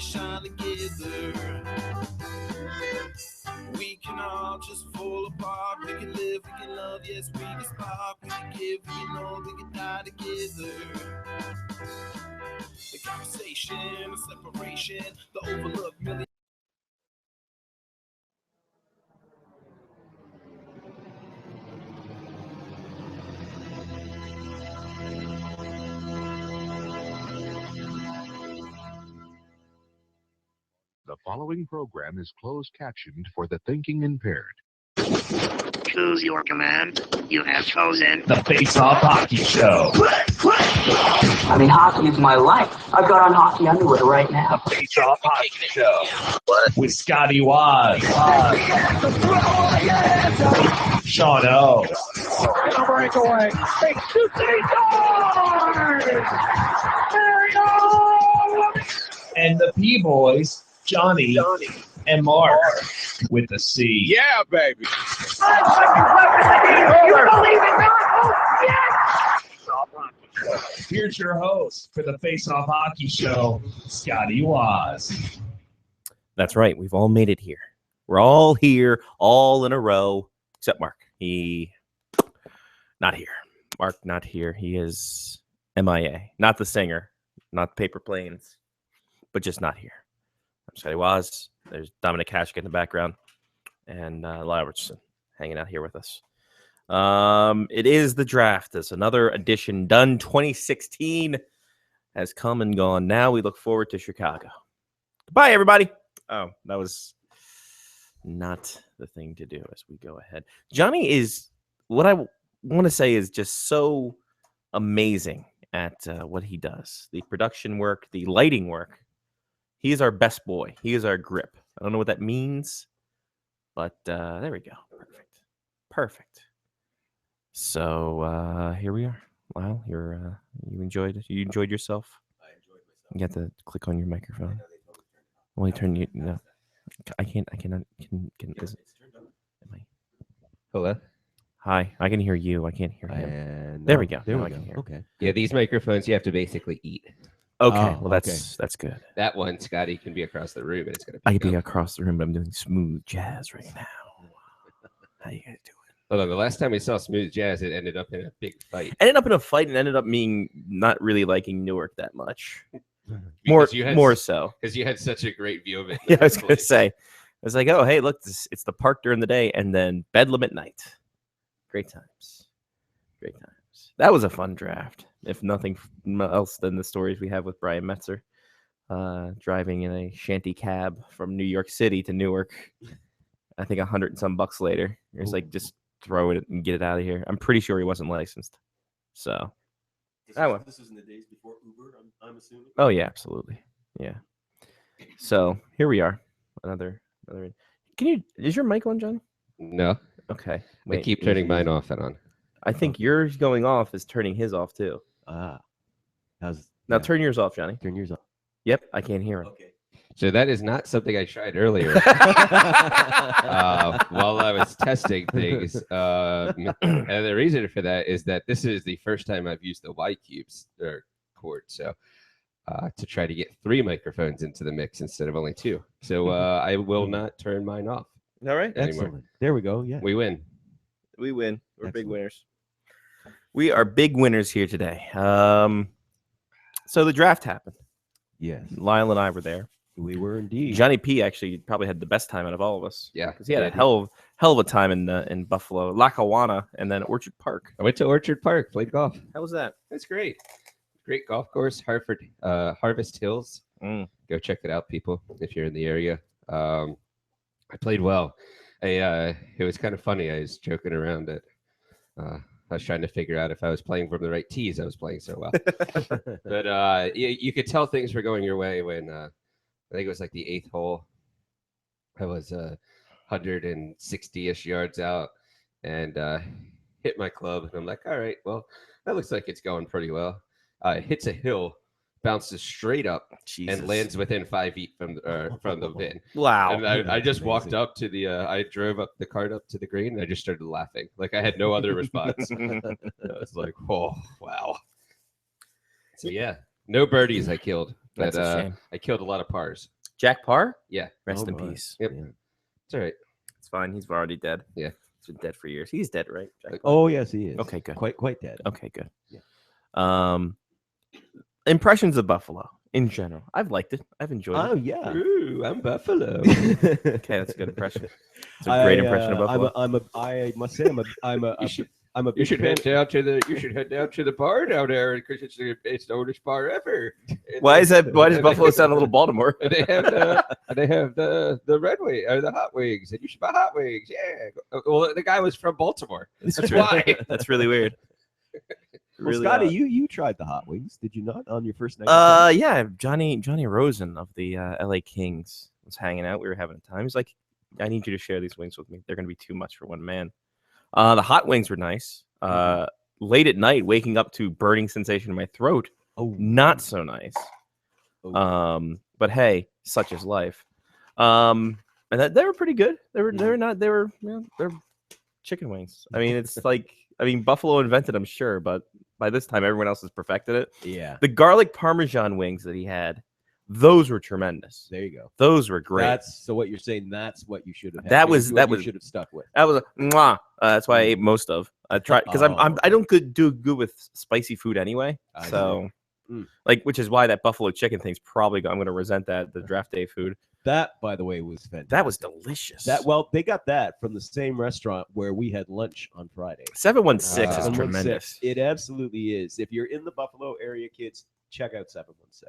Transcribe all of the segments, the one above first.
can shine together. We can all just fall apart. We can live, we can love, yes, we can spark. We can give, we can know, we can die together. The conversation, the separation, the overlooked million. The following program is closed captioned for the thinking impaired. Choose your command. You have chosen the Face Off Hockey Show. I mean, hockey is my life. I've got on hockey underwear right now. The Face Off Hockey Show. With Scotty Waz. Sean O. The breakaway. Takes two scores. There we go. And the P-Boys, Johnny and Mark with the C. Yeah, baby. You believe in miracles? Yes. Here's your host for the Face Off Hockey Show, Scotty Waz. That's right. We've all made it here. We're all here, all in a row, except Mark. He not here. Mark not here. He is MIA. Not the singer, not Paper Planes, but just not here. I'm Scotty Waz. There's Dominic Hashke in the background, and Lyle Richardson hanging out here with us. It is the draft. It's another edition done. 2016 has come and gone. Now we look forward to Chicago. Goodbye, everybody. Oh, that was not the thing to do as we go ahead. Johnny is, what I want to say is just so amazing at what he does. The production work, the lighting work. He is our best boy. He is our grip. I don't know what that means, but there we go. Perfect. So here we are. Lyle, you enjoyed yourself? I enjoyed myself. You have to click on your microphone. Only turn you. No, I can't. I cannot. It's turned on. Hello. Hi, I can hear you. I can't hear him. And There we go. There Now we I go. can hear. Okay. Yeah, these microphones you have to basically eat. Okay, Oh, well that's good. That one, Scotty, can be across the room and it's gonna. I could be across the room, but I'm doing smooth jazz right now. How you guys doing? Hold on. The last time we saw smooth jazz, it ended up in a big fight. Ended up in a fight and ended up being not really liking Newark that much. Because you had- more so. Because you had such a great view of it. Yeah, I was gonna say. I was like, oh hey, look, it's the park during the day and then bedlam at night. Great times. That was a fun draft. If nothing else than the stories we have with Brian Metzer, driving in a shanty cab from New York City to Newark. I think $100 and some bucks later. It's like, just throw it and get it out of here. I'm pretty sure he wasn't licensed. So This was in the days before Uber, I'm assuming. Oh yeah, absolutely. Yeah. So here we are. Another. Is your mic on, John? No. Okay. I keep turning mine off and on. I think yours going off is turning his off too. Now turn yours off, Johnny. Turn yours off. Yep, I can't hear him. Okay. So that is not something I tried earlier while I was testing things. And the reason for that is that this is the first time I've used the Y-Cubes cord. So to try to get 3 microphones into the mix instead of only 2. So I will not turn mine off. All right. Anymore. Excellent. There we go. Yeah. We win. We win. We're big Excellent. winners. We are big winners here today. So the draft happened. Yes. Lyle and I were there. We were indeed. Johnny P actually probably had the best time out of all of us. Yeah. Because he had a hell of a time in Buffalo, Lackawanna, and then Orchard Park. I went to Orchard Park, played golf. How was that? That's great. Great golf course, Harvest Hills. Go check it out, people, if you're in the area. I played well. It was kind of funny. I was joking around that I was trying to figure out if I was playing from the right tees. I was playing so well. But you could tell things were going your way when I think it was like the 8th hole. I was 160-ish yards out and hit my club. And I'm like, all right, well, that looks like it's going pretty well. It hits a hill, bounces straight up, and lands within 5 feet from the pin. Wow. And I just walked up to the, I drove up the cart up to the green, and I just started laughing. Like I had no other response. I was like, oh, wow. So yeah, no birdies I killed, But That's a shame. I killed a lot of pars. Jack Parr? Yeah. Rest in my. peace. Yep. Yeah. It's all right. It's fine. He's already dead. Yeah. He's been dead for years. He's dead, right? Jack Parr? Oh yes, he is. Okay, good. Quite dead. Okay, good. Yeah. Impressions of Buffalo in general. I've liked it. I've enjoyed Oh it. yeah. Ooh, I'm Buffalo. Okay, that's a good impression. It's a great impression of Buffalo. I must say, I'm a You big should fan. head down to the bar down there because it's the oldest bar ever. Why is that? Why does And Buffalo sound a little Baltimore? And they have the red wing or the hot wings, and you should buy hot wings. Yeah. Well, the guy was from Baltimore. That's why. That's really weird. Well, Really Scotty, odd. you tried the hot wings, did you not, on your first night? Yeah, Johnny Rosen of the LA Kings was hanging out. We were having a time. He's like, I need you to share these wings with me. They're gonna be too much for one man. The hot wings were nice. Late at night, waking up to burning sensation in my throat. Oh, Not so nice. oh. But hey, such is life. And they were pretty good. They were they're chicken wings. I mean, it's like Buffalo invented them, sure, but by this time everyone else has perfected it. Yeah. The garlic parmesan wings that he had, those were tremendous. There you go. Those were great. So what you're saying, that's what you should have had. That You- was- what that you was- should have stuck with. That was a mwah. That's why I ate most of. I tried because I don't do good with spicy food anyway. I see. So Mm. like, which is why that buffalo chicken thing's probably I'm going to resent that the draft day food. That, by the way, was fantastic. That was delicious. They got that from the same restaurant where we had lunch on Friday. 716 is 716. tremendous. It absolutely is. If you're in the Buffalo area, kids, check out 716.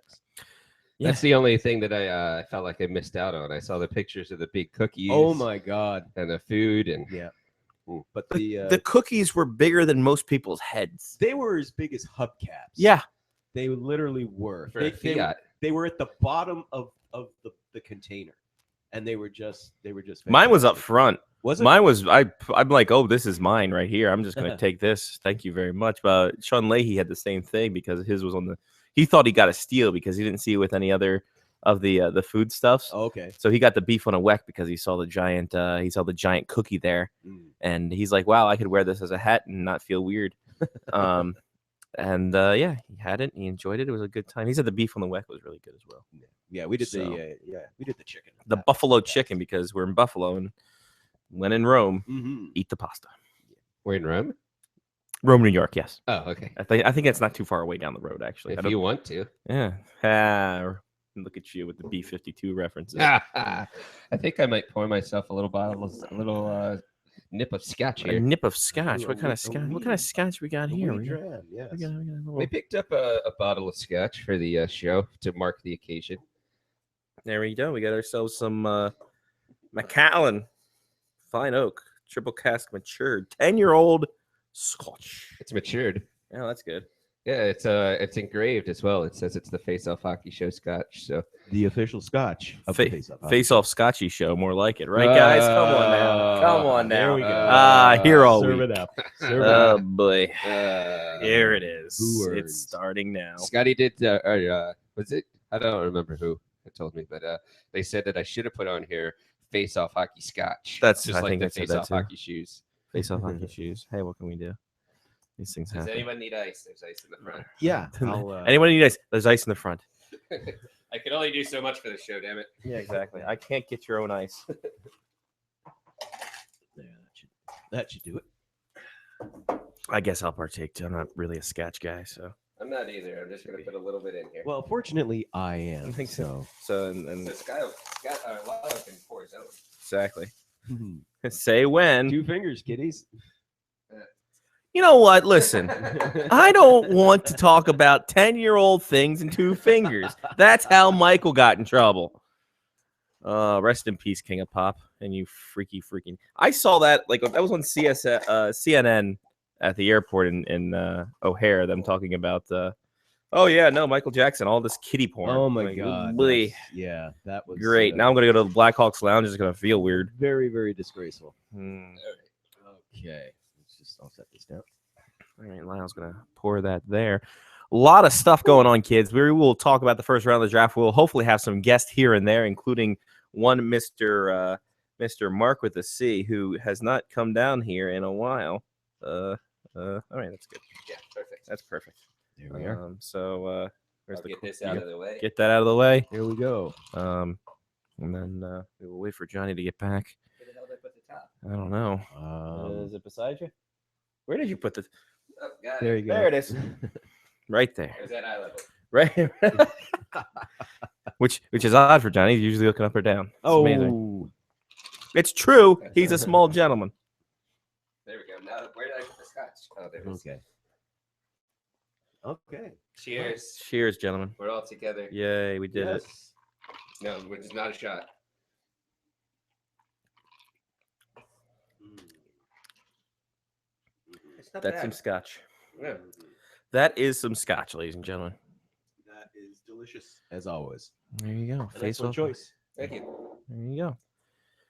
Yeah. That's the only thing that I felt like I missed out on. I saw the pictures of the big cookies. Oh my God. And the food and Yeah. Ooh. But The cookies were bigger than most people's heads. they were as big as hubcaps. Yeah. They literally were. for a Fiat. They were at the bottom of the container, and they were just Mine was up fantastic. front. Was it? Mine was I'm like, oh, this is mine right here. I'm just gonna take this. Thank you very much. But Sean Leahy had the same thing because his was on the. He thought he got a steal because he didn't see it with any other of the food stuffs. Oh, okay. So he got the beef on a weck because he saw the giant cookie there, Mm. and he's like, wow, I could wear this as a hat and not feel weird. Yeah, he had it. He enjoyed it. It was a good time. He said the beef on the weck was really good as well. Yeah, we did So- we did the chicken. The buffalo chicken because we're in Buffalo and when in Rome, Mm-hmm. eat the pasta. We're in Rome. Rome, New York, yes. Oh, okay. I think it's not too far away down the road, actually. I If don't- you want to. Yeah. Ah, look at you with the B-52 references. I think I might pour myself a little nip of scotch A here. nip of scotch. Ooh, What kind of scotch? What kind of scotch we got here? We got Yes. a little- We picked up a bottle of scotch for the show to mark the occasion. There we go. We got ourselves some Macallan Fine Oak Triple Cask Matured 10-year-old Scotch. It's matured. Yeah, that's good. Yeah, it's engraved as well. It says it's the Face Off Hockey Show scotch. So The official scotch of the Face Off. Face Off Scotchy Show, more like it, right, guys? Come on now. Come on now. There we go. Here all Serve week. it up. Serve it Oh up. boy, uh, here it is. Who It's earns? starting now. Scotty did. Was it? I don't remember who told me, but they said that I should have put on here Face Off Hockey scotch. That's- just I like think the they said Face that Off too. Hockey shoes. Face Off Hockey shoes. Hey, what can we do? These things Does happen. anyone need ice? There's ice in the front. Yeah. Anyone need ice? There's ice in the front. I can only do so much for the show, damn it. Yeah, exactly. I can't get your own ice. Yeah, that should do it. I guess I'll partake too. I'm not really a scotch guy, so. I'm not either. I'm just gonna put a little bit in here. Well, fortunately, I am. I think so. so. So and So Scott Lyle can pour his own. exactly. Say when. 2 fingers, kiddies. You know what? Listen, I don't want to talk about 10-year-old things and 2 fingers. That's how Michael got in trouble. Rest in peace, King of Pop, and you freaking. I saw that that was on CNN at the airport in O'Hare. Them talking about Michael Jackson, all this kiddie porn. Oh my Like, God. boy. Yeah, that was Great. Now I'm gonna go to the Blackhawks Lounge. It's gonna feel weird. very, very disgraceful. Hmm. Okay. I'll set this down. All right, Lyle's gonna pour that there. A lot of stuff going on, kids. We will talk about the first round of the draft. We'll hopefully have some guests here and there, including one Mr. Mark with a C, who has not come down here in a while. All right, that's good. Yeah, perfect. That's perfect. There we are. Where's I'll the get cl- this you out got- of the way. Get that out of the way. Here we go. And then we will wait for Johnny to get back. Where the hell did I put the top? I don't know. Is it beside you? Where did you put the? Oh, got there it. you go. There it is. Right there. It was at eye level. Right. which is odd for Johnny. He's usually looking up or down. It's amazing. Oh, It's true. He's a small gentleman. There we go. Now, where did I put the scotch? Oh, there it is. okay. Okay. Cheers. Cheers, gentlemen. We're all together. Yay, we did it. Yes. No, which is not a shot. It's not That's bad. some scotch. Yeah. That is some scotch, ladies and gentlemen. That is delicious as always. There you go. An Face excellent off. choice. Thank you. There you go.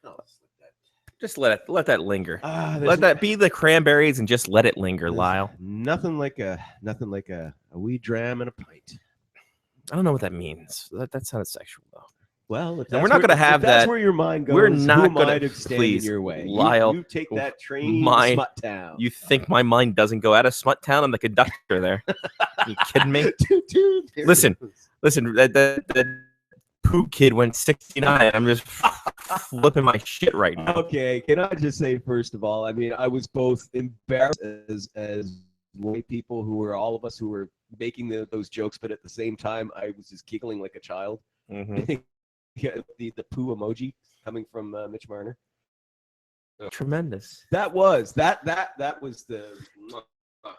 Oh, let's look at Just let that linger. that. Let that be the cranberries and just let it linger, there's Lyle. Nothing like a wee dram and a pint. I don't know what that means. That sounded sexual though. Well, if And we're that's not where- gonna have if that's that- where your mind goes. we're who not am I gonna- to stand please, in your way. Lyle, You take that train my- to Smut Town. You think my mind doesn't go out of Smut Town? I'm the conductor there. You kidding me? There Listen. it is. Listen, that poo kid went 69. I'm just flipping my shit right now. Okay, can I just say first of all, I mean, I was both embarrassed as white people who were all of us who were making those jokes, but at the same time, I was just giggling like a child. Mhm. Yeah, the poo emoji coming from Mitch Marner. Tremendous. That was that was the.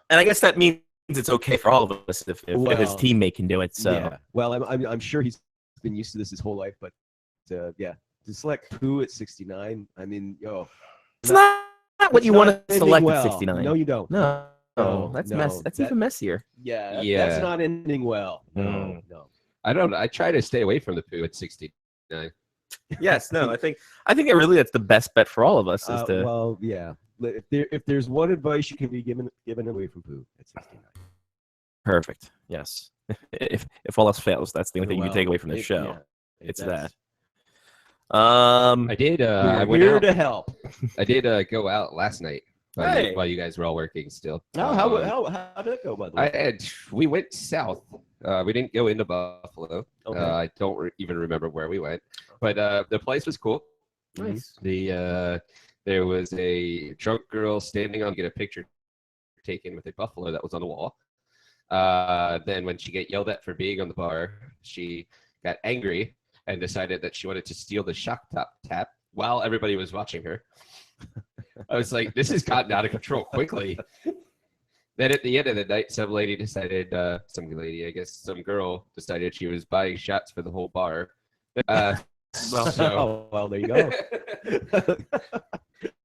And I guess that means it's okay for all of us if his Well, teammate can do it. So Yeah. Well, I'm sure he's been used to this his whole life, but yeah, to select poo at 69. I mean, it's not what you it's want not to ending select well. at 69. No, you don't. No, No, that's no, mess. That's that- even messier. Yeah, Yeah. that's not ending well. No, Mm. no. I try to stay away from the poo at 69. Yes, no, I think that really that's the best bet for all of us is to Well, yeah. If there's one advice you can be given away from poo at 69. perfect. Yes. If all else fails, that's the only thing you can Well, take away from this if- show. yeah, if It's that's- that. I did. I We're went here out. to help. I did go out last night Hey. while you guys were all working still. How did it go, by the way? We went south. We didn't go into Buffalo. Okay. I don't even remember where we went, but the place was cool. Nice. There was a drunk girl standing on to get a picture taken with a buffalo that was on the wall. Then when she got yelled at for being on the bar, she got angry and decided that she wanted to steal the shock top tap while everybody was watching her. I was like, this has gotten out of control quickly. Then at the end of the night, some girl decided she was buying shots for the whole bar. So, Well, there you go.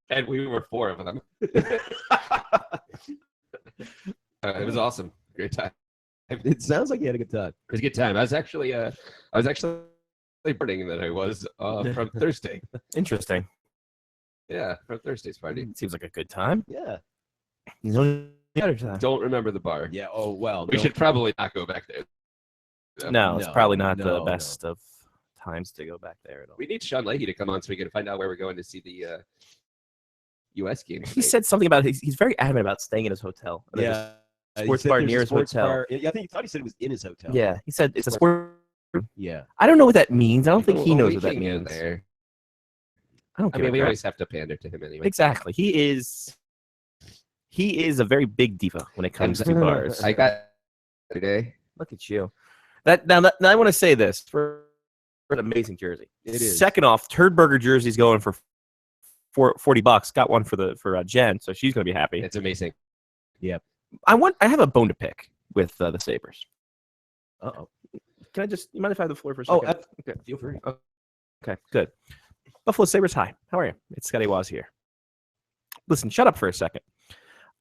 and we were 4 of them. It was awesome. Great time. It sounds like you had a good time. It was a good time. I was actually burning than I was from Thursday. Interesting. Yeah, from Thursday's party. Seems like a good time. Yeah. No better time. Don't remember the bar. Yeah. Oh well. We should probably not go back there. No, it's No, probably not the no. best of times to go back there at all. We need Sean Leahy to come on so we can find out where we're going to see the U.S. game. He said something about he's very adamant about staying in his hotel. And there's Yeah. a He sports said bar there's a near his sports hotel. bar. Yeah, I think he thought he said it was in his hotel. Yeah, he said it's a sport. Yeah. I don't know what that means. I don't think he knows we what that can go means. there. I don't. I give mean, a we crap. always have to pander to him anyway. Exactly. He is a very big diva when it comes to bars. I got today. Look at you. Now I want to say this for an amazing jersey. It is. Second off, Turd Burger jersey's going for $40. Got one for Jen, so she's gonna be happy. It's amazing. I have a bone to pick with the Sabres. Uh-oh. Can I just? You mind if I have the floor for a Oh, second? Okay. feel free. Okay, good. Buffalo Sabres, hi. How are you? It's Scotty Waz here. Listen, shut up for a second.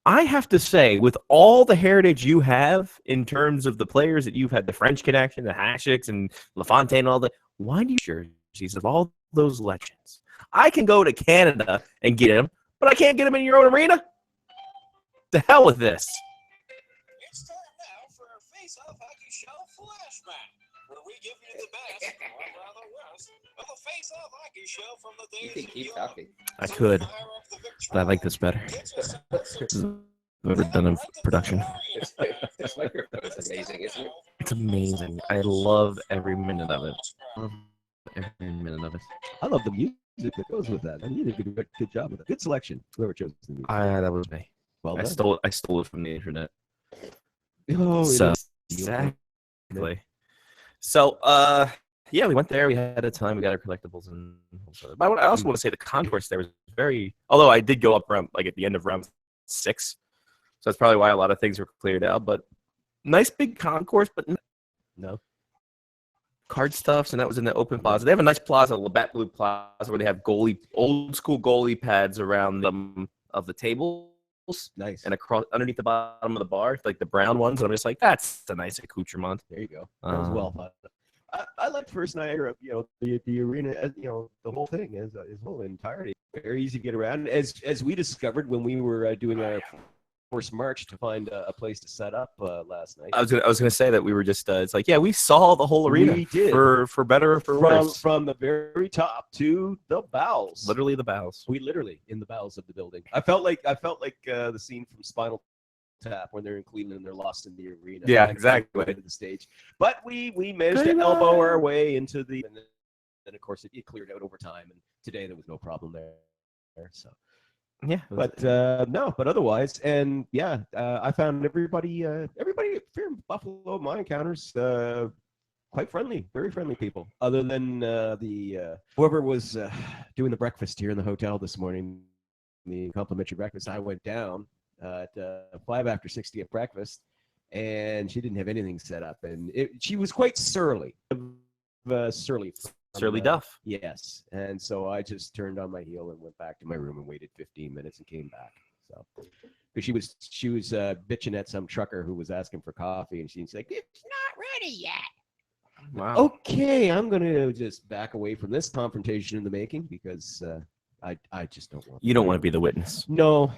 I have to say, with all the heritage you have in terms of the players that you've had, the French connection, the Hashicks and LaFontaine and all that, why do you jerseys of all those legends? I can go to Canada and get them, but I can't get them in your own arena? The hell with this. It's time now for a face-off hockey show flashback, where we give you the best, or rather worst, of the face-off hockey show from the You days can of keep yore. talking. I could, but I like this better. It's a This is I've ever done in production. This microphone is amazing, isn't it? It's amazing. I love every minute of it. Love every minute of it. I love the music that goes with that. I mean, you did a good job with it. Good selection. Whoever chose the music. That was me. Well I done. stole it from the internet. Oh, So it is. exactly. So yeah, we went there. We had a time. We got our collectibles, and but I also want to say the concourse there was very. Although I did go up around like at the end of round 6, so that's probably why a lot of things were cleared out. But nice big concourse, but No. card stuffs, and that was in the open plaza. They have a nice plaza, Labatt Blue Plaza, where they have old school goalie pads around them of the tables. Nice. And across underneath the bottom of the bar, like the brown ones. And I'm just like, that's a nice accoutrement. There you go. That was well thought. I liked First Niagara, the arena, the whole thing is whole entirety. Very easy to get around. As we discovered when we were doing our forced march to find a place to set up last night. I was gonna say that we were just it's like, yeah, we saw the whole arena. We did. For better or for worse. From the very top to the bowels. Literally the bowels. We literally in the bowels of the building. I felt like the scene from Spinal Tap when they're in Cleveland and they're lost in the arena. Yeah, exactly. Into the stage, but we managed to elbow our way into the. And then of course it cleared out over time, and today there was no problem there. So. Yeah, but but otherwise, and yeah, I found everybody here in Buffalo, my encounters, quite friendly, very friendly people. Other than the whoever was doing the breakfast here in the hotel this morning, the complimentary breakfast. I went down at 5 after 6 to get breakfast, and she didn't have anything set up, and she was quite surly. Surly Duff. Yes. And so I just turned on my heel and went back to my room and waited 15 minutes and came back. So because she was bitching at some trucker who was asking for coffee, and she's like, "It's not ready yet." Wow. Okay, I'm gonna just back away from this confrontation in the making because I just don't want. You don't want to be the witness. No,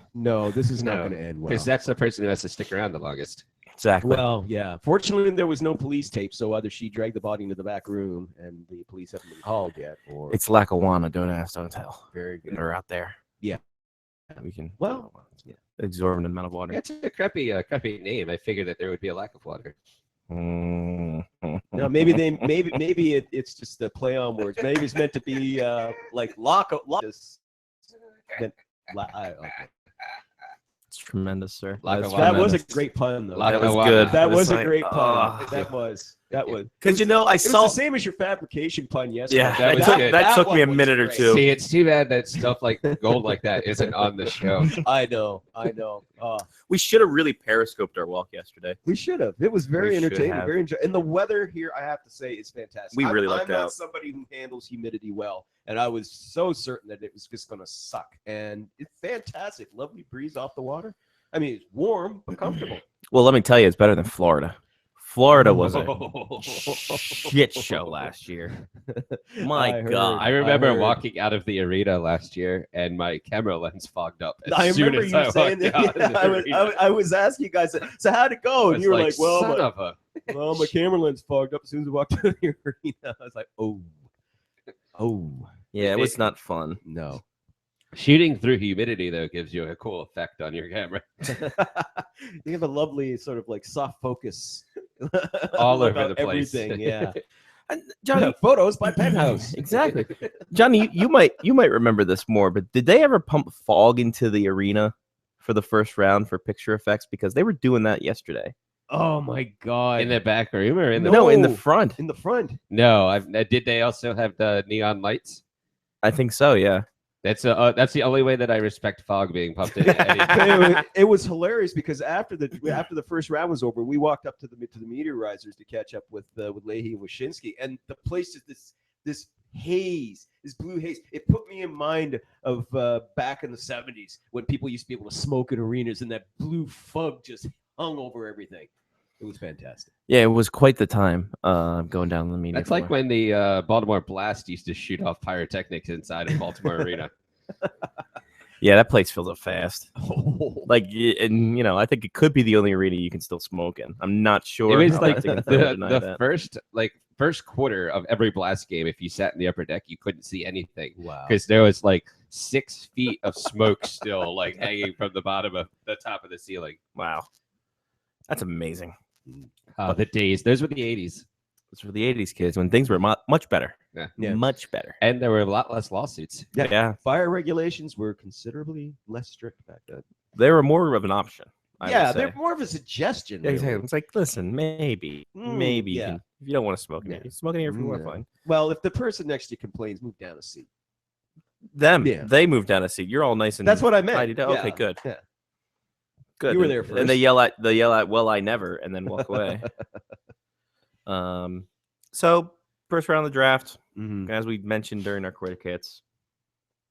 this is not going to end well. Because that's the person who has to stick around the longest. Exactly. Well, yeah. Fortunately, there was no police tape, so either she dragged the body into the back room and the police haven't been called yet, or It's Lackawanna. Don't ask, don't tell. very good. They're out there. Yeah. We can. Well, yeah. Exorbitant amount of water. That's a crappy name. I figured that there would be a lack of water. Mm. No, maybe it's just a play on words. Maybe it's meant to be like lock. Okay. It's tremendous, sir. That was a great pun, though. That was good. That was a like, great pun. That was. Because I saw the same as your fabrication pun yesterday. Yeah, that took me a minute or two. See, it's too bad that stuff like gold like that isn't on the show. I know. We should have really periscoped our walk yesterday. We should have. It was very We should entertaining. have. Very and the weather here, I have to say, is fantastic. We really I'm lucked not out. somebody who handles humidity well, and I was so certain that it was just going to suck. And it's fantastic. Lovely breeze off the water. I mean, it's warm but comfortable. Well, let me tell you, it's better than Florida. Florida was a shit show last year. My God. I remember walking out of the arena last year, and my camera lens fogged up. I remember you saying that. I was asking you guys, so how'd it go? And you were like, well, my camera lens fogged up as soon as I walked out of the arena. I was like, oh. Yeah, it was not fun. No. Shooting through humidity, though, gives you a cool effect on your camera. You have a lovely sort of like soft focus all over the place. Everything, yeah. And Johnny, photos by Penthouse. Exactly. Johnny, you might remember this more, but did they ever pump fog into the arena for the first round for picture effects? Because they were doing that yesterday. Oh my God! In the back room or in the no, in the front. In the front. No, did they also have the neon lights? I think so. Yeah. That's the only way that I respect fog being pumped in. It was hilarious because after the first round was over, we walked up to the meteorizers to catch up with Leahy and Wyshynski, and the place is this haze, this blue haze. It put me in mind of back in the 70s when people used to be able to smoke in arenas, and that blue fog just hung over everything. It was fantastic. Yeah, it was quite the time going down the media. That's like when the Baltimore Blast used to shoot off pyrotechnics inside of Baltimore Arena. Yeah, that place fills up fast. Like, and I think it could be the only arena you can still smoke in. I'm not sure. It was like the first quarter of every Blast game. If you sat in the upper deck, you couldn't see anything. Wow. Because there was like 6 feet of smoke still like hanging from the bottom of the top of the ceiling. Wow, that's amazing. The days, those were the 80s. Those were the 80s, kids, when things were much better. Yeah. Much better. And there were a lot less lawsuits. Yeah. Fire regulations were considerably less strict back then. They were more of an option. Yeah, they're more of a suggestion. Yeah, Really. exactly. It's like, listen, maybe you can, if you don't want to smoke, maybe smoke in here if you want, fine. Well, if the person next to you complains, move down a seat. They move down a seat. You're all nice and That's what I meant. tidied up. Okay, Yeah, good. yeah. Good. You were there And they first. yell at, well, I never, and then walk away. So first round of the draft, as we mentioned during our quick hits,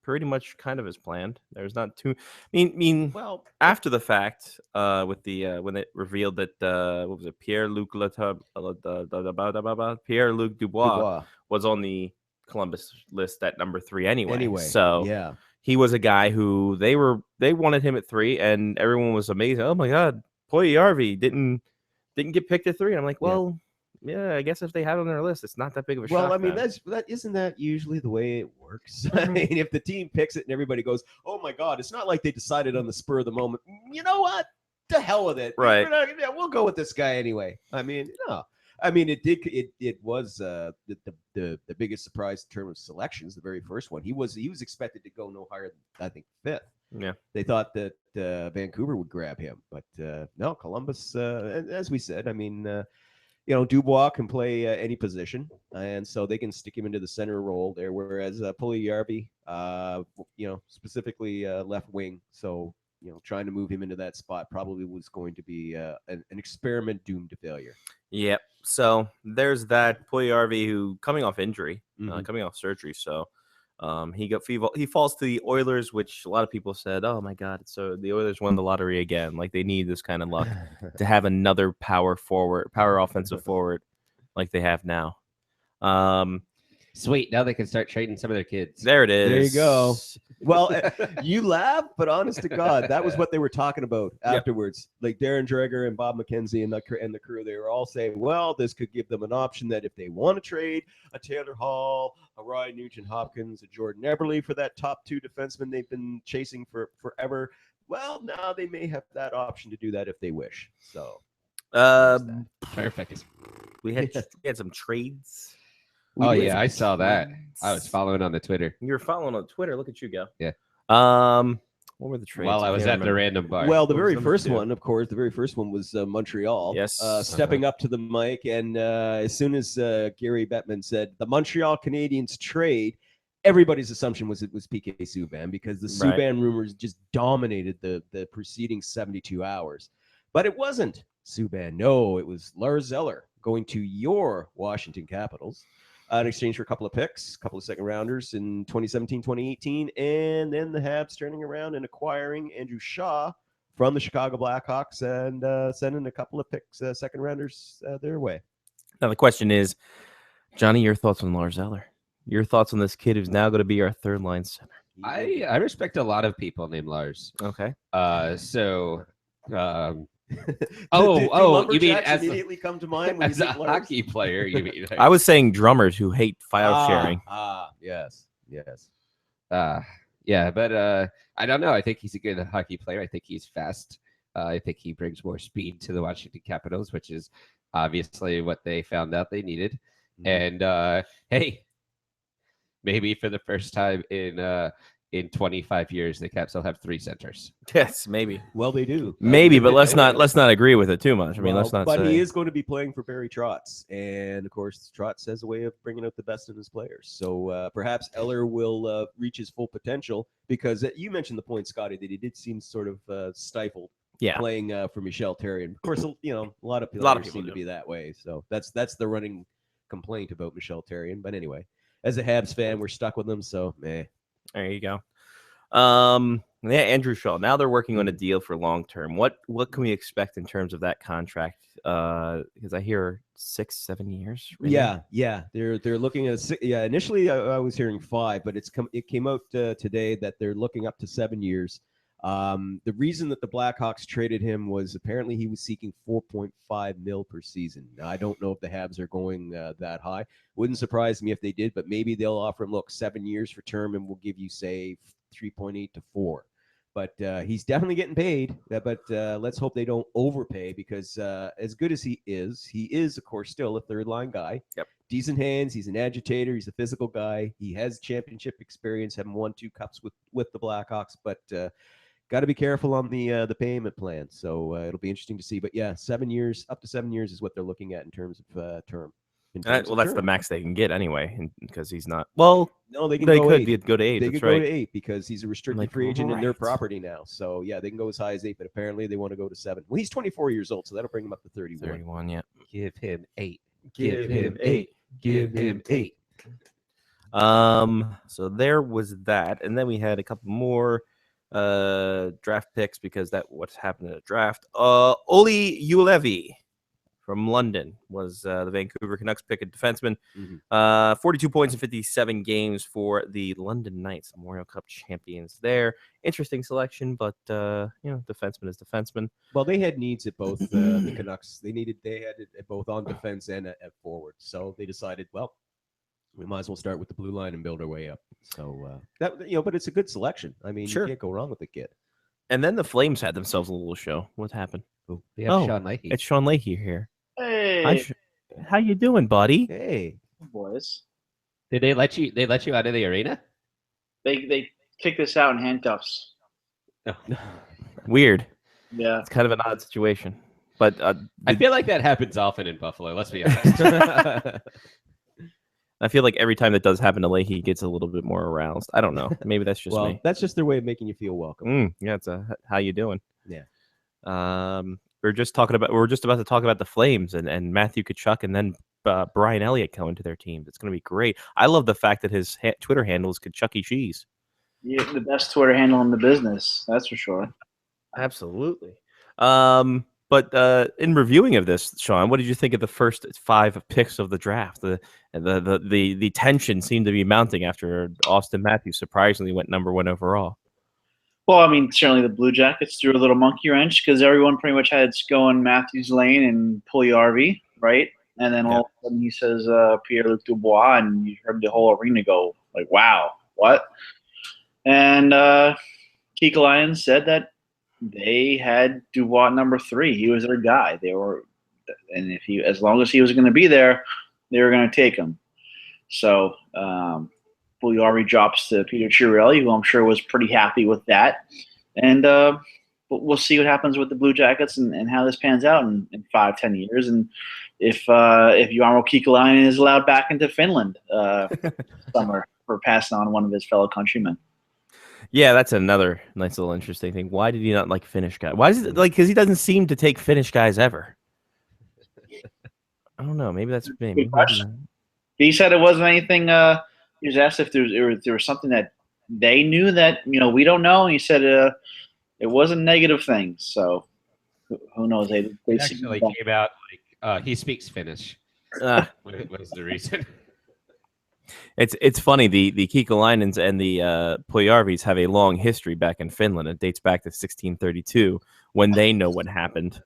pretty much kind of as planned. There's not too. Well, after the fact, with the when it revealed that what was it, Pierre-Luc Dubois was on the Columbus list at number 3 anyway. So yeah, he was a guy who they wanted him at 3, and everyone was amazed. Oh my God, Puljujarvi didn't get picked at 3. And I'm like, well. Yeah, I guess if they have it on their list, it's not that big of a shock. Well, I mean, then. that isn't that usually the way it works. I mean, if the team picks it and everybody goes, "Oh my God," it's not like they decided on the spur of the moment. You know what? To hell with it. Right. We'll go with this guy anyway. I mean, no. I mean, it was the biggest surprise in terms of selections. The very first one, he was expected to go no higher than, I think, 5th. Yeah. They thought that Vancouver would grab him, but no, Columbus. And as we said, I mean. Dubois can play any position, and so they can stick him into the center role there. Whereas Puljujarvi, specifically left wing, so trying to move him into that spot probably was going to be an experiment doomed to failure. Yep. So there's that Puljujarvi who coming off injury, coming off surgery. So he falls to the Oilers, which a lot of people said, "Oh my God!" So the Oilers won the lottery again. Like they need this kind of luck to have another power offensive forward like they have now. Sweet. Now they can start trading some of their kids. There it is. There you go. Well, you laugh, but honest to God, that was what they were talking about afterwards. Like Darren Dreger and Bob McKenzie and the crew, they were all saying, well, this could give them an option that if they want to trade a Taylor Hall, a Ryan Nugent-Hopkins, a Jordan Eberle for that top 2 defenseman they've been chasing for forever, well, now they may have that option to do that if they wish. So, perfect. We had some trades. I saw that. I was following on the Twitter. You were following on Twitter. Look at you go. Yeah. What were the trades? Well, I was at the random bar. Well, the very first one, of course, was Montreal. Yes. Stepping up to the mic, and as soon as Gary Bettman said the Montreal Canadiens trade, everybody's assumption was it was PK Subban because the Subban rumors just dominated the preceding 72 hours. But it wasn't Subban. No, it was Lars Zeller going to your Washington Capitals. In exchange for a couple of picks, a couple of second rounders in 2017, 2018, and then the Habs turning around and acquiring Andrew Shaw from the Chicago Blackhawks and sending a couple of picks, second rounders their way. Now the question is, Johnny, your thoughts on Lars Eller? Your thoughts on this kid who's now going to be our third line center? I respect a lot of people named Lars. Okay. You mean as immediately come to mind when as a hockey player? You mean? I was saying drummers who hate file sharing. Yes. Yeah, but I don't know. I think he's a good hockey player. I think he's fast. I think he brings more speed to the Washington Capitals, which is obviously what they found out they needed. And hey, maybe for the first time in 25 years, the Caps will have 3 centers. Yes, maybe. Well, they do. Maybe, but let's not agree with it too much. I mean, let's not. But say. he is going to be playing for Barry Trotz, and of course, Trotz has a way of bringing out the best in his players. So perhaps Eller will reach his full potential because you mentioned the point, Scotty, that he did seem sort of stifled. Yeah. Playing for Michel Therrien. Of course, a lot of people seem to be that way. So that's the running complaint about Michel Therrien. But anyway, as a Habs fan, we're stuck with him. So, There you go. Andrew Shaw. Now they're working on a deal for long term. What can we expect in terms of that contract? Because I hear 6-7 years. Really? Yeah. They're looking at initially I was hearing 5, but it came out today that they're looking up to 7 years. The reason that the Blackhawks traded him was apparently he was seeking $4.5 million per season. Now, I don't know if the Habs are going that high. Wouldn't surprise me if they did, but maybe they'll offer him, 7 years for term, and we'll give you, say, 3.8 to 4. But he's definitely getting paid. But let's hope they don't overpay because as good as he is, of course, still a third-line guy. Yep. Decent hands. He's an agitator. He's a physical guy. He has championship experience, having won 2 cups with the Blackhawks. But got to be careful on the payment plan. So it'll be interesting to see. But yeah, 7 years, up to 7 years is what they're looking at in terms of term. Well, that's the max they can get anyway, because he's not. Well, no, they could go go 8. to 8. They that's could right. go to 8 because he's a restricted free agent in their property now. So yeah, they can go as high as 8, but apparently they want to go to 7. Well, he's 24 years old, so that'll bring him up to 31. 31, yeah. Give him 8. Give him 8. Give him 8. So there was that, and then we had a couple more draft picks because that what's happened in the draft. Olli Juolevi from London was the Vancouver Canucks pick, a defenseman. 42 points in 57 games for the London Knights, Memorial Cup champions there. Interesting selection, but defenseman is defenseman. Well, they had needs at both the Canucks. They had it both on defense and at forward. So they decided, well, we might as well start with the blue line and build our way up. So but it's a good selection. I mean, Sure. You can't go wrong with the kid. And then the Flames had themselves a little show. What happened? They have Sean Leahy. It's Sean Leahy here. Hey, Hi, how you doing, buddy? Hey, boys. Did they let you? They let you out of the arena? They kicked us out in handcuffs. Weird. Yeah, It's kind of an odd situation, but I feel like that happens often in Buffalo. Let's be honest. I feel like every time that does happen to Leahy, he gets a little bit more aroused. I don't know. Maybe that's just me. That's just their way of making you feel welcome. Yeah, it's how you doing? Yeah. We're just about to talk about the Flames and Matthew Tkachuk and then Brian Elliott coming to their team. It's going to be great. I love the fact that his Twitter handle is Tkachuk Cheese. you have the best Twitter handle in the business. That's for sure. Absolutely. But in reviewing of this, Sean, what did you think of the first 5 picks of the draft? The tension seemed to be mounting after Austin Matthews surprisingly went number 1 overall. Well, I mean, certainly the Blue Jackets threw a little monkey wrench because everyone pretty much had going Matthews Lane and Puljujarvi, right? And then all of a sudden he says Pierre-Luc Dubois, and you heard the whole arena go like, "Wow, what?" And Kekalainen said that they had Dubois number 3. He was their guy. And as long as he was going to be there, they were going to take him. So Puljujarvi drops to Peter Chiarelli, who I'm sure was pretty happy with that. And we'll see what happens with the Blue Jackets and how this pans out in 5-10 years. And if Jarmo Kekalainen is allowed back into Finland summer for passing on one of his fellow countrymen. Yeah, that's another nice little interesting thing. Why did he not like Finnish guys? Why is it like? Because he doesn't seem to take Finnish guys ever. I don't know. Maybe that's maybe. Good question. He said it wasn't anything. He was asked if there was something that they knew that we don't know. And he said it wasn't negative things. So who knows? They actually came out like he speaks Finnish. What is the reason? It's funny. The Kekalainens and the Puljujarvis have a long history back in Finland. It dates back to 1632 when they know what happened.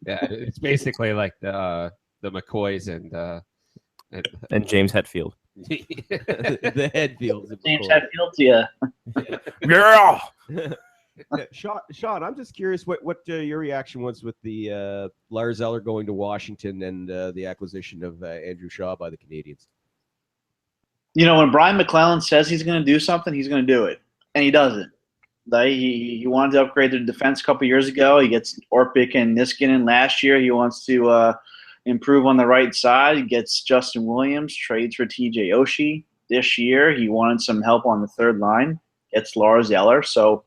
Yeah, it's basically like the McCoys and James Hetfield. The Hetfields. James Hetfield, yeah. Yeah. Sean, I'm just curious what your reaction was with the Lars Eller going to Washington and the acquisition of Andrew Shaw by the Canadiens. When Brian McClellan says he's going to do something, he's going to do it, and he doesn't. He wanted to upgrade their defense a couple years ago. He gets Orpik and Niskanen last year. He wants to improve on the right side. He gets Justin Williams, trades for TJ Oshie. This year, he wanted some help on the third line. Gets Lars Eller. So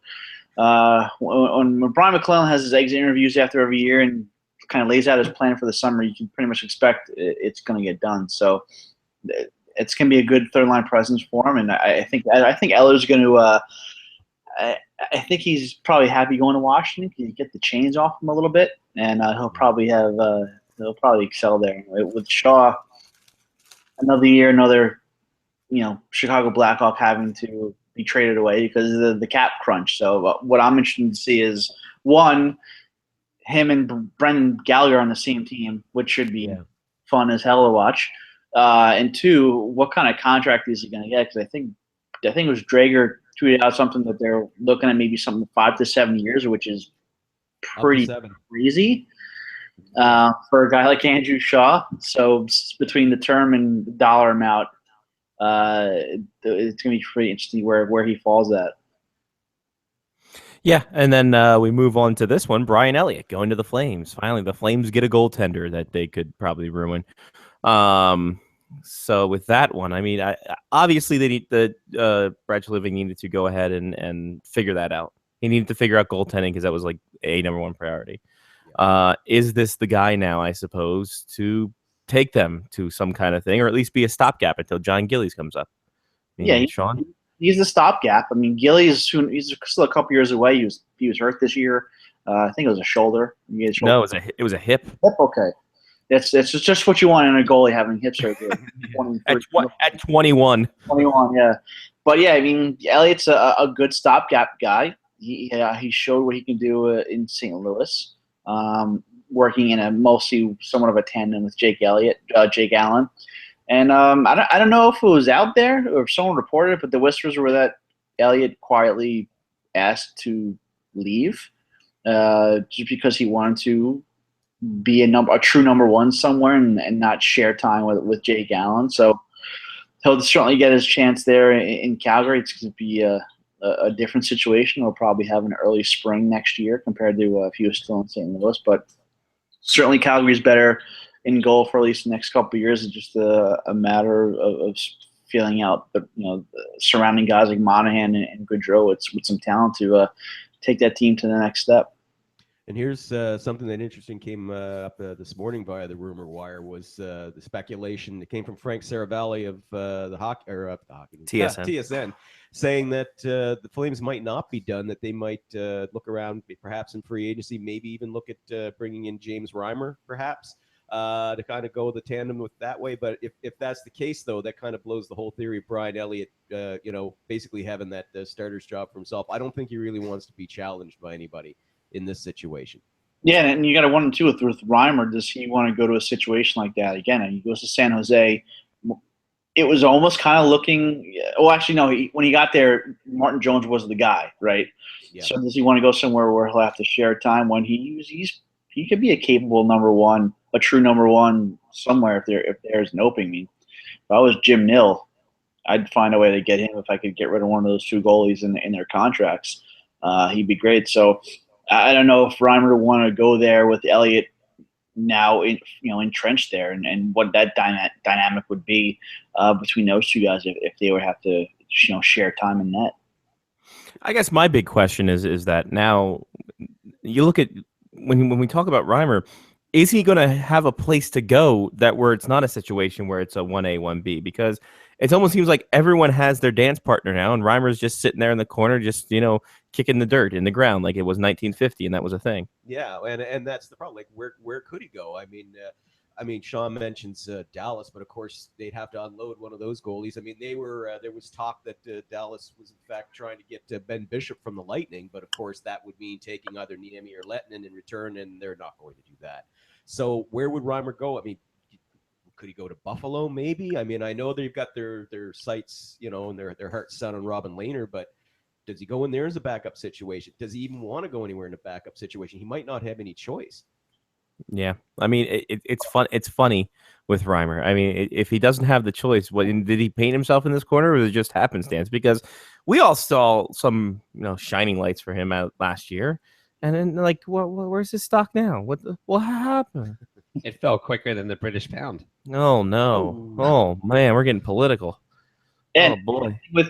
when Brian McClellan has his exit interviews after every year and kind of lays out his plan for the summer, you can pretty much expect it's going to get done. So it's going to be a good third line presence for him, and I think Eller's going to. I think he's probably happy going to Washington. He get the chains off him a little bit, and he'll probably excel there. With Shaw, another year, Chicago Blackhawk having to be traded away because of the cap crunch. So what I'm interested to see is one, him and Brendan Gallagher on the same team, which should be fun as hell to watch. And two, what kind of contract is he going to get? Because I think it was Drager tweeted out something that they're looking at maybe something 5 to 7 years, which is pretty 7. crazy for a guy like Andrew Shaw. So between the term and the dollar amount, it's going to be pretty interesting where he falls at. Yeah, and then we move on to this one. Brian Elliott going to the Flames. Finally, the Flames get a goaltender that they could probably ruin. So with that one, I mean, obviously they need Brad Living needed to go ahead and figure that out. He needed to figure out goaltending because that was like a number one priority. Is this the guy now, I suppose, to take them to some kind of thing, or at least be a stopgap until John Gillies comes up? Sean? He's the stopgap. I mean, Gillies he's still a couple years away. He was hurt this year. I think it was a shoulder. No, it was a hip. Hip, okay. It's just what you want in a goalie, having hip surgery. At 21. 21, yeah. But yeah, I mean, Elliott's a good stopgap guy. He showed what he can do in St. Louis, working in a mostly somewhat of a tandem with Jake Allen. And I don't know if it was out there or if someone reported it, but the whispers were that Elliott quietly asked to leave just because he wanted to be a true number one somewhere and not share time with Jake Allen. So he'll certainly get his chance there in Calgary. It's going to be a different situation. He'll probably have an early spring next year compared to if he was still in St. Louis. But certainly Calgary's better in goal for at least the next couple of years. It's just a matter of feeling out the surrounding guys like Monahan and Gaudreau with some talent to take that team to the next step. And here's something that interesting came up this morning via the rumor wire was the speculation that came from Frank Saravalli of the TSN, saying that the Flames might not be done, that they might look around perhaps in free agency, maybe even look at bringing in James Reimer perhaps to kind of go the tandem with that way. But if that's the case, though, that kind of blows the whole theory of Brian Elliott, basically having that starter's job for himself. I don't think he really wants to be challenged by anybody in this situation. Yeah, and you got to wonder too with Reimer, does he want to go to a situation like that again? And he goes to San Jose. It was almost kind of looking. Well, actually, no. When he got there, Martin Jones was the guy, right? Yeah. So does he want to go somewhere where he'll have to share time when he could be a capable number one, a true number one somewhere if there's an opening? I mean, if I was Jim Nill, I'd find a way to get him if I could get rid of one of those two goalies in their contracts. He'd be great. So I don't know if Reimer would want to go there with Elliott now, entrenched there, and what that dynamic would be between those two guys if they would have to, share time in net. I guess my big question is that now you look at when we talk about Reimer, is he going to have a place to go where it's not a situation where it's a 1A, 1B? Because it almost seems like everyone has their dance partner now, and Reimer's just sitting there in the corner, just, kicking the dirt in the ground like it was 1950, and that was a thing. Yeah, and that's the problem. Like, where could he go? I mean, Sean mentions Dallas, but of course they'd have to unload one of those goalies. I mean, they were there was talk that Dallas was in fact trying to get Ben Bishop from the Lightning, but of course that would mean taking either Niemi or Lettinen in return, and they're not going to do that. So where would Reimer go? I mean, could he go to Buffalo? Maybe. I mean, I know they've got their sights, and their hearts set on Robin Lehner, but does he go in there as a backup situation? Does he even want to go anywhere in a backup situation? He might not have any choice. Yeah, I mean, it's fun. It's funny with Reimer. I mean, if he doesn't have the choice, did he paint himself in this corner, or was it just happenstance? Because we all saw some, shining lights for him out last year, and then where's his stock now? What happened? It fell quicker than the British pound. Oh no! Oh man, we're getting political. And oh boy, with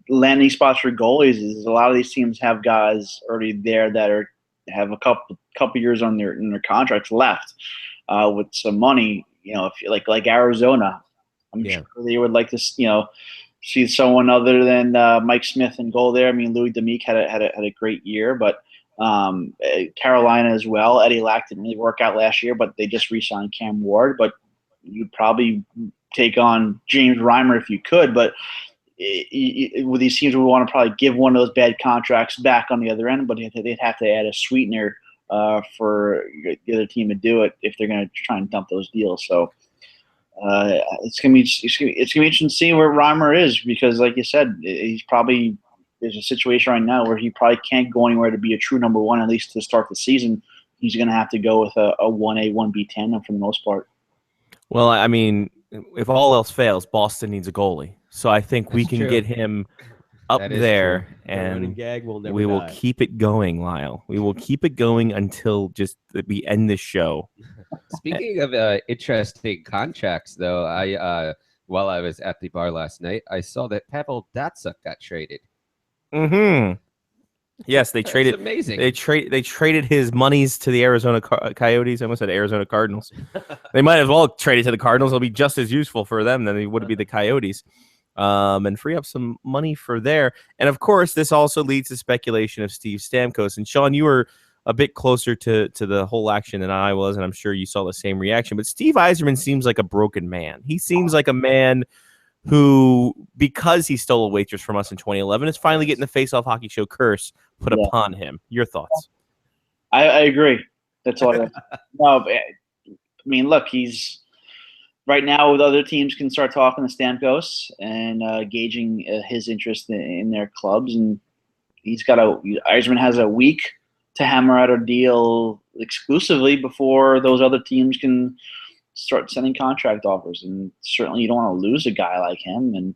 landing spots for goalies is a lot of these teams have guys already there that have a couple years on their contracts left with some money. If like Arizona, I'm sure they would like to see someone other than Mike Smith in goal there. I mean, Louis Demick had a great year, but Carolina as well. Eddie Lack didn't really work out last year, but they just re-signed Cam Ward. But you'd probably take on James Reimer if you could, but with these teams would want to probably give one of those bad contracts back on the other end, but they'd have to add a sweetener for the other team to do it if they're going to try and dump those deals. So It's gonna be interesting to see where Reimer is, because, like you said, there's a situation right now where he probably can't go anywhere to be a true number one, at least to start the season. He's gonna have to go with a 1A, 1B tandem for the most part. Well, I mean, if all else fails, Boston needs a goalie. So I think we That's can true. get him up That is there, true. The running and gag will never we will die. keep it going, Lyle. We will keep it going until just we end this show. Speaking of interesting contracts, though, while I was at the bar last night, I saw that Pavel Datsyuk got traded. Mm-hmm. Yes, they That's traded. amazing. They traded his monies to the Arizona Coyotes. I almost said Arizona Cardinals. They might as well trade it to the Cardinals. It'll be just as useful for them than it would be the Coyotes, and free up some money for there. And of course, this also leads to speculation of Steve Stamkos. And Sean, you were a bit closer to the whole action than I was, and I'm sure you saw the same reaction. But Steve Yzerman seems like a broken man. He seems like a man who, because he stole a waitress from us in 2011, is finally getting the Face-Off Hockey Show curse put upon him. Your thoughts? I agree. That's all. No, I mean, look, he's right now with other teams can start talking to Stamkos and gauging his interest in their clubs, and Yzerman has a week to hammer out a deal exclusively before those other teams can start sending contract offers. And certainly you don't want to lose a guy like him. And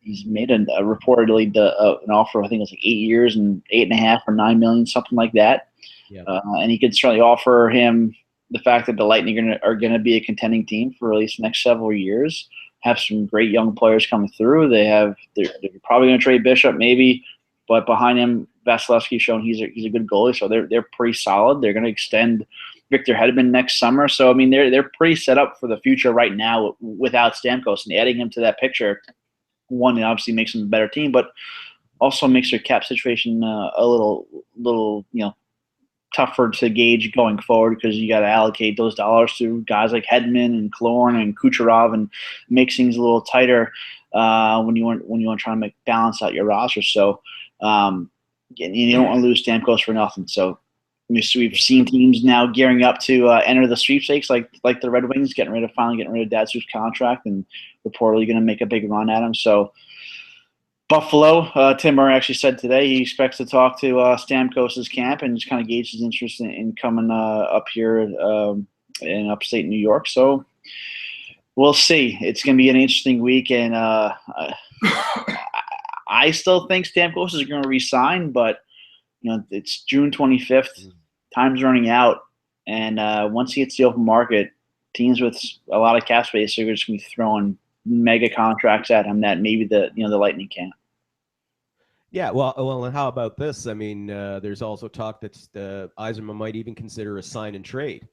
he's made reportedly an offer, I think it's like 8 years and 8.5 or $9 million, something like that. Yeah. And he could certainly offer him the fact that the Lightning are going to be a contending team for at least the next several years, have some great young players coming through. They're probably going to trade Bishop maybe, but behind him, Vasilevsky's shown he's a good goalie, so they're pretty solid. They're going to extend Victor Hedman next summer, so I mean they're pretty set up for the future right now without Stamkos, and adding him to that picture, one, it obviously makes them a better team, but also makes their cap situation a little tougher to gauge going forward, because you got to allocate those dollars to guys like Hedman and Killorn and Kucherov, and makes things a little tighter when you want to try to balance out your roster. So. You don't want to lose Stamkos for nothing. So we've seen teams now gearing up to enter the sweepstakes, like the Red Wings, finally getting rid of Datsuk's contract, and reportedly going to make a big run at him. So Buffalo, Tim Murray actually said today he expects to talk to Stamkos' camp and just kind of gauge his interest in coming up here in upstate New York. So we'll see. It's going to be an interesting week, and I still think Stamkos is going to resign, but it's June 25th. Time's running out, and once he hits the open market, teams with a lot of cap space are just going to be throwing mega contracts at him that maybe the Lightning can't. Yeah, well, and how about this? I mean, there's also talk that Yzerman might even consider a sign and trade.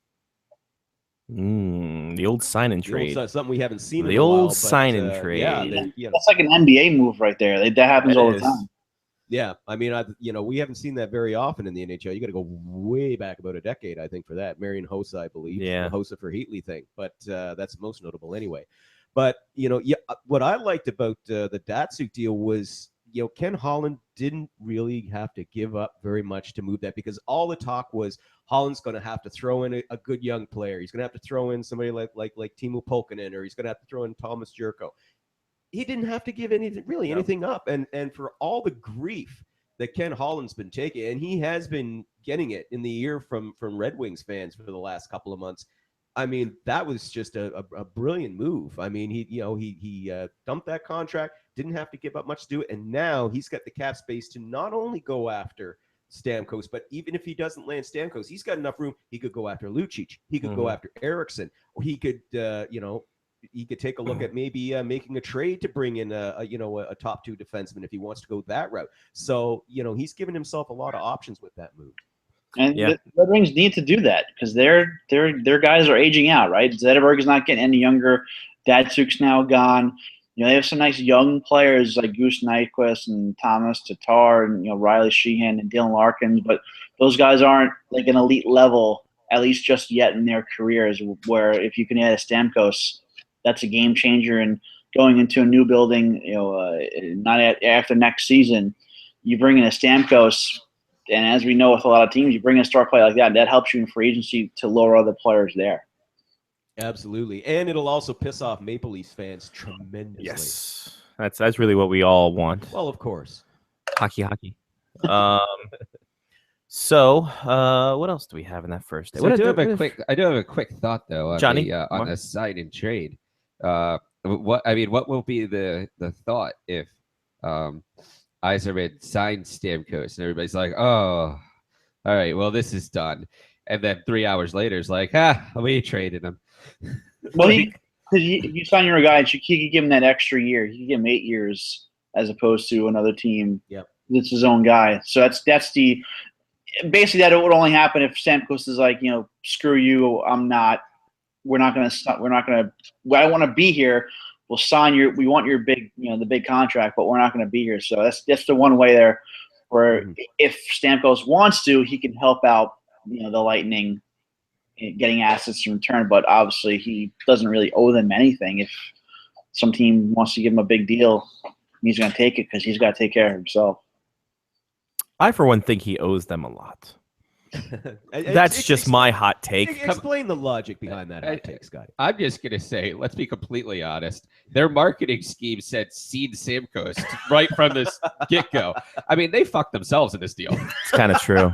The old sign and trade. Something we haven't seen. The in a old while, but, sign and trade. Yeah, that's like an NBA move right there. That happens all the time. Yeah, I mean, we haven't seen that very often in the NHL. You got to go way back about a decade, I think, for that. Marian Hossa, I believe, yeah, the Hossa for Heatley thing, but that's most notable anyway. But what I liked about the Datsuk deal was, Ken Holland didn't really have to give up very much to move that, because all the talk was Holland's going to have to throw in a good young player. He's going to have to throw in somebody like Timo Pulkkinen, or he's going to have to throw in Thomas Jurko. He didn't have to give anything up. And for all the grief that Ken Holland's been taking, and he has been getting it in the ear from Red Wings fans for the last couple of months, I mean, that was just a brilliant move. I mean, he dumped that contract, didn't have to give up much to do it, and now he's got the cap space to not only go after Stamkos, but even if he doesn't land Stamkos, he's got enough room. He could go after Lucic, he could go after Eriksson, or he could he could take a look at maybe making a trade to bring in a top two defenseman if he wants to go that route. So he's given himself a lot of options with that move. And the Red Wings need to do that, because their guys are aging out, right? Zetterberg is not getting any younger. Datsuk's now gone. They have some nice young players like Goose Nyquist and Thomas Tatar and Riley Sheehan and Dylan Larkins, but those guys aren't like an elite level, at least just yet in their careers, where if you can add a Stamkos, that's a game changer. And going into a new building, not after next season, you bring in a Stamkos, and as we know with a lot of teams, you bring in a star player like that helps you in free agency to lower other players there. Absolutely, and it'll also piss off Maple Leafs fans tremendously. Yes, that's really what we all want. Well, of course. Hockey. So, what else do we have in that first day? So I do have a quick thought though on Johnny, on a sign and trade. What will be the thought if Yzerman signs Stamkos and everybody's like, oh, all right, well this is done, and then 3 hours later it's like, we traded him. Well, you sign your guy, he could give him that extra year. He could give him 8 years as opposed to another team. Yep. That's his own guy. So that's the basically that would only happen if Stamkos is like, screw you, I'm not. We're not gonna. I don't want to be here. We'll sign your. We want your big, the big contract, but we're not going to be here. So that's the one way there, where if Stamkos wants to, he can help out, the Lightning, getting assets in return. But obviously, he doesn't really owe them anything. If some team wants to give him a big deal, he's going to take it because he's got to take care of himself. I, for one, think he owes them a lot. That's just my hot take. Explain the logic behind that hot take, Scotty. I'm just going to say, let's be completely honest. Their marketing scheme said seed Stamkos right from this get-go. I mean, they fucked themselves in this deal. It's kind of true.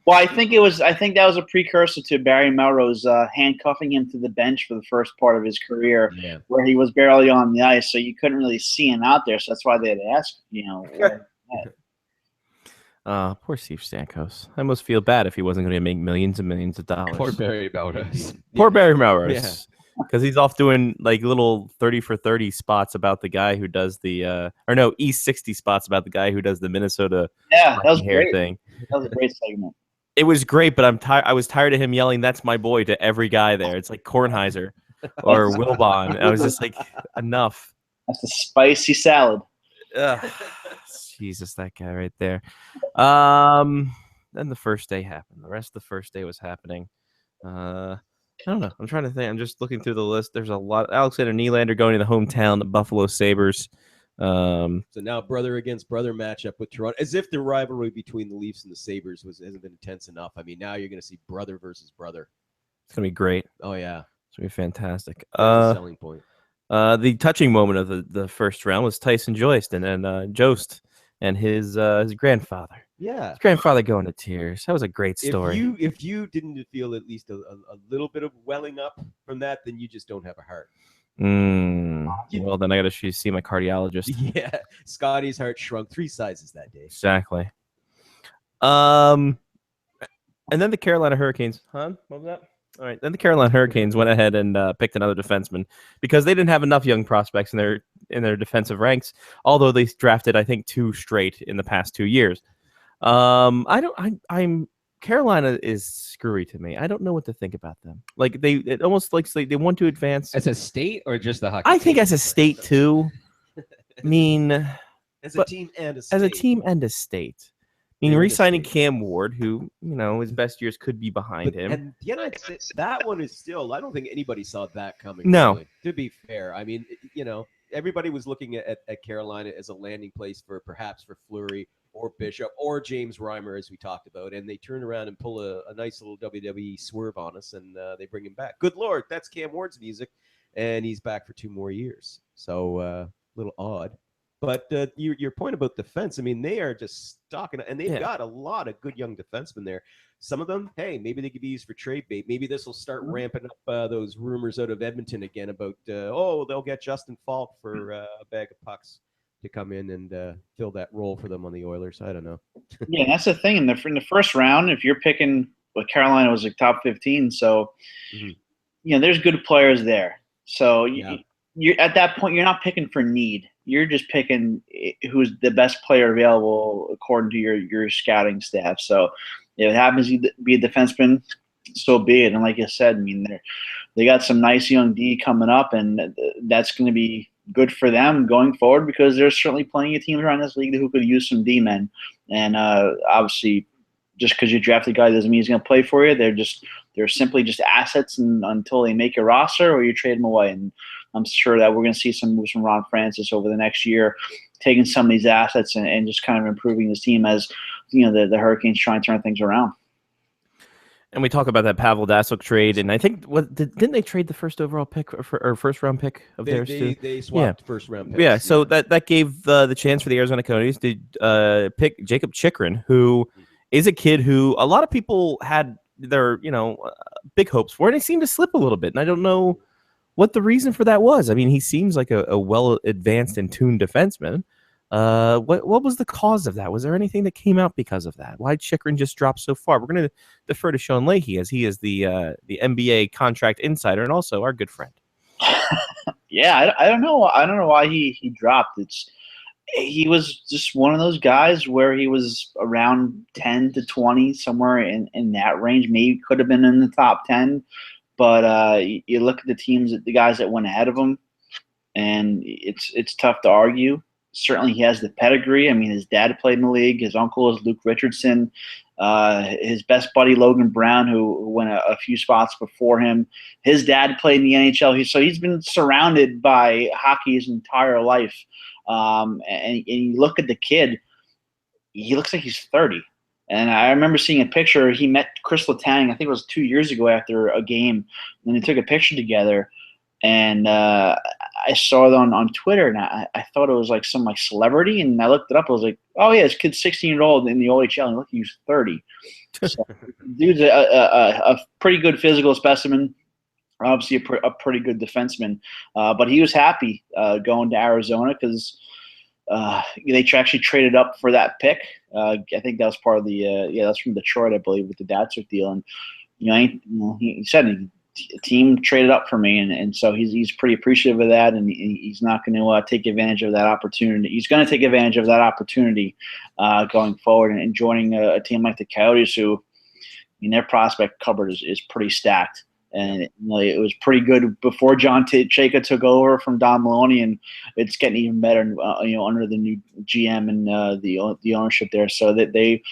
Well, I think that was a precursor to Barry Melrose handcuffing him to the bench for the first part of his career, where he was barely on the ice, so you couldn't really see him out there. So that's why they had asked, Poor Steve Stamkos. I almost feel bad if he wasn't going to make millions and millions of dollars. Poor Barry Melrose. Poor Barry Melrose. Because he's off doing like little 30 for 30 spots about the guy who does the East 60 spots about the guy who does the Minnesota that was hair great. thing. That was a great segment. It was great, but I was tired of him yelling, "That's my boy" to every guy there. It's like Kornheiser or Wilbon. I was just like, enough. That's a spicy salad. Jesus, that guy right there. Then the first day happened. The rest of the first day was happening. I don't know. I'm trying to think. I'm just looking through the list. There's a lot. Alexander Nylander going to the hometown, the Buffalo Sabres. So now brother against brother matchup with Toronto, as if the rivalry between the Leafs and the Sabres hasn't been intense enough. I mean, now you're going to see brother versus brother. It's going to be great. Oh, yeah. It's going to be fantastic. That's a selling point. The touching moment of the first round was Tyson Jost and Jost and his grandfather. Yeah. His grandfather going to tears. That was a great story. If you didn't feel at least a little bit of welling up from that, then you just don't have a heart. Well, then I got to see my cardiologist. Yeah. Scotty's heart shrunk 3 sizes that day. Exactly. And then the Carolina Hurricanes. What was that? All right. Then the Carolina Hurricanes went ahead and picked another defenseman because they didn't have enough young prospects in their defensive ranks. Although they drafted, I think, 2 straight in the past 2 years. Carolina is screwy to me. I don't know what to think about them. Like it almost looks like they want to advance as a state or just the hockey. I think as a state too. I mean, as a team and a state. As a team and a state. I mean, re-signing Cam Ward, who, his best years could be behind him. And the United States, that one is still, I don't think anybody saw that coming. No. Really, to be fair. I mean, everybody was looking at Carolina as a landing place for Fleury or Bishop or James Reimer, as we talked about. And they turn around and pull a nice little WWE swerve on us, and they bring him back. Good Lord, that's Cam Ward's music. And he's back for 2 more years. So a little odd. But your point about defense, I mean, they are just stocking, and they've got a lot of good young defensemen there. Some of them, hey, maybe they could be used for trade bait. Maybe this will start ramping up those rumors out of Edmonton again about, they'll get Justin Falk for a bag of pucks to come in and fill that role for them on the Oilers. I don't know. Yeah, that's the thing. In the first round, if you're picking, Carolina was like top 15, so there's good players there. So you're at that point, you're not picking for need. You're just picking who's the best player available according to your scouting staff. So if it happens to be a defenseman, so be it. And like you said, I mean, they got some nice young D coming up, and that's going to be good for them going forward because there's certainly plenty of teams around this league who could use some D-men. And obviously, just because you draft a guy doesn't mean he's going to play for you. They're simply just assets until they make a roster or you trade them away. And I'm sure that we're going to see some moves from Ron Francis over the next year, taking some of these assets and just kind of improving this team as the Hurricanes try and turn things around. And we talk about that Pavel Datsyuk trade, and I think didn't they trade the first overall pick or first round pick of theirs too? They swapped first round picks. Yeah, so that gave the chance for the Arizona Coyotes to pick Jacob Chikrin, who is a kid who a lot of people had their big hopes for, and he seemed to slip a little bit, and I don't know what the reason for that was. I mean, he seems like a well advanced and tuned defenseman. What was the cause of that? Was there anything that came out because of that? Why Chikrin just dropped so far? We're going to defer to Sean Leahy, as he is the NBA contract insider and also our good friend. Yeah, I don't know. I don't know why he dropped. He was just one of those guys where he was around 10 to 20, somewhere in that range. Maybe could have been in the top 10, but you look at the guys that went ahead of him, and it's tough to argue. Certainly, he has the pedigree. I mean, his dad played in the league. His uncle is Luke Richardson. His best buddy, Logan Brown, who went a few spots before him. His dad played in the NHL. So he's been surrounded by hockey his entire life. And you look at the kid, he looks like he's 30. And I remember seeing a picture. He met Chris Letang, I think it was 2 years ago after a game, and they took a picture together. And I saw it on Twitter, and I thought it was like some celebrity, and I looked it up. I was like, oh yeah, this kid's 16-year-old in the OHL, and look, he's 30. So, dude's a pretty good physical specimen, obviously a pretty good defenseman. But he was happy going to Arizona because they actually traded up for that pick. I think that was part of the that's from Detroit, I believe, with the Datsyuk deal. And he said a team traded up for me, and so he's pretty appreciative of that, and he's not going to take advantage of that opportunity. He's going to take advantage of that opportunity going forward, and joining a team like the Coyotes, who, their prospect cupboard is pretty stacked, and it was pretty good before John Chayka took over from Don Maloney, and it's getting even better, under the new GM and the ownership there. So that they,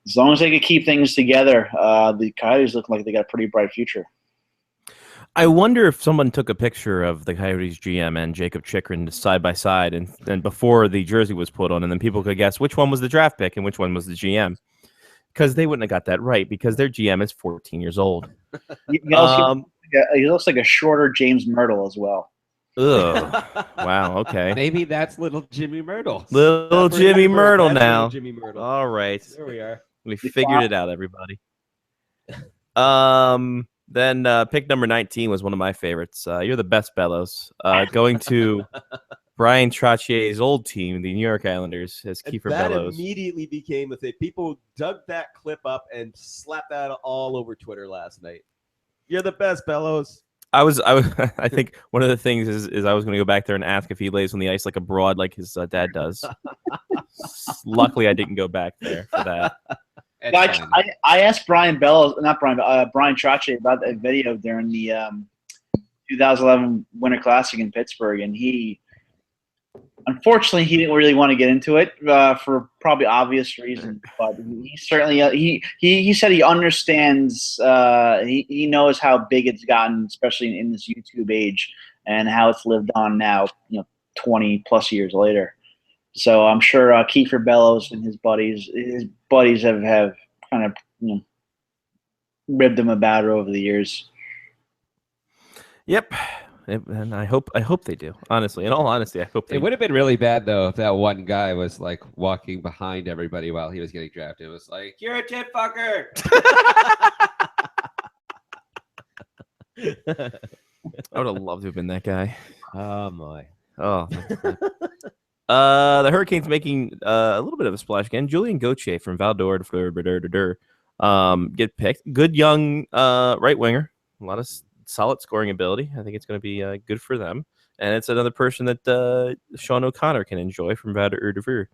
as long as they can keep things together, the Coyotes look like they got a pretty bright future. I wonder if someone took a picture of the Coyotes GM and Jacob Chikrin side by side, and before the jersey was put on, and then people could guess which one was the draft pick and which one was the GM, because they wouldn't have got that right because their GM is 14 years old. He looks like a shorter James Myrtle as well. Ugh. Wow. Okay. Maybe that's little Jimmy Myrtle. Little Jimmy Myrtle now. Little Jimmy Myrtle. All right. There we are. We figured it out, everybody. Then pick number 19 was one of my favorites. You're the best, Bellows. Going to Brian Trottier's old team, the New York Islanders, as Kiefer Bellows. That immediately became a thing. People dug that clip up and slapped that all over Twitter last night. You're the best, Bellows. I think one of the things is I was going to go back there and ask if he lays on the ice like a broad, like his dad does. Luckily, I didn't go back there for that. I asked Brian Trottier about that video during the 2011 Winter Classic in Pittsburgh, and unfortunately he didn't really want to get into it for probably obvious reasons. But he certainly he said he understands. He knows how big it's gotten, especially in this YouTube age, and how it's lived on now. 20 plus years later. So I'm sure Kiefer Bellows and his buddies have kind of ribbed him about it over the years. Yep, and I hope they do. Honestly, in all honesty, I hope they. It would have been really bad though if that one guy was like walking behind everybody while he was getting drafted. It was like, "You're a tit fucker." I would have loved to have been that guy. Oh my. Oh. The Hurricanes making a little bit of a splash again. Julian Gauthier from Val d'Or get picked. Good young right winger. A lot of solid scoring ability. I think it's going to be good for them. And it's another person that Sean O'Connor can enjoy from Val d'Or.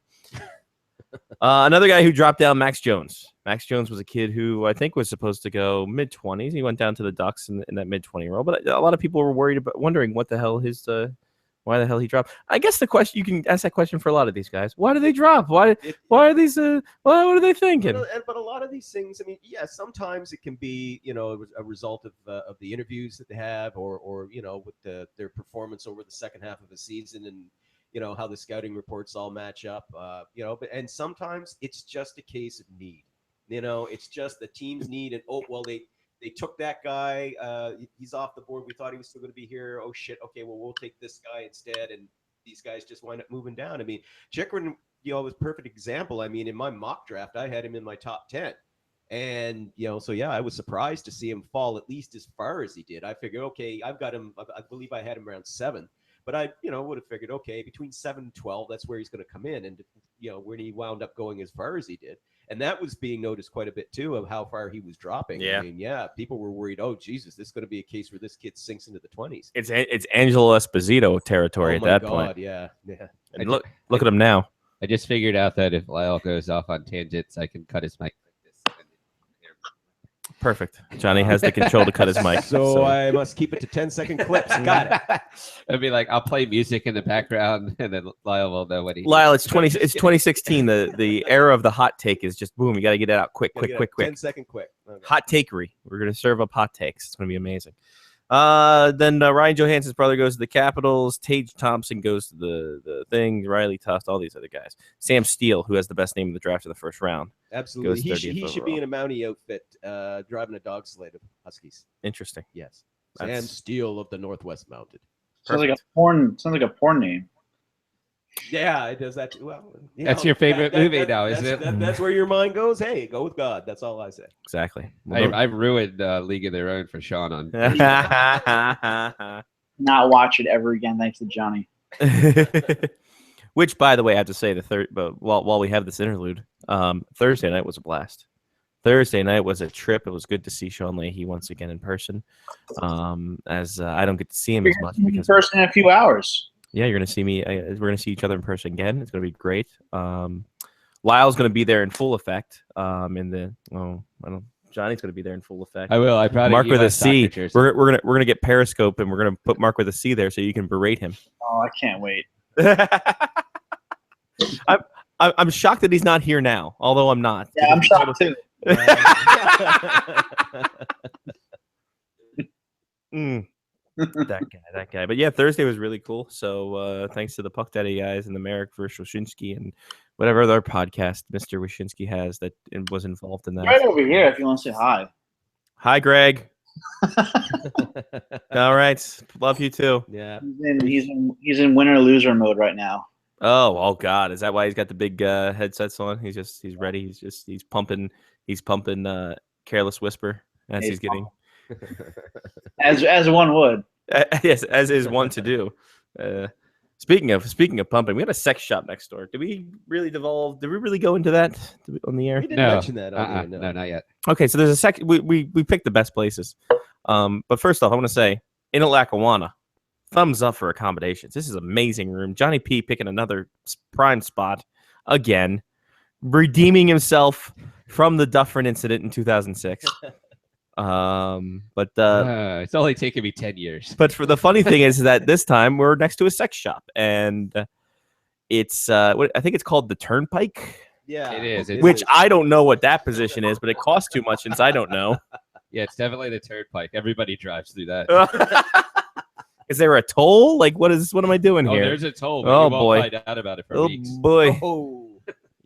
Another guy who dropped down, Max Jones. Max Jones was a kid who I think was supposed to go mid-20s. He went down to the Ducks in that mid-20 role. But a lot of people were wondering what the hell why the hell he dropped. I guess the question, you can ask that question for a lot of these guys. Why do they drop? Why are these? What are they thinking? But a lot of these things, I mean, yeah, sometimes it can be, a result of the interviews that they have, or with their performance over the second half of the season, and how the scouting reports all match up. And sometimes it's just a case of need. It's just the team's need, and they took that guy. He's off the board. We thought he was still going to be here. Oh shit. Okay, well we'll take this guy instead. And these guys just wind up moving down. I mean, Chychrun, was a perfect example. I mean, in my mock draft, I had him in my top 10. And, so yeah, I was surprised to see him fall at least as far as he did. I figured, okay, I've got him. I believe I had him around 7. But I, would have figured, okay, between 7 and 12, that's where he's going to come in. And, when he wound up going as far as he did. And that was being noticed quite a bit, too, of how far he was dropping. Yeah. I mean, people were worried, oh, Jesus, this is going to be a case where this kid sinks into the 20s. It's Angelo Esposito territory at that point. Yeah. And look at him now. I just figured out that if Lyle goes off on tangents, I can cut his mic like this. Perfect. Johnny has the control to cut his mic. So I must keep it to 10-second clips. Got it. It'd be like I'll play music in the background, and then Lyle will know what he. Lyle, it's 2016. The era of the hot take is just boom. You got to get it out quick. 10-second quick. Okay. Hot takery. We're gonna serve up hot takes. It's gonna be amazing. Then Ryan Johansson's brother goes to the Capitals. Tage Thompson goes to the thing. Riley Tufts, all these other guys. Sam Steele, who has the best name in the draft of the first round. Absolutely. goes He 30th should be in overall. a Mountie outfit driving a dog sled of Huskies. Interesting. Yes. That's- Sam Steele of the Northwest Mounted. Sounds like a porn name. Yeah, it does that too. Well, That's your favorite movie now, isn't it? That's where your mind goes. Hey, go with God. That's all I say. Exactly. I've ruined League of Their Own for Sean on. Not watch it ever again, thanks to Johnny. Which, by the way, I have to say, but while we have this interlude, Thursday night was a blast. Thursday night was a trip. It was good to see Sean Leahy once again in person. As I don't get to see him as much because in person in a few hours. Yeah, you're gonna see me. We're gonna see each other in person again. It's gonna be great. Lyle's gonna be there in full effect. Johnny's gonna be there in full effect. I will. I probably Mark with a C. We're gonna get Periscope and we're gonna put Mark with a C there so you can berate him. Oh, I can't wait. I'm shocked that he's not here now. Although I'm not. Yeah, I'm shocked too. That guy. But yeah, Thursday was really cool. So thanks to the Puck Daddy guys and the Merrick versus Wyshynski and whatever other podcast Mr. Wyshynski has that was involved in that. Right over here if you want to say hi. Hi, Greg. All right. Love you too. Yeah. He's in winner loser mode right now. Oh God. Is that why he's got the big headsets on? He's ready. He's pumping Careless Whisper as he's getting as one would. Yes, as is one to do. Speaking of pumping, we had a sex shop next door. Did we really go into that on the air? We didn't mention that. No, not yet. Okay, so there's a we picked the best places. But first off, I want to say in Lackawanna, thumbs up for accommodations. This is an amazing room. Johnny P picking another prime spot again, redeeming himself from the Dufferin incident in 2006. It's only taken me 10 years. But for the funny thing is that this time we're next to a sex shop, and it's I think it's called the Turnpike. Yeah, it is. Which I don't know what that position is, but it costs too much since I don't know. Yeah, it's definitely the Turnpike. Everybody drives through that. Is there a toll? Like, what am I doing here? There's a toll. But oh you won't boy! find out about it for weeks. Boy! Oh,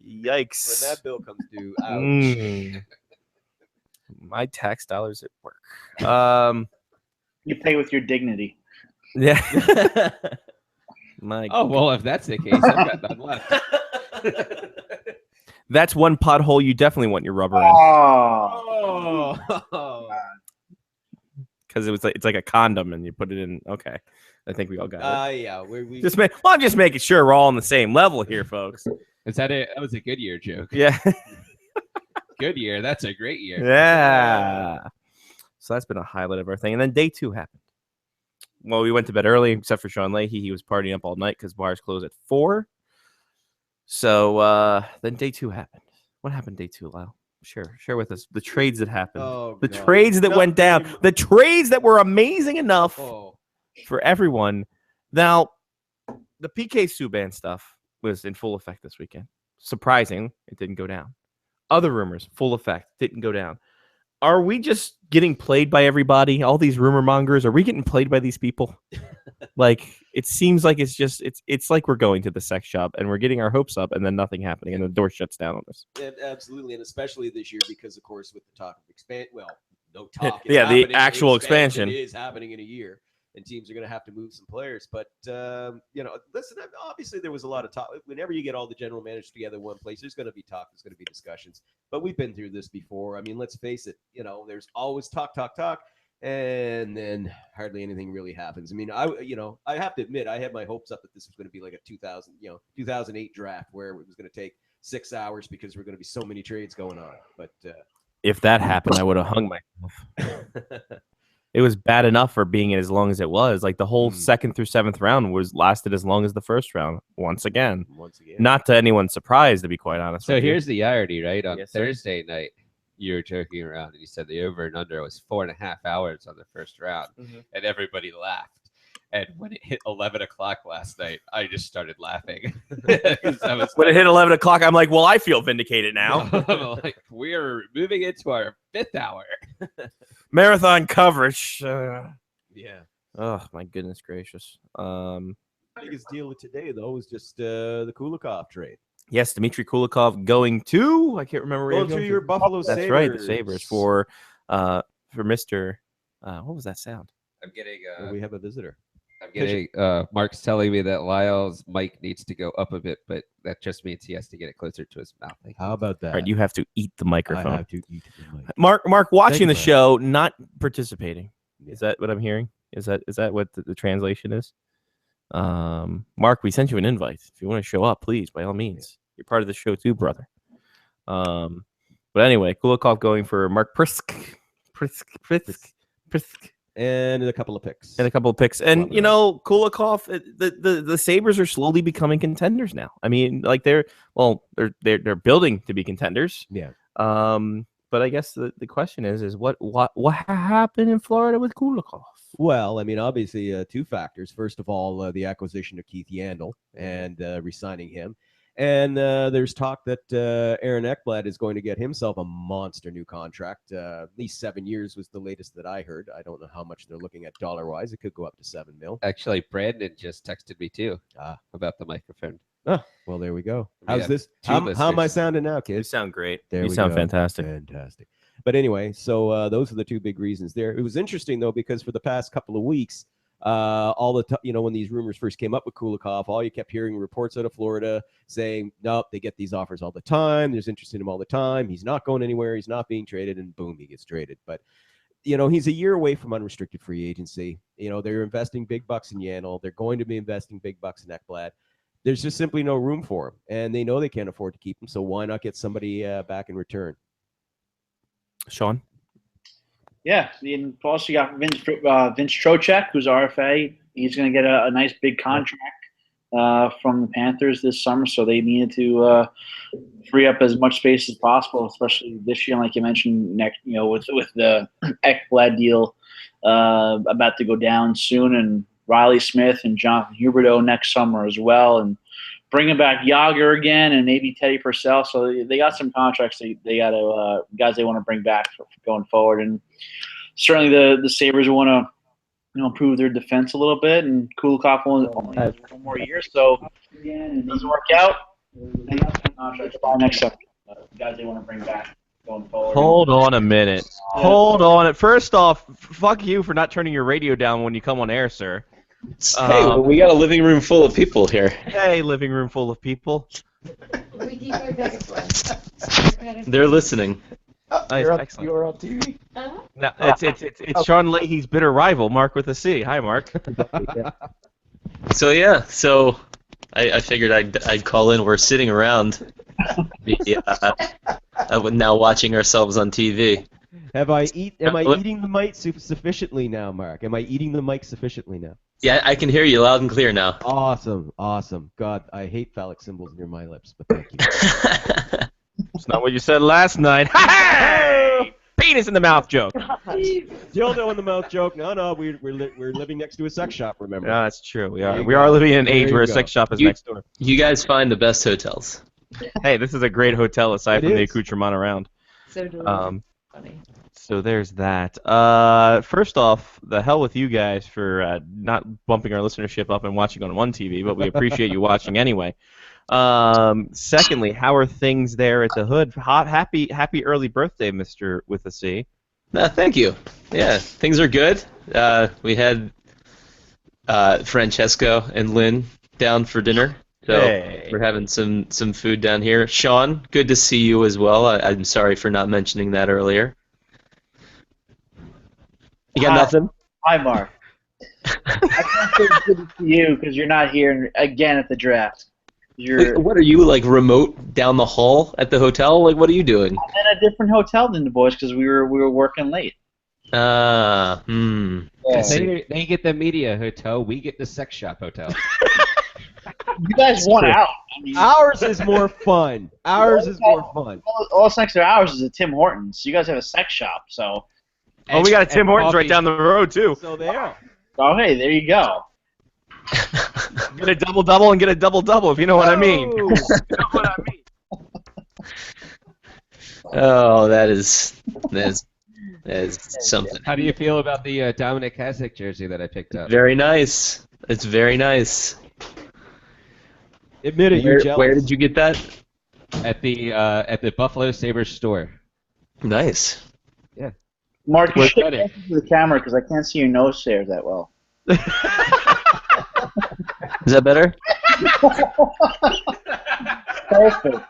yikes! When that bill comes due, ouch. My tax dollars at work. You pay with your dignity. Yeah. Well, if that's the case, I've got none left. That's one pothole you definitely want your rubber in. Oh. Because it's like a condom and you put it in. Okay, I think we all got it. Yeah. We I'm just making sure we're all on the same level here, folks. Is that it? That was a Goodyear joke. Yeah. Goodyear. That's a great year. Yeah. So that's been a highlight of our thing. And then day 2 happened. Well, we went to bed early, except for Sean Leahy. He was partying up all night because bars close at 4. So then day 2 happened. What happened day 2, Lyle? Share with us the trades that happened. Trades that went down. The trades that were amazing enough for everyone. Now, the PK Subban stuff was in full effect this weekend. Surprising, it didn't go down. Other rumors, full effect, didn't go down. Are we just getting played by everybody? All these rumor mongers, are we getting played by these people? Like, it seems like it's like we're going to the sex shop and we're getting our hopes up and then nothing happening and the door shuts down on us. Absolutely, and especially this year because, of course, with the talk of no talk. It's Yeah, the happening. actual expansion. is happening in a year, and teams are going to have to move some players. But listen, obviously there was a lot of talk. Whenever you get all the general managers together in one place, there's going to be talk. There's going to be discussions. But we've been through this before. I mean, let's face it. There's always talk, and then hardly anything really happens. I mean, I have to admit, I had my hopes up that this was going to be like a 2008 draft where it was going to take 6 hours because there were going to be so many trades going on. But if that happened, I would have hung myself. It was bad enough for being as long as it was. Like the whole 2nd through 7th round lasted as long as the first round. Once again, not to anyone's surprise, to be quite honest. So here's the irony, right? On Yes, Thursday night, you were joking around and you said the over and under was 4.5 hours on the first round, and everybody laughed. And when it hit 11 o'clock last night, I just started laughing. When it hit 11 o'clock, I'm like, well, I feel vindicated now. I'm like, we're moving into our 5th hour. Marathon coverage. yeah. Oh, my goodness gracious. Biggest deal of today, though, was just the Kulikov trade. Yes, Dmitry Kulikov going to, I can't remember. Going to your Buffalo Sabres. That's right, the Sabres for Mr. What was that sound? I'm getting. We have a visitor. I'm getting. Mark's telling me that Lyle's mic needs to go up a bit, but that just means he has to get it closer to his mouth. How about that? All right, you have to eat the microphone. I have to eat the mic. Mark, watching the Thank you, show, not participating. Is that what I'm hearing? Is that what the translation is? Mark, we sent you an invite. If you want to show up, please, by all means. You're part of the show too, brother. But anyway, Kulikov going for Mark Prisk. And a couple of picks. And Kulikov, the Sabres are slowly becoming contenders now. I mean, like they're building to be contenders. Yeah. But I guess the question is what happened in Florida with Kulikov? Well, I mean, obviously, 2 factors. First of all, the acquisition of Keith Yandel and re-signing him. And there's talk that Aaron Ekblad is going to get himself a monster new contract. At least 7 years was the latest that I heard. I don't know how much they're looking at dollar-wise. It could go up to $7 million. Actually, Brandon just texted me too about the microphone. Oh, well, there we go. How's this? How am I sounding now, kids? You sound great. You sound fantastic. Fantastic. But anyway, so those are the 2 big reasons there. It was interesting, though, because for the past couple of weeks, when these rumors first came up with Kulikov, all you kept hearing reports out of Florida saying, nope, they get these offers all the time. There's interest in him all the time. He's not going anywhere. He's not being traded, and boom, he gets traded. But, he's a year away from unrestricted free agency. They're investing big bucks in Yandel. They're going to be investing big bucks in Ekblad. There's just simply no room for him, and they know they can't afford to keep him, so why not get somebody back in return? Sean? Yeah, and plus you got Vince Trocheck, who's RFA. He's going to get a nice big contract from the Panthers this summer, so they needed to free up as much space as possible, especially this year, like you mentioned, with the Ekblad deal about to go down soon, and Riley Smith and Jonathan Huberdeau next summer as well, and bringing back Yager again and maybe Teddy Purcell. So they got some contracts they got to guys they want to bring back for going forward, and certainly the Sabres want to improve their defense a little bit. And Kulikov only has 1 more year, so again, it doesn't work out. They got some contracts by next summer. Guys they want to bring back going forward. Hold on a minute. Hold on. First off, fuck you for not turning your radio down when you come on air, sir. Hey, we got a living room full of people here. Hey, living room full of people. They're listening. Nice, excellent. You're on TV. No, it's Sean Leahy's bitter rival, Mark with a C. Hi, Mark. So I figured I'd call in. We're sitting around, now watching ourselves on TV. Am I eating the mic sufficiently now, Mark? Am I eating the mic sufficiently now? Yeah, I can hear you loud and clear now. Awesome. God, I hate phallic symbols near my lips, but thank you. It's not what you said last night. Hey! Penis in the mouth joke. Dildo in the mouth joke. No, we're living next to a sex shop. Remember? No, that's true. We are living in an age where a sex shop is next door. You guys find the best hotels. Hey, this is a great hotel aside from the accoutrement around. So delicious. Funny. So there's that. First off, the hell with you guys for not bumping our listenership up and watching on one TV, but we appreciate you watching anyway. Secondly, how are things there at the Hood? Happy early birthday, Mr. with a C. Thank you. Yeah, things are good. We had Francesco and Lynn down for dinner. So Hey. we're having some food down here. Sean, good to see you as well. I'm sorry for not mentioning that earlier. You got nothing? Hi, Mark. I can't say it's good to see you because you're not here again at the draft. Wait, what are you, like, remote down the hall at the hotel? Like, what are you doing? I'm at a different hotel than the boys because we were working late. I Yeah. see. They get the media hotel. We get the sex shop hotel. You guys won out. I mean, Ours is more fun. Ours is more fun. all that's next to ours is a Tim Hortons. You guys have a sex shop, so. Oh, we got a Tim Hortons right down the road too. So there. Oh, hey, there you go. Get a double and get a double if you know what I mean. You know what I mean. Oh, that is something. How do you feel about the Dominic Hasek jersey that I picked up? Very nice. It's very nice. Admit it, you're jealous. Where did you get that? At the Buffalo Sabres store. Nice. Yeah. Mark, you Where's should that answer to the camera because I can't see your nose hairs that well. Is that better? Perfect.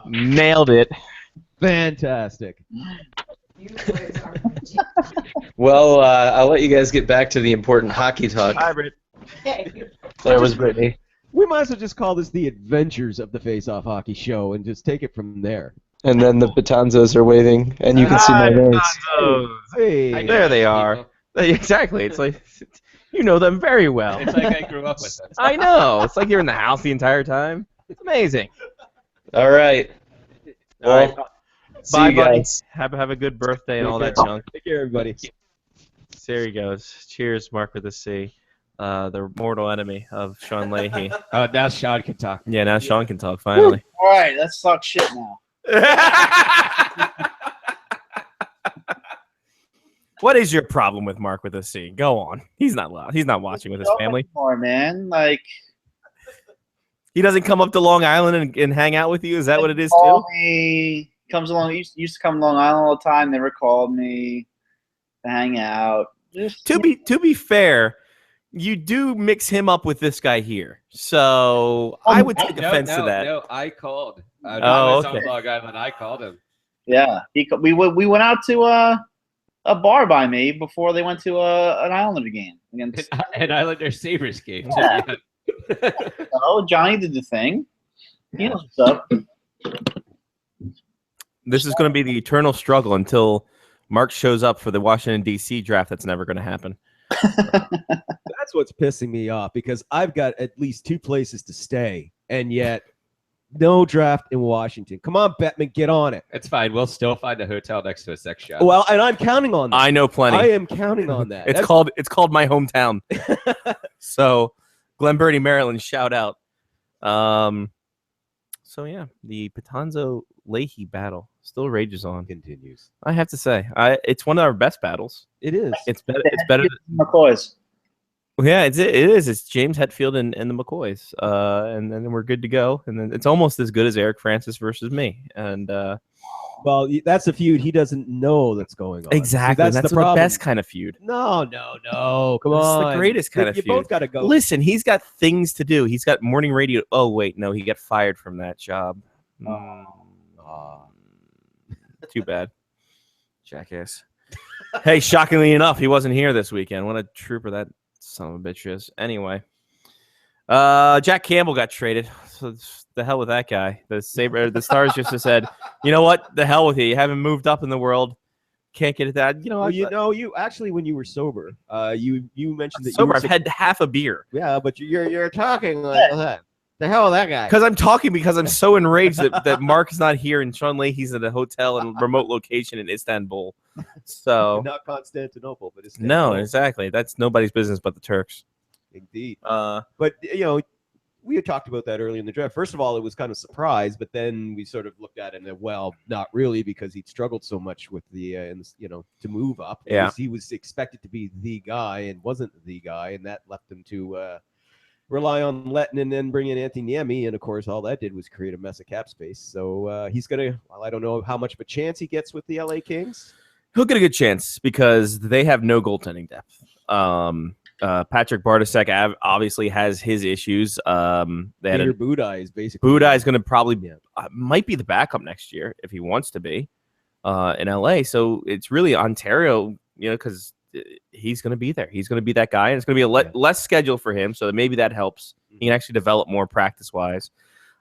Nailed it. Fantastic. Well, I'll let you guys get back to the important hockey talk. Hi, Britt. There was Brittany. We might as well just call this the Adventures of the Face Off Hockey Show and just take it from there. And then the Batanzos are waiting, and you can see my nose. Hey. There they are. Exactly. It's like you know them very well. It's like I grew up with them. I know. It's like you're in the house the entire time. It's amazing. All right. All right. See Bye, you buddy. guys. Have a good birthday and all that care. junk. Take care, everybody. There he goes. Cheers, Mark with a C. The mortal enemy of Sean Leahy. Oh, now Sean can talk. Yeah, now Sean can talk finally. All right, let's talk shit now. What is your problem with Mark with a C? Go on. He's not loud. He's not watching with his family. More, man. Like, He doesn't come up to Long Island and hang out with you. Is that what it is call too? me. Comes along. Used to come to Long Island all the time. Never called me to hang out. Just, To be fair, you do mix him up with this guy here. So I would take offense to that. No, I called. Oh, I was okay. on Long Island. I called him. yeah. We went out to a bar by me before they went to an Islander game against. An Islander Sabres game. Yeah. Oh, Johnny did the thing. He knows what's up. This is going to be the eternal struggle until Mark shows up for the Washington, D.C. draft. That's never going to happen. That's what's pissing me off because I've got at least 2 places to stay, and yet no draft in Washington. Come on, Bettman, get on it. It's fine. We'll still find a hotel next to a sex shop. Well, and I'm counting on that. I know plenty. I am counting on that. It's called my hometown. So, Glen Burnie, Maryland, shout out. So yeah, the Patanzo Leahy battle still rages on. Continues. I have to say, it's one of our best battles. It is. It's better. It's better. McCoys. Yeah, it is. It's James Hetfield and the McCoys, and then we're good to go. And then it's almost as good as Eric Francis versus me. And well, that's a feud he doesn't know that's going on. exactly, See, that's the the problem. best kind of feud. No. Come It's on. the greatest kind of You feud. both got to go. Listen, he's got things to do. He's got morning radio. Oh wait, no, he got fired from that job. Too bad, jackass. Hey, shockingly enough, he wasn't here this weekend. What a trooper that son of a bitch is. Anyway, Jack Campbell got traded. So the hell with that guy. The Stars just said, you know what? The hell with you. You haven't moved up in the world. Can't get it that. You know, Well, you actually when you were sober, you mentioned that sober. you I've had half a beer. Yeah, but you're talking like that. The hell with that guy. Because I'm talking because I'm so enraged that Mark is not here and Sean Leahy's at a hotel in a remote location in Istanbul. So Not Constantinople, but it's no, exactly. That's nobody's business but the Turks. Indeed. But we had talked about that earlier in the draft. First of all, it was kind of a surprise, but then we sort of looked at it and well, not really, because he'd struggled so much with the to move up. Yeah. He was expected to be the guy and wasn't the guy, and that left him to rely on Letton and then bring in Anthony Niemi, and of course, all that did was create a mess of cap space. So he's gonna. Well, I don't know how much of a chance he gets with the LA Kings. He'll get a good chance because they have no goaltending depth. Patrick Bartasek obviously has his issues. They had Peter Budaj is basically Budaj is going to probably might be the backup next year if he wants to be in LA. So it's really Ontario, because he's going to be there. He's going to be that guy, and it's going to be a less schedule for him. So maybe that helps. He can actually develop more practice wise.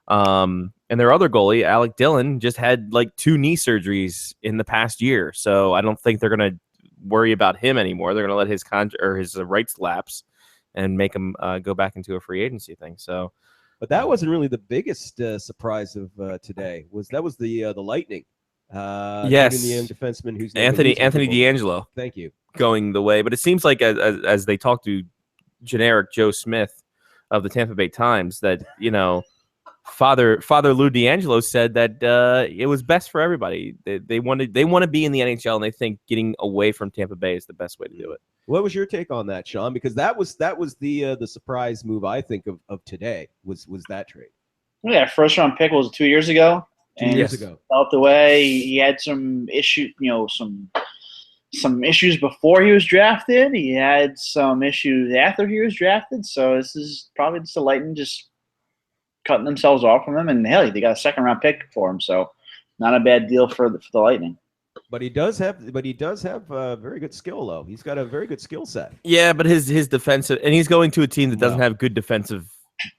And their other goalie, Alec Dillon, just had like 2 knee surgeries in the past year. So I don't think they're going to worry about him anymore. They're going to let his his rights lapse and make him go back into a free agency thing. So, but that wasn't really the biggest surprise of today. Was the Lightning? Yes, the young defenseman who's Anthony DeAngelo. Thank you. Going the way, but it seems like as they talk to generic Joe Smith of the Tampa Bay Times that Father Lou DeAngelo said that it was best for everybody. They want to be in the NHL, and they think getting away from Tampa Bay is the best way to do it. What was your take on that, Sean? Because that was the surprise move I think of today was that trade. Yeah, first round pick was 2 years ago. 2 years ago. Felt the way he had some issues, some issues before he was drafted. He had some issues after he was drafted. So this is probably just the Lightning just cutting themselves off from him, and hell, they got a second round pick for him, so not a bad deal for the Lightning. But he does have very good skill, though. He's got a very good skill set. Yeah, but his defensive, and he's going to a team that doesn't have good defensive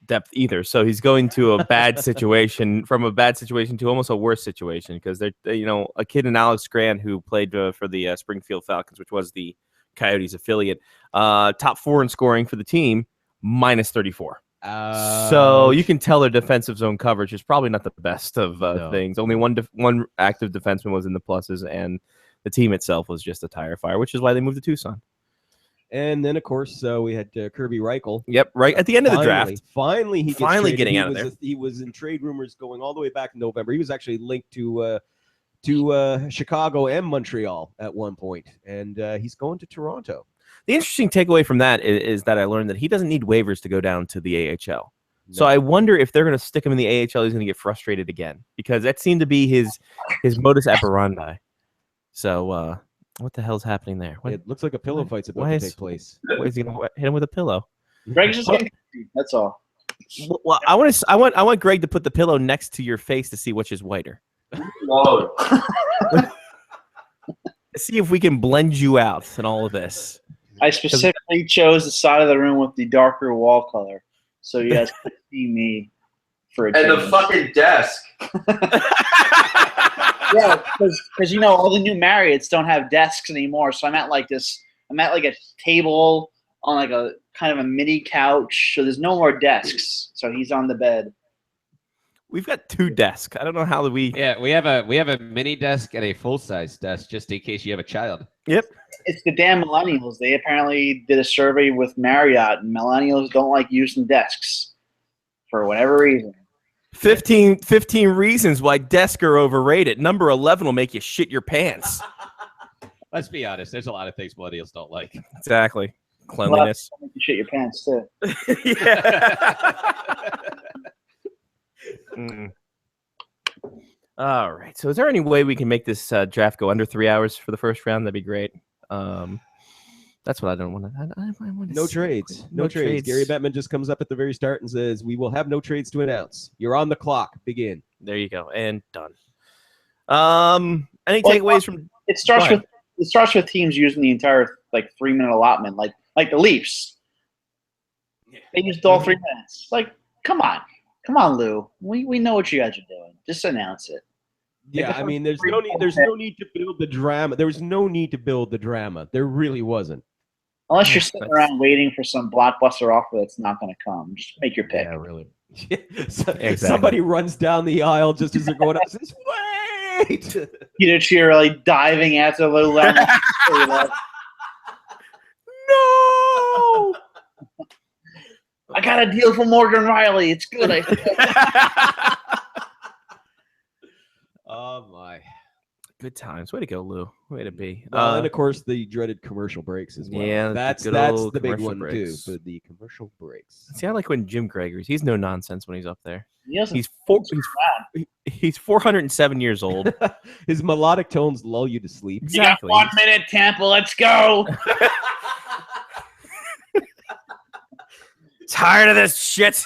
depth either. So he's going to a bad situation, from a bad situation to almost a worse situation, because they're a kid in Alex Grant who played for the Springfield Falcons, which was the Coyotes affiliate, top 4 in scoring for the team, minus 34. So you can tell their defensive zone coverage is probably not the best of things. Only one active defenseman was in the pluses, and the team itself was just a tire fire, which is why they moved to Tucson. And then, of course, we had Kirby Reichel. Yep, right at the end of the draft. Finally, he gets finally traded. getting out of there. He was in trade rumors going all the way back in November. He was actually linked to Chicago and Montreal at one point, and he's going to Toronto. The interesting takeaway from that is that I learned that he doesn't need waivers to go down to the AHL. No. So I wonder if they're going to stick him in the AHL, he's going to get frustrated again, because that seemed to be his modus operandi. So what the hell's happening there? It looks like a pillow fight's about to take place. Why is he going to hit him with a pillow? Greg's just getting that's all. Well, I want Greg to put the pillow next to your face to see which is whiter. Whoa. See if we can blend you out in all of this. I specifically chose the side of the room with the darker wall color, so you guys could see me for a change. And the fucking desk. Yeah, because all the new Marriotts don't have desks anymore. So I'm at like a table on like a kind of a mini couch. So there's no more desks. So he's on the bed. We've got 2 desks. I don't know how we. Yeah, we have a mini desk and a full size desk just in case you have a child. Yep. It's the damn millennials. They apparently did a survey with Marriott, and millennials don't like using desks for whatever reason. 15 reasons why desks are overrated. Number 11 will make you shit your pants. Let's be honest. There's a lot of things millennials don't like. Exactly. Cleanliness. Well, make you shit your pants too. All right. So is there any way we can make this draft go under 3 hours for the first round? That'd be great. That's what I don't want to. No trades. No trades. Gary Bettman just comes up at the very start and says, "We will have no trades to announce. You're on the clock. Begin." There you go. And done. Any takeaways from? It starts with teams using the entire 3-minute allotment, like the Leafs. They used all 3 minutes. Come on, Lou. We know what you guys are doing. Just announce it. Yeah, I mean, there's no need to build the drama. There was no need to build the drama. There really wasn't. Unless you're sitting around waiting for some blockbuster offer that's not going to come. Just make your pick. Yeah, really. Somebody runs down the aisle just as they're going out and says, "Wait!" Peter Cheer diving after Lou Lamb. No! I got a deal for Morgan Riley. It's good. Oh my! Good times. Way to go, Lou. Way to be. Well, and of course the dreaded commercial breaks as well. Yeah, that's good the old big commercial one breaks. too. But the commercial breaks. See, I like when Jim Gregory's. He's no nonsense when he's up there. He's 407 years old. His melodic tones lull you to sleep. Exactly. You got 1 minute, Tampa. Let's go. Tired of this shit.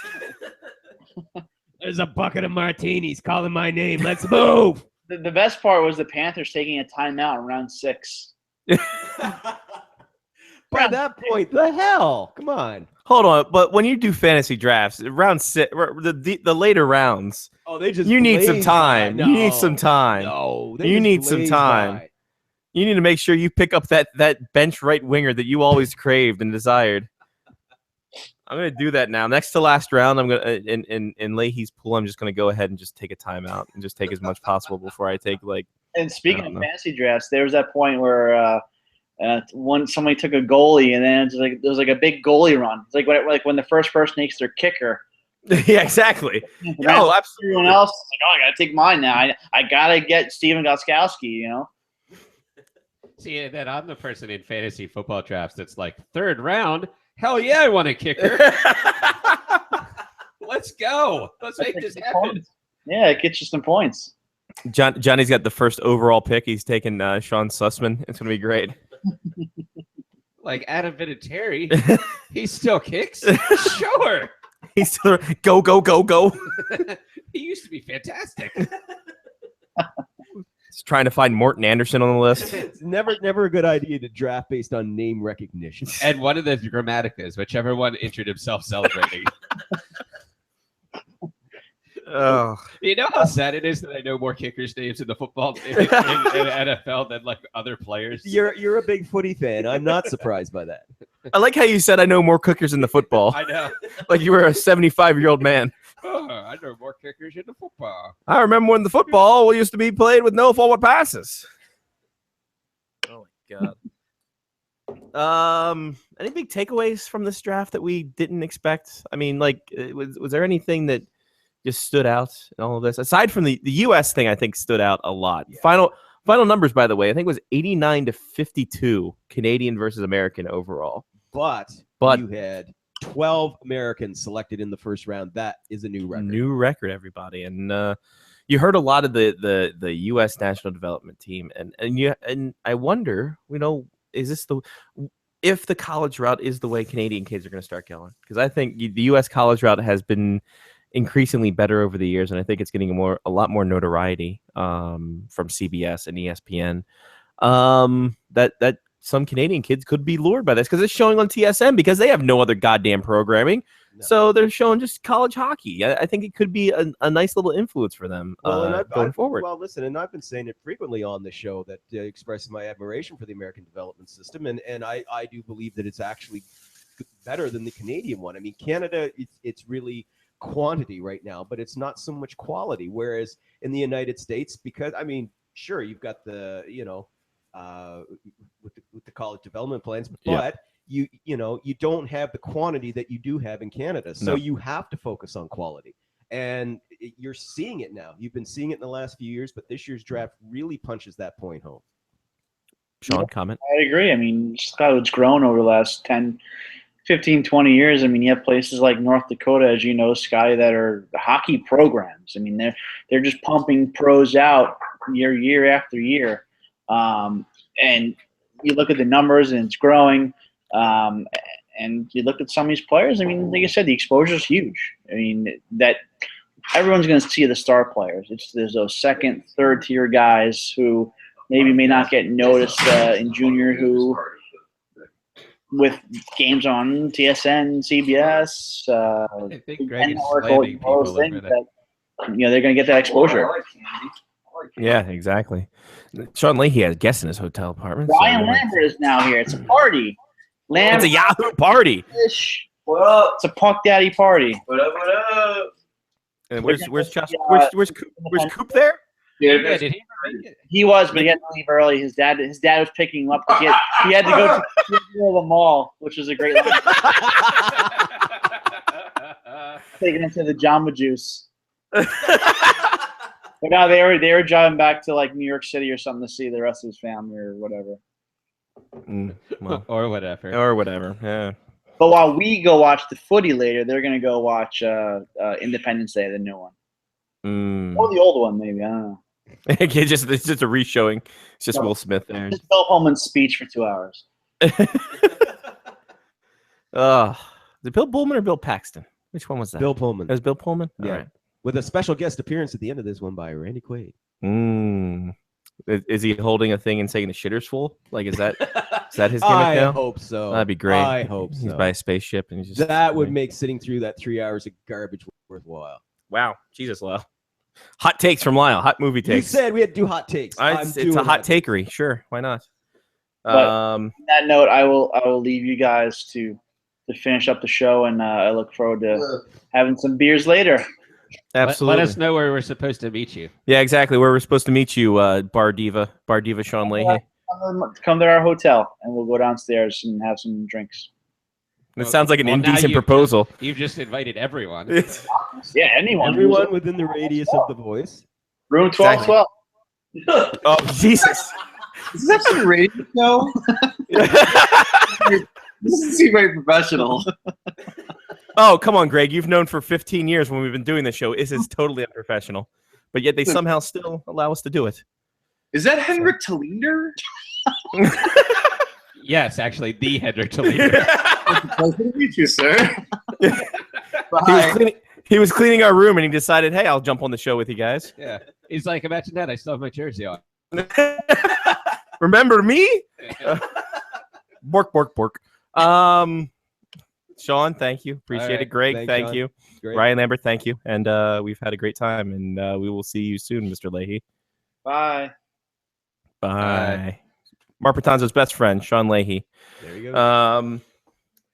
There's a bucket of martinis calling my name. Let's move. The best part was the Panthers taking a timeout in round 6. By that point, the hell? Come on. Hold on, but when you do fantasy drafts, round 6, the later rounds, they just you need some blaze time. by. You need some time. No, you need some time. By. You need to make sure you pick up that bench right winger that you always craved and desired. I'm gonna do that now. Next to last round, I'm gonna in Leahy's pool. I'm just gonna go ahead and just take a timeout and just take as much possible before I take like. And speaking of fantasy drafts, there was that point where somebody took a goalie, and then there was a big goalie run. It's like when the first person makes their kicker. Yeah, exactly. No, absolutely. Everyone else is like, I gotta take mine now. I gotta get Steven Gostkowski. See, and then I'm the person in fantasy football drafts that's like, 3rd round. Hell yeah, I want a kicker. Let's go. Let's make this happen. Yeah, it gets you some points. Johnny's got the first overall pick. He's taking Sean Sussman. It's gonna be great. Like Adam Vinatieri, he still kicks. Sure. He's still go. He used to be fantastic. He's trying to find Morton Anderson on the list. It's never a good idea to draft based on name recognition. And one of the Grammaticas, whichever one injured himself celebrating. Oh, you know how sad it is that I know more kickers' names in the football in NFL than like other players. You're a big footy fan. I'm not surprised by that. I like how you said I know more kickers in the football. I know. Like you were a 75-year-old man. Oh, I know more kickers in the football. I remember when the football used to be played with no forward passes. Oh my god. Any big takeaways from this draft that we didn't expect? I mean, like, was there anything that just stood out in all of this? Aside from the U.S. thing, I think stood out a lot. Yeah. Final numbers, by the way, I think was 89-52 Canadian versus American overall. But you had 12 Americans selected in the first round. That is a new record. New record, everybody. And you heard a lot of the U.S. national development team, and I wonder, is this if the college route is the way Canadian kids are going to start going? Because I think the U.S. college route has been increasingly better over the years, and I think it's getting a lot more notoriety from CBS and ESPN. That some Canadian kids could be lured by this because it's showing on TSN because they have no other goddamn programming. No. So they're showing just college hockey. I think it could be a nice little influence for them going forward. Well, listen, and I've been saying it frequently on the show that expresses my admiration for the American development system, and I do believe that it's actually better than the Canadian one. I mean, Canada, it's really quantity right now, but it's not so much quality. Whereas in the United States, because I mean, sure, you've got the with the college development plans, but you don't have the quantity that you do have in Canada. So you have to focus on quality, and you're seeing it now. You've been seeing it in the last few years, but this year's draft really punches that point home. Sean, comment? I agree. I mean, it's grown over the last 10, 15, 20 years. I mean, you have places like North Dakota, as you know, Sky, that are hockey programs. I mean, they're just pumping pros out year after year. And you look at the numbers, and it's growing. And you look at some of these players. I mean, like I said, the exposure is huge. I mean, that everyone's going to see the star players. There's those second, third tier guys who maybe may not get noticed in junior, who with games on TSN, CBS, I think Greg is slamming people over that. They're going to get that exposure. Yeah, exactly. Sean Leahy has guests in his hotel apartment. Ryan Lambert is now here. It's a party. It's a Yahoo party. What up? It's a Puck Daddy party. What up? And where's Coop there? Yeah, did he make it? He was, but he had to leave early. His dad was picking him up. He had to go to the mall, which was a great line. Taking him to the Jamba Juice. But no, they were driving back to like New York City or something to see the rest of his family or whatever. Well, or whatever. Or whatever. Yeah. But while we go watch the footy later, they're gonna go watch Independence Day, the new one, or the old one, maybe. I don't know. it's just a re-showing. It's just No. Will Smith there. Just Bill Pullman's speech for 2 hours. Did Bill Pullman or Bill Paxton? Which one was that? Bill Pullman. It was Bill Pullman? Yeah. All right. With a special guest appearance at the end of this one by Randy Quaid. Is he holding a thing and saying the shitter's full? Like, is that his gimmick I now? hope so. That'd be great. I hope so. He's by a spaceship and he's just That would make sitting through that 3 hours of garbage worthwhile. Wow. Jesus, Lyle. Hot takes from Lyle. Hot movie You takes. said we had to do hot takes. It's a hot takery. Sure. Why not? But on that note, I will leave you guys to finish up the show, and I look forward to having some beers later. Absolutely. Let us know where we're supposed to meet you. Yeah, exactly. Where we're supposed to meet you, Bar Diva Sean Leahy. Come to our hotel, and we'll go downstairs and have some drinks. It sounds like an Well, now indecent you've proposal. You've just invited everyone. Yeah, anyone. Everyone within the radius of the voice. Room 1212. Oh, Jesus. Is this a radio show? This doesn't seem very professional. Oh, come on, Greg. You've known for 15 years when we've been doing this show. This is totally unprofessional. But yet they somehow still allow us to do it. Is that Henrik Tallinder? Yes, actually, the Henrik Tallinder. Nice to meet you, sir. He was cleaning our room and he decided, hey, I'll jump on the show with you guys. Yeah. He's like, imagine that. I still have my jersey on. Remember me? Bork, bork, bork. Sean, thank you. Appreciate right. it. Greg, Thanks, thank Sean. you. Great. Ryan Lambert, thank you. And we've had a great time. And we will see you soon, Mr. Leahy. Bye. Bye. Mark Patanzo's best friend, Sean Leahy. There you go.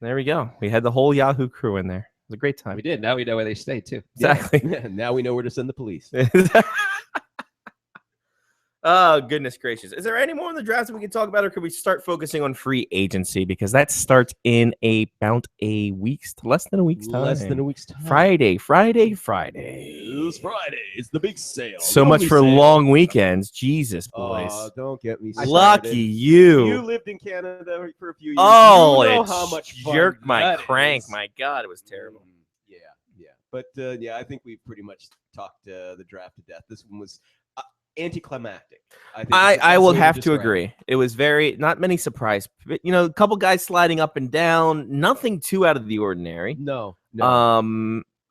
There we go. We had the whole Yahoo crew in there. It was a great time. We did. Now we know where they stay, too. Exactly. Yeah, now we know where to send the police. Oh, goodness gracious. Is there any more in the draft that we can talk about, or could we start focusing on free agency? Because that starts in about a week's, less than a week's time. Less than a week's time. Friday. It's Friday. It's the big sale. So much for long weekends. Jesus, boys. Oh, don't get me Lucky started. you. You lived in Canada for a few years. Oh, you know it how much fun jerked my that crank. is. My God, it was terrible. Yeah. But yeah, I think we've pretty much talked the draft to death. This one was anticlimactic. I will have to agree. It was not many surprise. A couple guys sliding up and down. Nothing too out of the ordinary. No.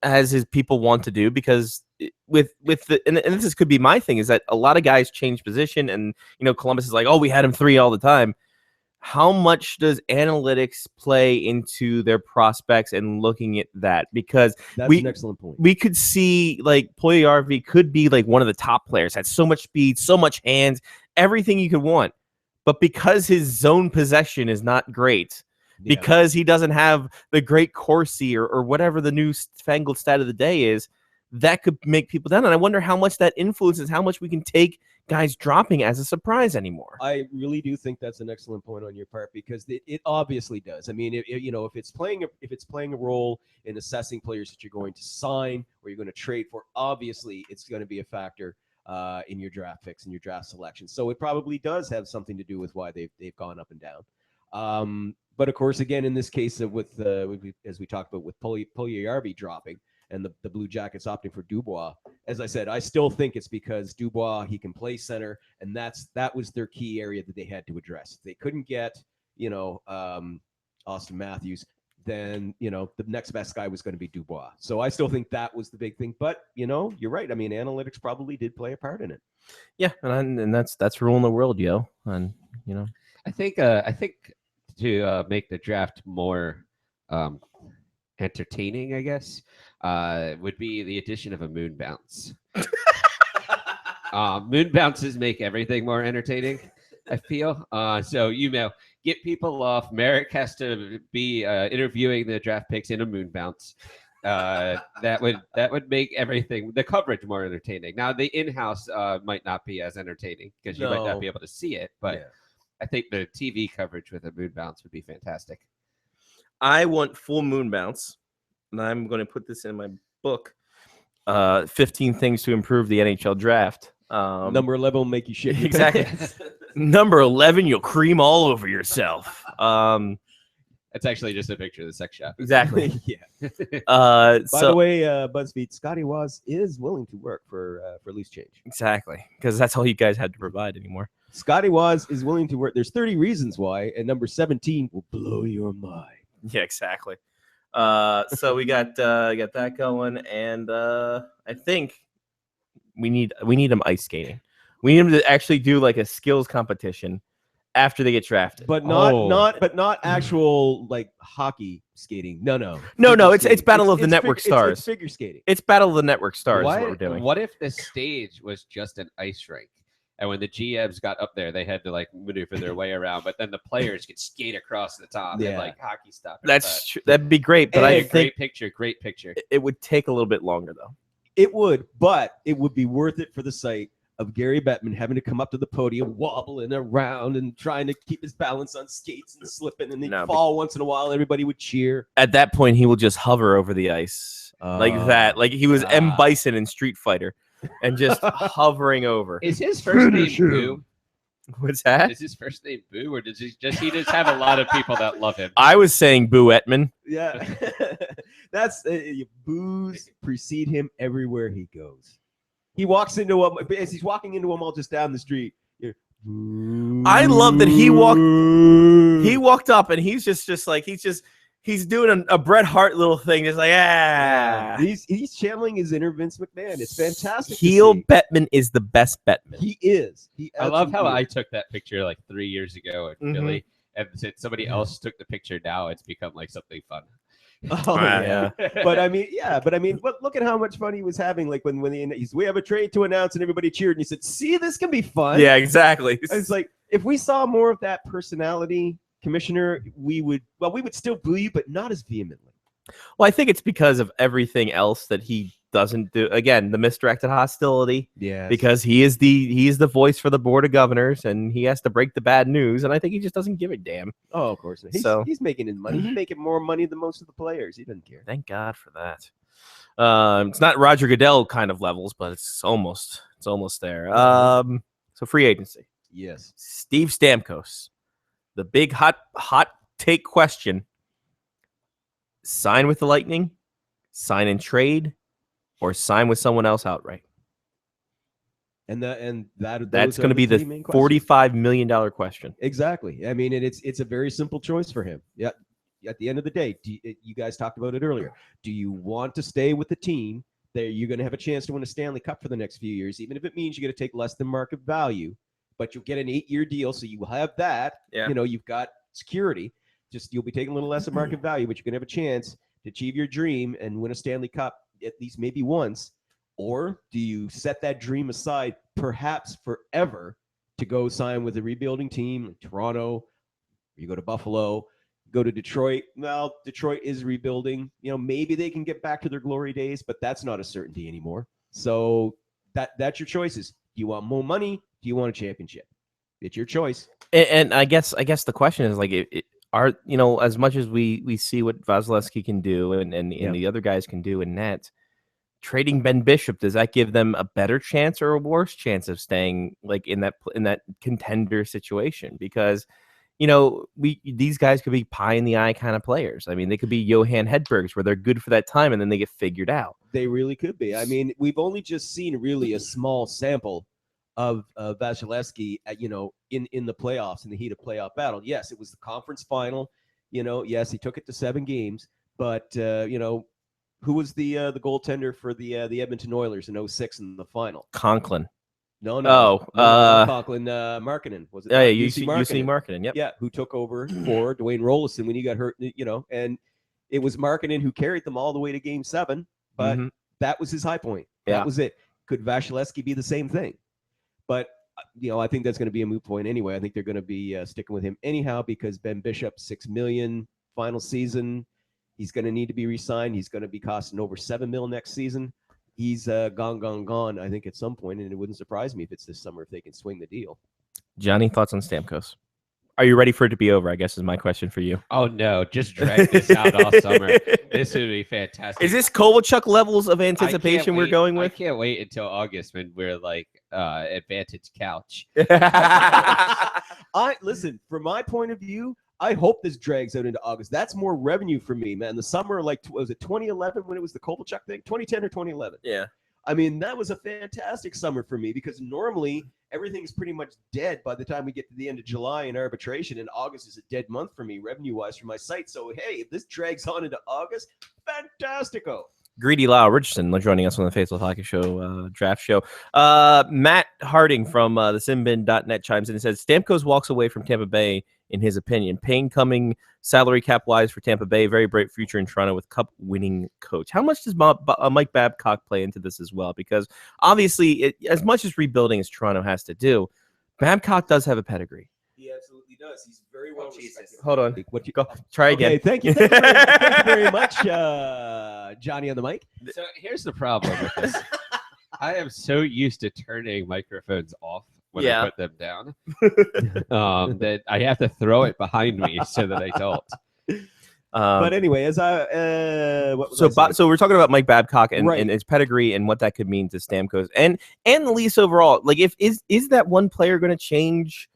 As his people want to do, because with the and this could be my thing, is that a lot of guys change position, and Columbus is like, oh, we had him 3 all the time. How much does analytics play into their prospects and looking at that? Because that's an excellent point. We could see like Puljujarvi could be like one of the top players, had so much speed, so much hands, everything you could want. But because his zone possession is not great, because he doesn't have the great Corsi or whatever the new fangled stat of the day is, that could make people down. And I wonder how much that influences how much we can take guys dropping as a surprise anymore. I really do think that's an excellent point on your part, because it obviously does. I mean, if it's playing a role in assessing players that you're going to sign or you're going to trade for, obviously it's going to be a factor in your draft picks and your draft selection. So it probably does have something to do with why they've gone up and down. But of course, again, in this case, as we talked about with Puljujarvi dropping and the Blue Jackets opting for Dubois, as I said, I still think it's because Dubois, he can play center, and that was their key area that they had to address. If they couldn't get, Austin Matthews, then, the next best guy was going to be Dubois. So I still think that was the big thing. But, you're right. I mean, analytics probably did play a part in it. Yeah, and that's ruling the world, yo. And, I think to make the draft more entertaining, I guess, would be the addition of a moon bounce. Moon bounces make everything more entertaining, I feel. So, get people off. Merrick has to be interviewing the draft picks in a moon bounce. That would make everything, the coverage, more entertaining. Now, the in-house might not be as entertaining because you might not be able to see it, but I think the TV coverage with a moon bounce would be fantastic. I want full moon bounce, and I'm going to put this in my book. 15 things to improve the NHL draft. Number 11 will make you shit. your Exactly. pants. Number 11, you'll cream all over yourself. That's actually just a picture of the sex shop. Exactly. Yeah. By By the way, BuzzFeed, Scotty Waz is willing to work for loose change. Exactly, because that's all you guys had to provide anymore. Scotty Waz is willing to work. There's 30 reasons why, and number 17 will blow your mind. Yeah, exactly. So we got that going, and I think we need them ice skating. We need them to actually do like a skills competition after they get drafted. But not actual like hockey skating. No. No. It's Skating. Battle of the Network It's Stars. figure skating. It's Battle of the Network Stars. What, What we're doing. what if the stage was just an ice rink? And when the GMs got up there, they had to like maneuver their way around, but then the players could skate across the top and Yeah. like hockey stuff. That's true. That'd be great, but I think Great picture. it would take a little bit longer though. It would, but it would be worth it for the site of Gary Bettman having to come up to the podium, wobbling around and trying to keep his balance on skates and slipping, and he'd No, fall once in a while. Everybody would cheer. At that point, he will just hover over the ice like that, like he was M. God. Bison in Street Fighter, and just hovering over. Is his first name Boo? What's that? Is his first name Boo, or does he just have a lot of people that love him? I was saying Boo Etman. Yeah, that's boos precede him everywhere he goes. He walks into him as he's walking into them all just down the street. I love that he walked up and he's just like he's doing a Bret Hart little thing, just like He's channeling his inner Vince McMahon. It's fantastic. to heel see. Bettman is the best Bettman. He is. I love how absolutely I is. took that picture like 3 years ago in Mhm. Philly, and since somebody else took the picture now, it's become like something fun. Oh, yeah. But I mean, look at how much fun he was having. Like when we have a trade to announce and everybody cheered, and he said, "See, this can be fun." Yeah, exactly. It's like if we saw more of that personality, Commissioner, we would still boo you, but not as vehemently. Well, I think it's because of everything else that he doesn't do. Again, the misdirected hostility. Yeah. Because he is the voice for the board of governors, and he has to break the bad news. And I think he just doesn't give a damn. Oh, of course. He's making his money. He's making more money than most of the players. He doesn't care. Thank God for that. It's not Roger Goodell kind of levels, but it's almost there. So free agency. Yes. Steve Stamkos, the big hot take question: sign with the Lightning, sign and trade, or sign with someone else outright? That's going to be the $45 million question. Exactly. I mean, and it's a very simple choice for him. Yeah. At the end of the day, you guys talked about it earlier. Do you want to stay with the team that you're going to have a chance to win a Stanley Cup for the next few years, even if it means you're going to take less than market value, but you'll get an 8-year deal, so you will have that. Yeah. You've got security. Just you'll be taking a little less of market value, but you're going to have a chance to achieve your dream and win a Stanley Cup at least maybe once. Or do you set that dream aside, perhaps forever, to go sign with a rebuilding team like Toronto? Or you go to Buffalo, go to Detroit. Well, Detroit is rebuilding. Maybe they can get back to their glory days, but that's not a certainty anymore. So that's your choices. Do you want more money? Do you want a championship? It's your choice. And I guess the question is like, as much as we see what Vasilevsky can do and the other guys can do in net, trading Ben Bishop, does that give them a better chance or a worse chance of staying like in that contender situation? Because these guys could be pie in the eye kind of players. I mean, they could be Johan Hedbergs where they're good for that time and then they get figured out. They really could be. I mean, we've only just seen really a small sample of Vasilevsky, in the playoffs, in the heat of playoff battle. Yes, it was the conference final. Yes, he took it to 7 games, but who was the goaltender for the Edmonton Oilers in 2006 in the final? Conklin. No. Conklin, Markkanen. Was it? Yeah, UC Markkanen. Yep. Yeah, who took over for Dwayne Rollison when he got hurt, and it was Markkanen who carried them all the way to Game 7, but that was his high point. That was it. Could Vasilevsky be the same thing? But, I think that's going to be a moot point anyway. I think they're going to be sticking with him anyhow because Ben Bishop, $6 million final season. He's going to need to be re-signed. He's going to be costing over $7 million next season. He's gone, I think, at some point, and it wouldn't surprise me if it's this summer if they can swing the deal. Johnny, thoughts on Stamkos? Are you ready for it to be over? I guess is my question for you. Oh no, just drag this out all summer. This would be fantastic. Is this Kovalchuk levels of anticipation we're going with? I can't wait until August when we're like Advantage Couch. Listen, from my point of view, I hope this drags out into August. That's more revenue for me, man. The summer, like, was it 2011 when it was the Kovalchuk thing? 2010 or 2011? Yeah. I mean, that was a fantastic summer for me because normally everything's pretty much dead by the time we get to the end of July in arbitration, and August is a dead month for me revenue-wise for my site. So, hey, if this drags on into August, fantastico. Greedy Lyle Richardson joining us on the Faceless Hockey Show draft show. Matt Harding from the Simbin.net chimes in and says, Stamkos walks away from Tampa Bay, in his opinion. Payne coming salary cap-wise for Tampa Bay. Very bright future in Toronto with cup-winning coach. How much does Mike Babcock play into this as well? Because obviously, as much as rebuilding as Toronto has to do, Babcock does have a pedigree. He absolutely does. He's very well respected. Hold on. What you go? Try again. Okay, thank you. Thank you very much, Johnny on the mic. So here's the problem with this. I am so used to turning microphones off when I put them down that I have to throw it behind me so that I don't. But anyway, as so we're talking about Mike Babcock and his pedigree and what that could mean to Stamkos and the Leafs overall. Like, is that one player going to change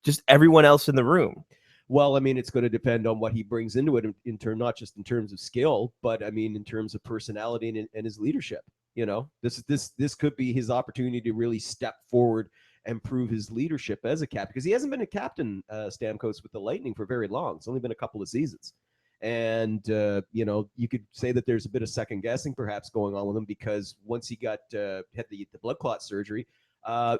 just everyone else in the room? Well, I mean, it's going to depend on what he brings into it in turn, not just in terms of skill, but I mean, in terms of personality and his leadership. You know, this could be his opportunity to really step forward and prove his leadership as a captain, because he hasn't been a captain, Stamkos, with the Lightning for very long. It's only been a couple of seasons. And, you know, you could say that there's a bit of second guessing perhaps going on with him, because once he got had the blood clot surgery,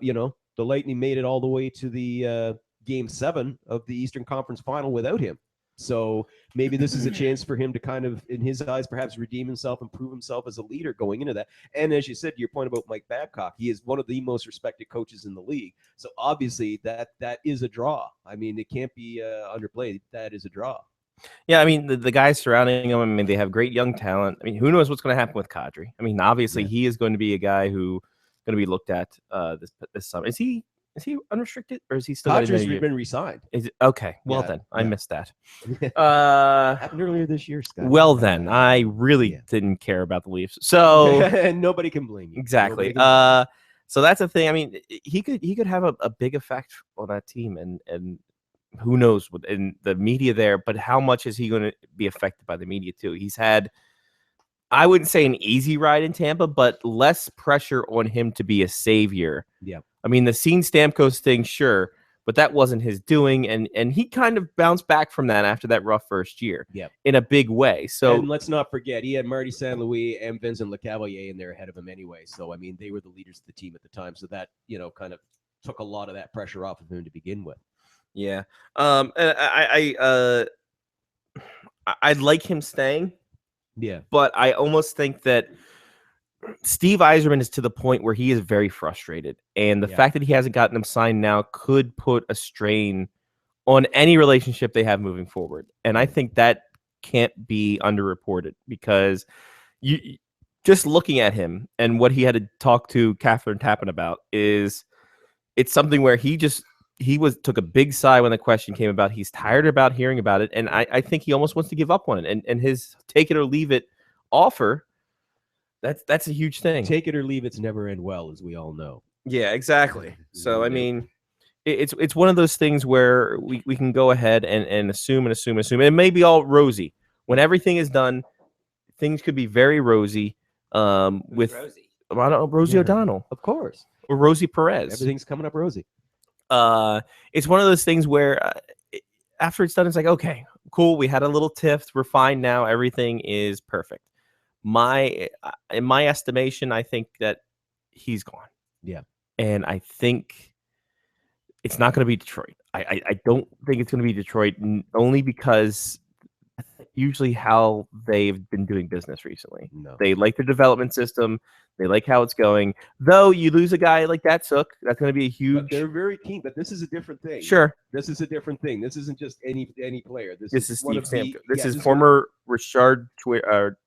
you know, the Lightning made it all the way to the Game 7 of the Eastern Conference Final without him. So maybe this is a chance for him to kind of, in his eyes, perhaps redeem himself and prove himself as a leader going into that. And as you said, your point about Mike Babcock, he is one of the most respected coaches in the league. So obviously that is a draw. I mean, it can't be underplayed. That is a draw. Yeah, I mean, the guys surrounding him, I mean, they have great young talent. I mean, who knows what's going to happen with Kadri? I mean, obviously, he is going to be a guy who going to be looked at this summer. Is he unrestricted, or is he still? Kadri's been re-signed. Is it, okay, well then, I missed that. Happened earlier this year, Scott. Well then, I really didn't care about the Leafs, so and nobody can blame you. Exactly. So that's the thing. I mean, he could have a big effect on that team, and who knows in the media there, but how much is he going to be affected by the media too? He's had, I wouldn't say an easy ride in Tampa, but less pressure on him to be a savior. Yeah. I mean, the Scene Stamkos thing, sure, but that wasn't his doing, and he kind of bounced back from that after that rough first year in a big way. So and let's not forget, he had Marty St. Louis and Vincent Lecavalier in there ahead of him anyway. So, I mean, they were the leaders of the team at the time. So that, you know, kind of took a lot of that pressure off of him to begin with. Yeah. I'd like him staying. Yeah. But I almost think that Steve Yzerman is to the point where he is very frustrated. And the fact that he hasn't gotten him signed now could put a strain on any relationship they have moving forward. And I think that can't be underreported, because you just looking at him and what he had to talk to Catherine Tappan about it's something where he took a big sigh when the question came about. He's tired about hearing about it, and I think he almost wants to give up on it. And his take it or leave it offer, that's a huge thing. Take it or leave it's never end well, as we all know. Yeah, exactly. So I mean, it's one of those things where we can go ahead and assume. It may be all rosy. When everything is done, things could be very rosy. With Rosie? Rosie O'Donnell, of course, or Rosie Perez. Everything's coming up rosy. It's one of those things where after it's done, it's like, okay, cool. We had a little tiff. We're fine now. Everything is perfect. In my estimation, I think that he's gone. Yeah. And I think it's not going to be Detroit. I don't think it's going to be Detroit, only because usually how they've been doing business recently. No. They like the development system. They like how it's going. Though you lose a guy like that, Sook, that's going to be a huge. But they're very keen, but this is a different thing. Sure. This is a different thing. This isn't just any player. This is Steve Stamkos. This is former Richard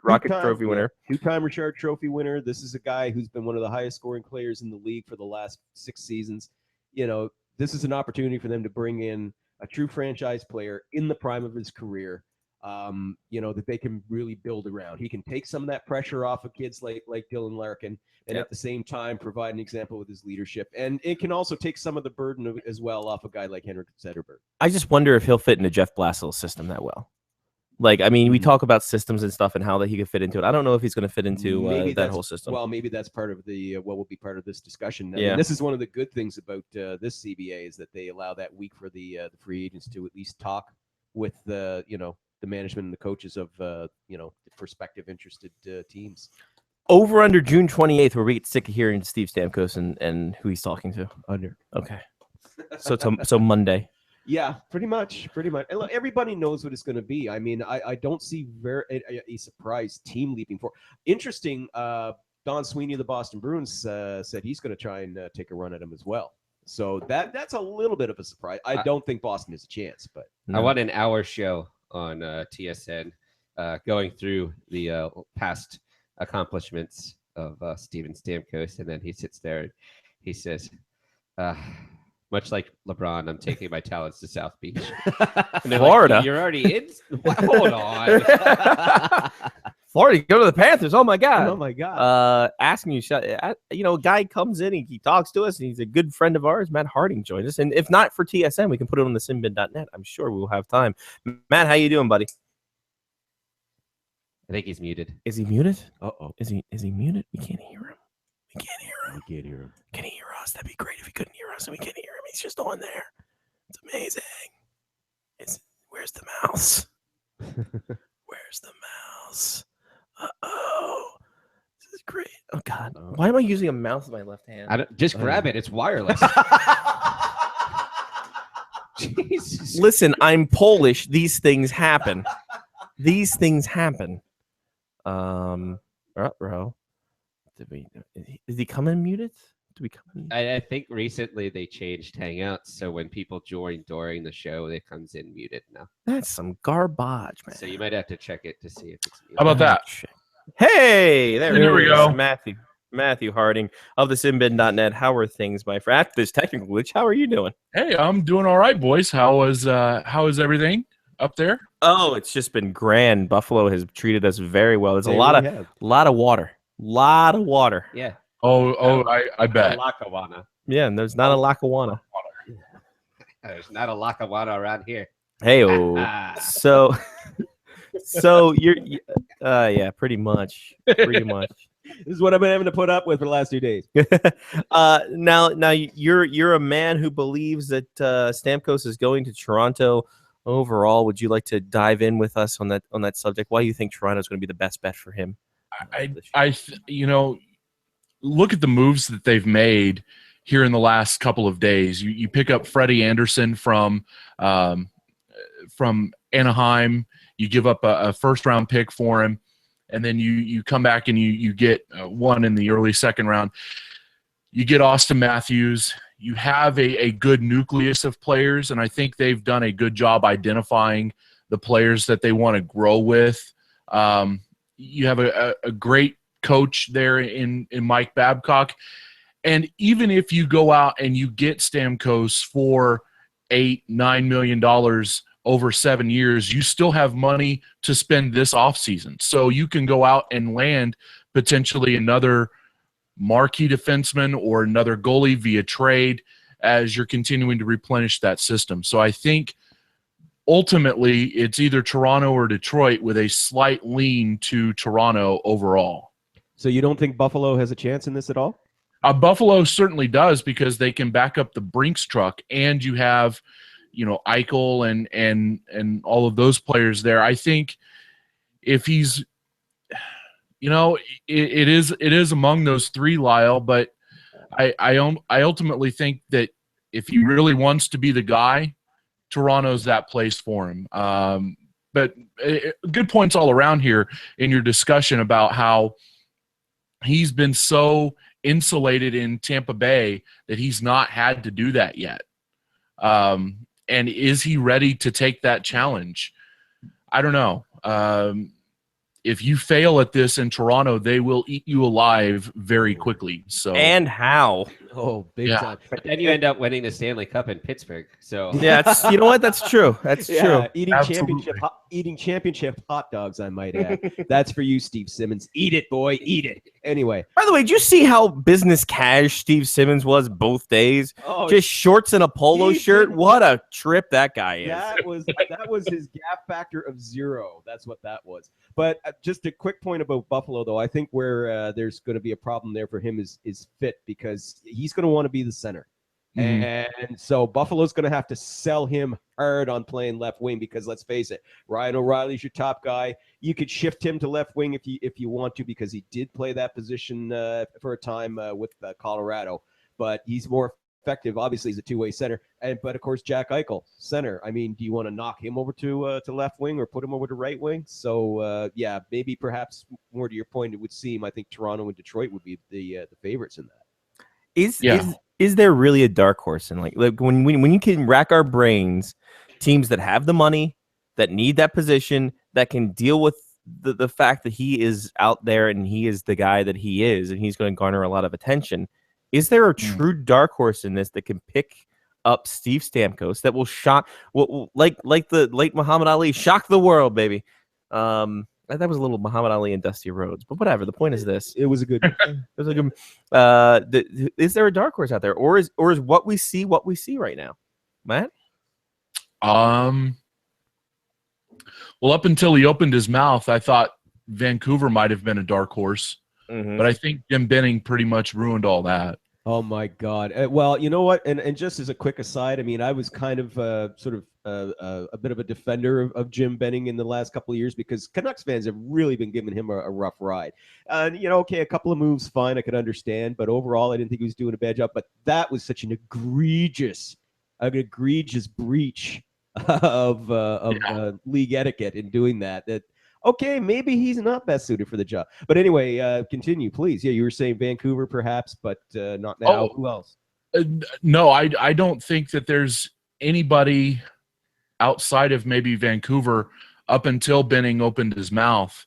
Rocket Trophy winner. Two-time Richard Trophy winner. This is a guy who's been one of the highest scoring players in the league for the last 6 seasons. You know, this is an opportunity for them to bring in a true franchise player in the prime of his career. That they can really build around. He can take some of that pressure off of kids like Dylan Larkin, and at the same time provide an example with his leadership. And it can also take some of the burden as well off a guy like Henrik Zetterberg. I just wonder if he'll fit into Jeff Blasill's system that well. Like, I mean, we talk about systems and stuff and how that he could fit into it. I don't know if he's going to fit into that whole system. Well, maybe that's part of the what will be part of this discussion. I Yeah. mean, this is one of the good things about this CBA is that they allow that week for the free agents to at least talk with the management and the coaches of the prospective interested teams. Over under June 28th, where we get sick of hearing Steve Stamkos and who he's talking to. Under. Okay. So Monday. Yeah, pretty much. And look, everybody knows what it's going to be. I mean, I don't see a surprise team leaping forward. Interesting. Don Sweeney of the Boston Bruins said he's going to try and take a run at him as well. So that's a little bit of a surprise. I don't think Boston has a chance, but I want an hour show on TSN going through the past accomplishments of Steven Stamkos, and then he sits there and he says, much like LeBron, I'm taking my talents to South Beach. Florida. Like, you're already in? Hold on. Florida, go to the Panthers. Oh my God. Oh my God. Asking you, a guy comes in, he talks to us, and he's a good friend of ours. Matt Harding joined us, and if not for TSN, we can put it on the simbin.net. I'm sure we'll have time. Matt, how you doing, buddy? I think he's muted. Is he muted? Uh-oh. Is he muted? We can't hear him. We can't hear him. We can't hear him. Can he hear us? That'd be great if he couldn't hear us and we can't hear him. He's just on there. It's amazing. Where's the mouse? Where's the mouse? Uh-oh. This is great. Oh, God. Why am I using a mouse in my left hand? Just grab it. It's wireless. Jesus. Listen, I'm Polish. These things happen. These things happen. Bro. Did he come in muted? Did we come in? I think recently they changed Hangouts, so when people join during the show, it comes in muted now. That's some garbage, man. So you might have to check it to see if it's muted. How about that? Hey, there we is. go. Matthew Harding of the simbin.net. How are things, my friend? After this technical glitch, how are you doing? Hey, I'm doing all right, boys. How is everything up there? Oh, it's just been grand. Buffalo has treated us very well. There's a lot of water. Yeah. I bet. Lackawanna. Yeah, and there's not a Lackawanna. There's not a Lackawanna around here. Hey, so you're yeah, pretty much. This is what I've been having to put up with for the last 2 days. Now you're a man who believes that Stamkos is going to Toronto overall. Would you like to dive in with us on that subject? Why do you think Toronto is going to be the best bet for him? Look at the moves that they've made here in the last couple of days. You pick up Freddie Anderson from Anaheim. You give up a first-round pick for him, and then you come back and you get one in the early second round. You get Austin Matthews. You have a good nucleus of players, and I think they've done a good job identifying the players that they want to grow with. You have a great coach there in Mike Babcock. And even if you go out and you get Stamkos for $8-9 million over 7 years, you still have money to spend this offseason. So you can go out and land potentially another marquee defenseman or another goalie via trade as you're continuing to replenish that system. So I think ultimately it's either Toronto or Detroit with a slight lean to Toronto overall. So you don't think Buffalo has a chance in this at all? Buffalo certainly does because they can back up the Brinks truck, and you have, Eichel and all of those players there. I think if he's, it is among those three, Lyle. But I ultimately think that if he really wants to be the guy, Toronto's that place for him. But good points all around here in your discussion about how he's been so insulated in Tampa Bay that he's not had to do that yet. And is he ready to take that challenge? I don't know. If you fail at this in Toronto, they will eat you alive very quickly. So and how? Oh, big Yeah. time. But then you end up winning the Stanley Cup in Pittsburgh. So Yeah, you know what? That's true. That's true. Eating championship hot dogs, I might add. That's for you, Steve Simmons. Eat it, boy. Eat it. Anyway. By the way, did you see how business cash Steve Simmons was both days? Oh, just shorts and a polo shirt. What a trip that guy is. That was his gap factor of 0. That's what that was. But just a quick point about Buffalo, though. I think where there's going to be a problem there for him is fit, because he's going to want to be the center. And so Buffalo's going to have to sell him hard on playing left wing, because let's face it, Ryan O'Reilly's your top guy. You could shift him to left wing if you want to, because he did play that position for a time with Colorado, but he's more effective. Obviously, he's a two-way center. But of course, Jack Eichel, center. I mean, do you want to knock him over to left wing or put him over to right wing? So yeah, maybe perhaps more to your point, it would seem I think Toronto and Detroit would be the favorites in that. Is there really a dark horse? And like when you can rack our brains, teams that have the money, that need that position, that can deal with the fact that he is out there and he is the guy that he is, and he's going to garner a lot of attention. Is there a true dark horse in this that can pick up Steve Stamkos that will shock, like the late Muhammad Ali, shock the world, baby? That was a little Muhammad Ali and Dusty Rhodes, but whatever. The point is this: it was a good. It was a good. Is there a dark horse out there, or is what we see right now, Matt? Well, up until he opened his mouth, I thought Vancouver might have been a dark horse, but I think Jim Benning pretty much ruined all that. Oh my God! Well, you know what? And just as a quick aside, I mean, I was kind of sort of a bit of a defender of Jim Benning in the last couple of years, because Canucks fans have really been giving him a rough ride. You know, okay, a couple of moves, fine, I could understand, but overall, I didn't think he was doing a bad job. But that was such an egregious breach of league etiquette in doing that. Okay, maybe he's not best suited for the job. But anyway, continue, please. Yeah, you were saying Vancouver perhaps, but not now. Oh, who else? No, I don't think that there's anybody outside of maybe Vancouver up until Benning opened his mouth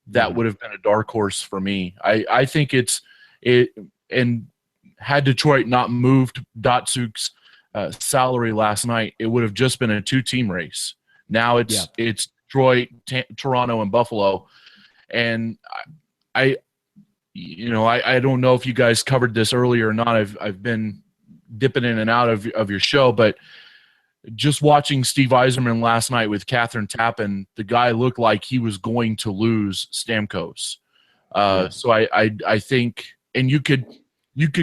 that would have been a dark horse for me. I think and had Detroit not moved Datsuk's salary last night, it would have just been a 2-team race. Now it's Detroit, Toronto, and Buffalo. And I don't know if you guys covered this earlier or not. I've been dipping in and out of your show, but just watching Steve Yzerman last night with Catherine Tappan, the guy looked like he was going to lose Stamkos. So I think, and you could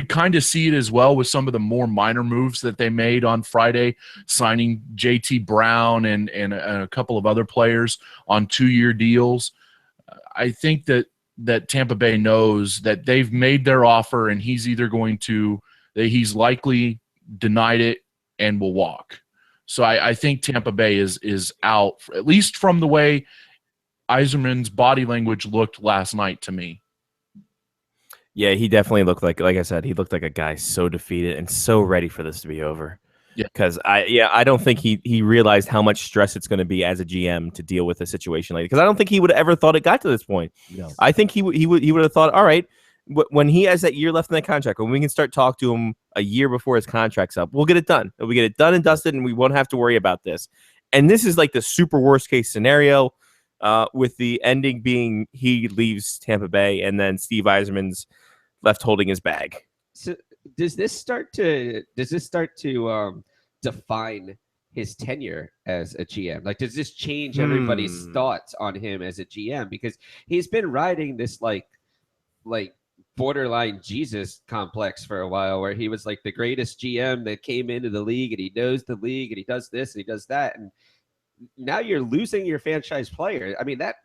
kind of see it as well with some of the more minor moves that they made on Friday, signing JT Brown and a couple of other players on 2-year deals. I think that Tampa Bay knows that they've made their offer, and he's he's likely denied it and will walk. So I think Tampa Bay is out, at least from the way Yzerman's body language looked last night to me. Yeah, he definitely looked like I said, he looked like a guy so defeated and so ready for this to be over. Yeah, because I don't think he realized how much stress it's going to be as a GM to deal with a situation like that. Because I don't think he would have ever thought it got to this point. No. I think he would have thought, all right, when he has that year left in that contract, when we can start talk to him a year before his contract's up, we'll get it done. We get it done and dusted, and we won't have to worry about this. And this is like the super worst case scenario, with the ending being he leaves Tampa Bay, and then Steve Yzerman's left holding his bag. So does this start to define his tenure as a GM? Like, does this change everybody's thoughts on him as a GM? Because he's been riding this like borderline Jesus complex for a while, where he was like the greatest GM that came into the league, and he knows the league, and he does this and he does that, and now you're losing your franchise player. I mean, that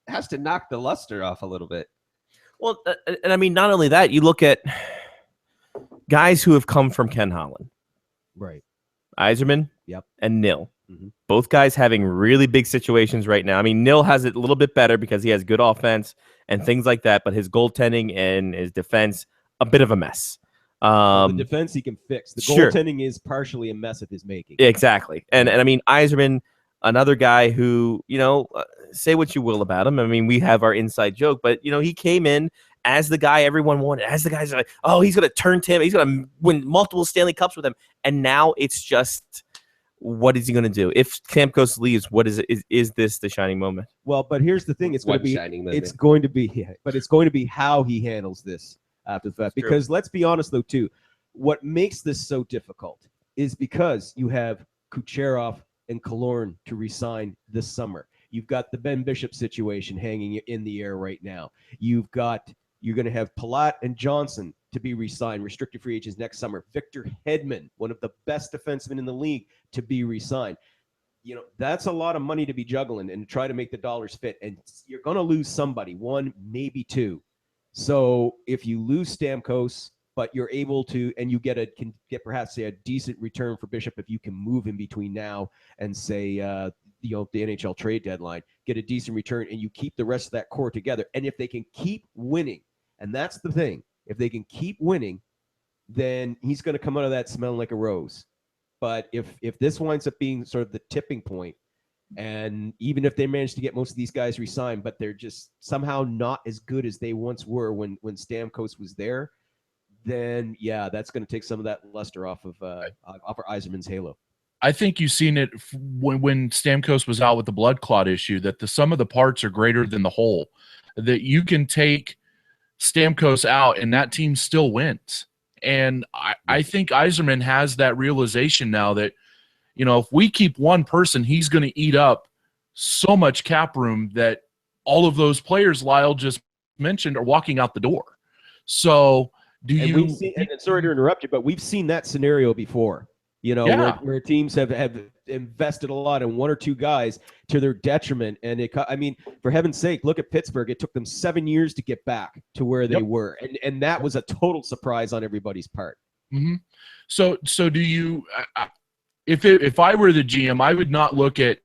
has to knock the luster off a little bit. Well, and I mean, not only that, you look at guys who have come from Ken Holland, right? Yzerman, and Nil. Mm-hmm. Both guys having really big situations right now. I mean, Nil has it a little bit better because he has good offense and things like that, but his goaltending and his defense, a bit of a mess. The defense he can fix. The goaltending is partially a mess of his making. Exactly. And I mean, Yzerman, another guy who, say what you will about him. I mean, we have our inside joke, but, he came in as the guy everyone wanted, as the guy's like, oh, he's going to turn Tim, he's going to win multiple Stanley Cups with him. And now it's just, what is he going to do? If Stamkos leaves, what is it? Is this the shining moment? Well, but here's the thing: it's going to be, but it's going to be how he handles this after the fact. Because let's be honest, though, too, what makes this so difficult is because you have Kucherov and Killorn to resign this summer. You've got the Ben Bishop situation hanging in the air right now. You're going to have Palat and Johnson to be re-signed, restricted free agents next summer. Victor Hedman, one of the best defensemen in the league, to be re-signed. That's a lot of money to be juggling and try to make the dollars fit. And you're going to lose somebody, one, maybe two. So if you lose Stamkos, but you're able to, and you can get perhaps a decent return for Bishop if you can move in between now and say, the NHL trade deadline, get a decent return, and you keep the rest of that core together. And if they can keep winning, and that's the thing, if they can keep winning, then he's going to come out of that smelling like a rose. But if this winds up being sort of the tipping point, and even if they manage to get most of these guys re-signed, but they're just somehow not as good as they once were when Stamkos was there, then yeah, that's going to take some of that luster off of Yzerman's halo. I think you've seen it when Stamkos was out with the blood clot issue, that the sum of the parts are greater than the whole. That you can take Stamkos out and that team still wins. And I think Yzerman has that realization now that, if we keep one person, he's going to eat up so much cap room that all of those players Lyle just mentioned are walking out the door. So and sorry to interrupt you, but we've seen that scenario before. Where teams have invested a lot in one or two guys to their detriment. And for heaven's sake, look at Pittsburgh. It took them 7 years to get back to where they were. And that was a total surprise on everybody's part. Mm-hmm. So do you, if I were the GM, I would not look at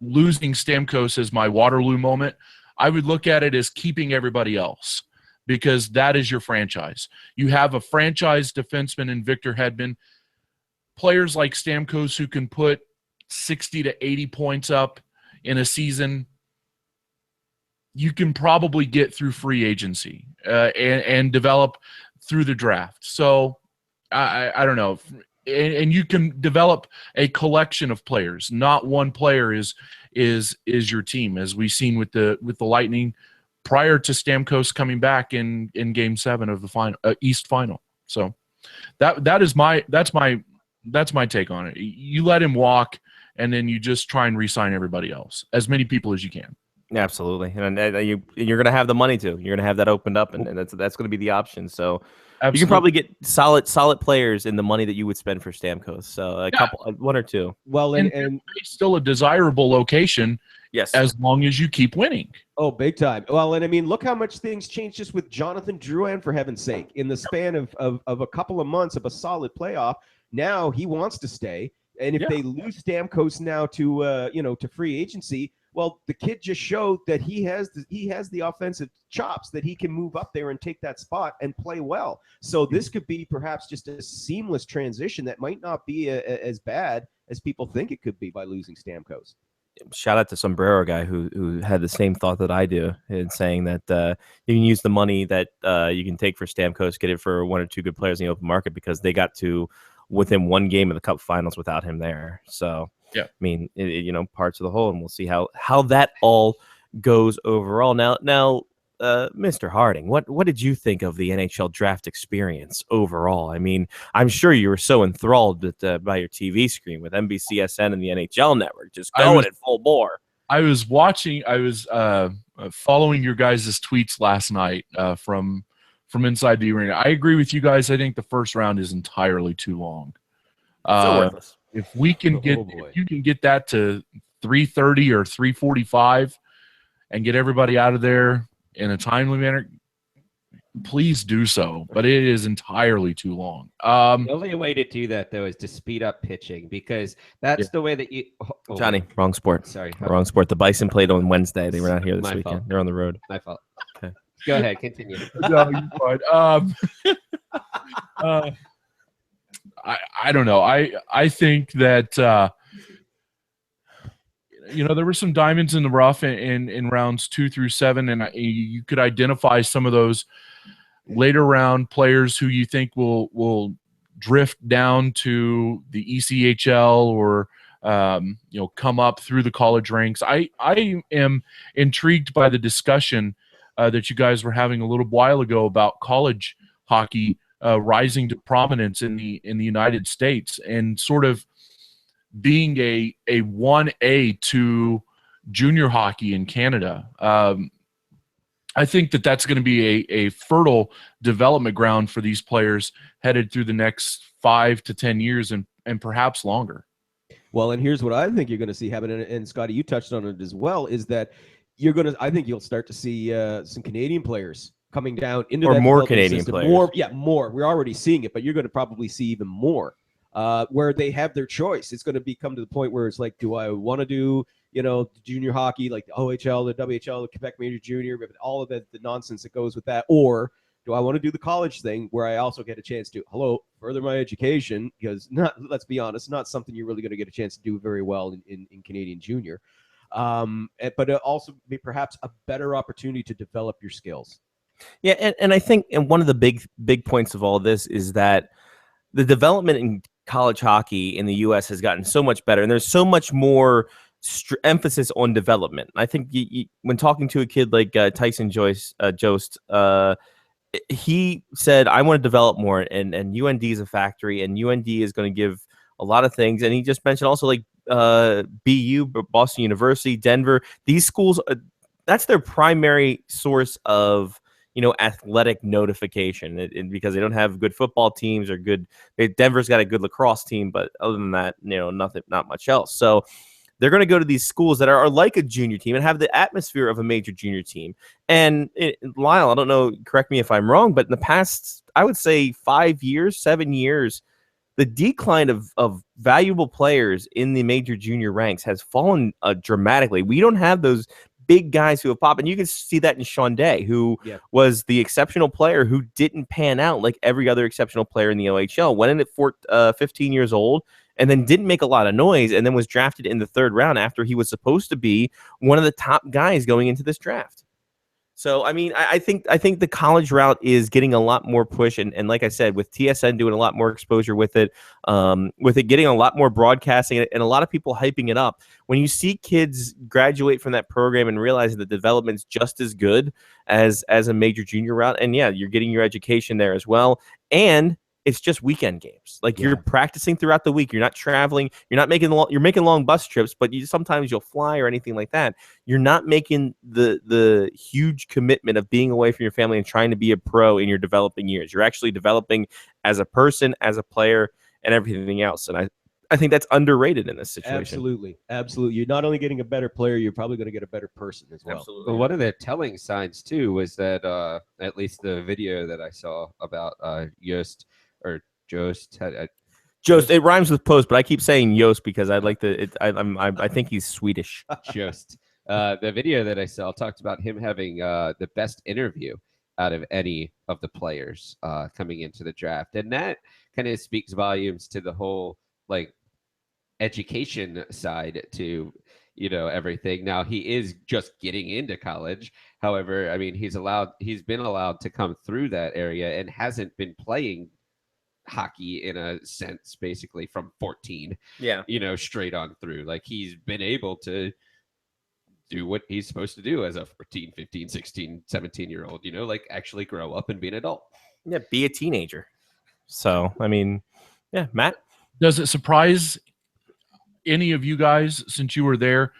losing Stamkos as my Waterloo moment. I would look at it as keeping everybody else, because that is your franchise. You have a franchise defenseman in Victor Hedman. Players like Stamkos who can put 60 to 80 points up in a season, you can probably get through free agency and develop through the draft. So I don't know. And you can develop a collection of players. Not one player is your team, as we've seen with the Lightning prior to Stamkos coming back in Game 7 of the final East Final. So that's my take on it. You let him walk, and then you just try and re-sign everybody else, as many people as you can. Absolutely, and you're going to have the money to. You're going to have that opened up, and that's going to be the option. So you can probably get solid players in the money that you would spend for Stamkos. So one or two. Well, and it's still a desirable location. Yes, as long as you keep winning. Oh, big time. Well, and look how much things changed just with Jonathan Drouin, for heaven's sake, in the span of a couple of months of a solid playoff. Now he wants to stay, and if they lose Stamkos now to free agency, well, the kid just showed that he has the offensive chops that he can move up there and take that spot and play well. So this could be perhaps just a seamless transition that might not be as bad as people think it could be by losing Stamkos. Shout out to Sombrero guy who had the same thought that I do, in saying that you can use the money that you can take for Stamkos, get it for one or two good players in the open market, because they got to within one game of the Cup Finals without him there. So yeah, parts of the whole, and we'll see how that all goes overall. Now, Mr. Harding, what did you think of the NHL draft experience overall? I mean, I'm sure you were so enthralled by your TV screen with NBCSN and the NHL Network just going at full bore. I was following your guys' tweets last night from inside the arena. I agree with you guys. I think the first round is entirely too long. So worthless. If you can get that to 3:30 or 3:45 and get everybody out of there in a timely manner, please do so. But it is entirely too long. The only way to do that, though, is to speed up pitching, because that's the way that you. Oh, Johnny, wrong sport. Sorry, wrong sport. The Bison played on Wednesday. They were not here this My weekend. fault. They're on the road. My fault. Okay. Go ahead, continue. No, you're fine. I don't know. I think that there were some diamonds in the rough in rounds 2 through 7, and you could identify some of those later round players who you think will drift down to the ECHL or come up through the college ranks. I am intrigued by the discussion that you guys were having a little while ago about college hockey rising to prominence in the United States and sort of being a 1A to junior hockey in Canada. I think that's going to be a fertile development ground for these players headed through the next 5 to 10 years and perhaps longer. Well, and here's what I think you're going to see happen, and Scotty, you touched on it as well, is that I think you'll start to see some Canadian players coming down into or that more development Canadian system. players. More. We're already seeing it, but you're going to probably see even more where they have their choice. It's going to come to the point where it's like, do I want to do junior hockey, like the OHL, the WHL, the Quebec Major Junior, all of the nonsense that goes with that, or do I want to do the college thing where I also get a chance to further my education? Because let's be honest, not something you're really going to get a chance to do very well in Canadian junior, but also be perhaps a better opportunity to develop your skills. Yeah, and I think one of the big points of all this is that the development in college hockey in the U.S. has gotten so much better, and there's so much more emphasis on development. I think when talking to a kid like Tyson Jost, he said, I want to develop more, and UND is a factory, and UND is going to give a lot of things. And he just mentioned also like BU, Boston University, Denver. These schools, that's their primary source of athletic notification, because they don't have good football teams or Denver's got a good lacrosse team, but other than that, not much else. So they're going to go to these schools that are like a junior team and have the atmosphere of a major junior team. And Lyle, I don't know, correct me if I'm wrong, but in the past, I would say 7 years, the decline of valuable players in the major junior ranks has fallen dramatically. We don't have those big guys who have popped, and you can see that in Sean Day, who was the exceptional player who didn't pan out like every other exceptional player in the OHL. Went in at 15 years old, and then didn't make a lot of noise, and then was drafted in the 3rd round after he was supposed to be one of the top guys going into this draft. So, I mean, I think the college route is getting a lot more push, and like I said, with TSN doing a lot more exposure with it getting a lot more broadcasting, and a lot of people hyping it up. When you see kids graduate from that program and realize that the development's just as good as a major junior route, and yeah, you're getting your education there as well, and it's just weekend games. Like you're practicing throughout the week. You're not traveling. You're making long bus trips, but sometimes you'll fly or anything like that. You're not making the huge commitment of being away from your family and trying to be a pro in your developing years. You're actually developing as a person, as a player, and everything else. And I think that's underrated in this situation. Absolutely. You're not only getting a better player, you're probably going to get a better person as well. Absolutely. Well, one of the telling signs too was that at least the video that I saw about Jost. It rhymes with post, but I keep saying Jost because I like I think he's Swedish. Jost. The video that I saw talked about him having the best interview out of any of the players coming into the draft, and that kind of speaks volumes to the whole like education side to everything. Now he is just getting into college. However, I mean he's been allowed to come through that area and hasn't been playing hockey in a sense basically from 14 straight on through. Like he's been able to do what he's supposed to do as a 14, 15, 16, 17-year-old, like actually grow up and be an adult. Yeah, be a teenager. So, I mean, yeah, Matt? Does it surprise any of you guys, since you were there,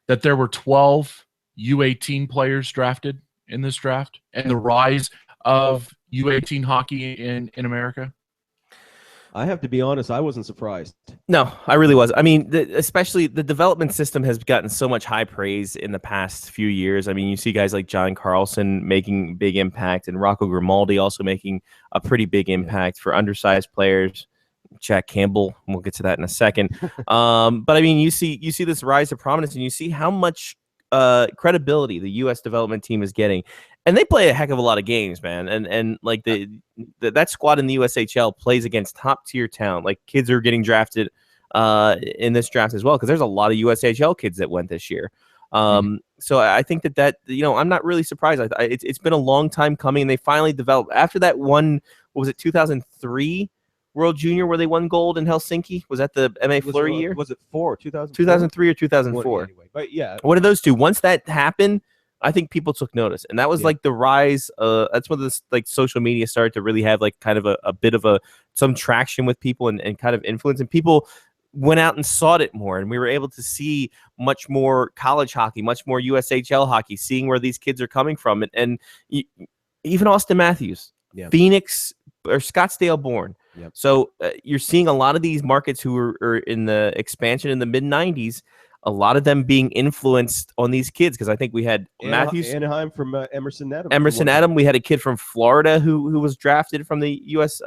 that there were 12 U18 players drafted in this draft and the rise of U18 hockey in America? I have to be honest, I wasn't surprised. No, I really was. I mean, especially the development system has gotten so much high praise in the past few years. I mean, you see guys like John Carlson making big impact, and Rocco Grimaldi also making a pretty big impact for undersized players. Jack Campbell, we'll get to that in a second. But I mean, you see this rise to prominence, and you see how much credibility the U.S. development team is getting. And they play a heck of a lot of games, man. And like that squad in the USHL plays against top tier talent. Like kids are getting drafted in this draft as well, because there's a lot of USHL kids that went this year. So I think that I'm not really surprised. It's been a long time coming, and they finally developed after that one. What was it, 2003 World Junior, where they won gold in Helsinki? Was that the MA Fleury year? Was it 2004? 2003 or 2004? Anyway, but yeah, One of those two. Once that happened, I think people took notice, and that was like the rise. That's when this like social media started to really have like kind of a bit of some traction with people and kind of influence, and people went out and sought it more, and we were able to see much more college hockey, much more USHL hockey, seeing where these kids are coming from, and even Austin Matthews, Phoenix or Scottsdale born. So you're seeing a lot of these markets who are in the expansion in the mid 90s. A lot of them being influenced on these kids, because I think we had Matthews, Anaheim from Emerson Adam. Emerson Adam. We had a kid from Florida who was drafted from the U.S.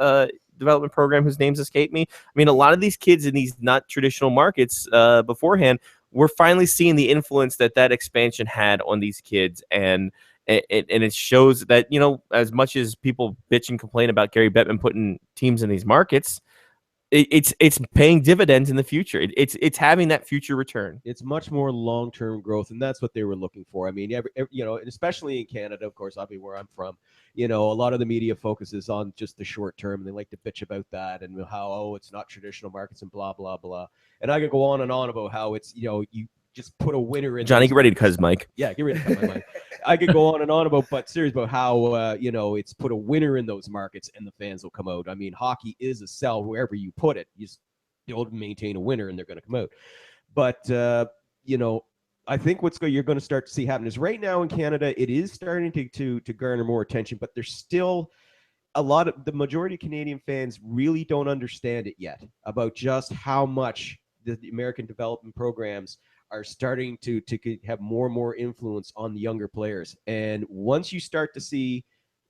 Development Program, whose names escape me. I mean, a lot of these kids in these not traditional markets beforehand, we're finally seeing the influence that expansion had on these kids, and it shows that, as much as people bitch and complain about Gary Bettman putting teams in these markets, it's paying dividends in the future. It's having that future return. It's much more long-term growth, and that's what they were looking for. I mean, and especially in Canada, of course, obviously where I'm from, a lot of the media focuses on just the short term, and they like to bitch about that and how, it's not traditional markets and blah, blah, blah. And I could go on and on about how it's, you just put a winner in. Johnny, get ready to cut his mic. Yeah, get ready to cut my mic. I could go on and on about how it's put a winner in those markets and the fans will come out. I mean, hockey is a sell wherever you put it. You just maintain a winner and they're going to come out. But I think you're going to start to see happen is right now in Canada, it is starting to garner more attention, but there's still the majority of Canadian fans really don't understand it yet about just how much the American development programs are starting to have more and more influence on the younger players. And once you start to see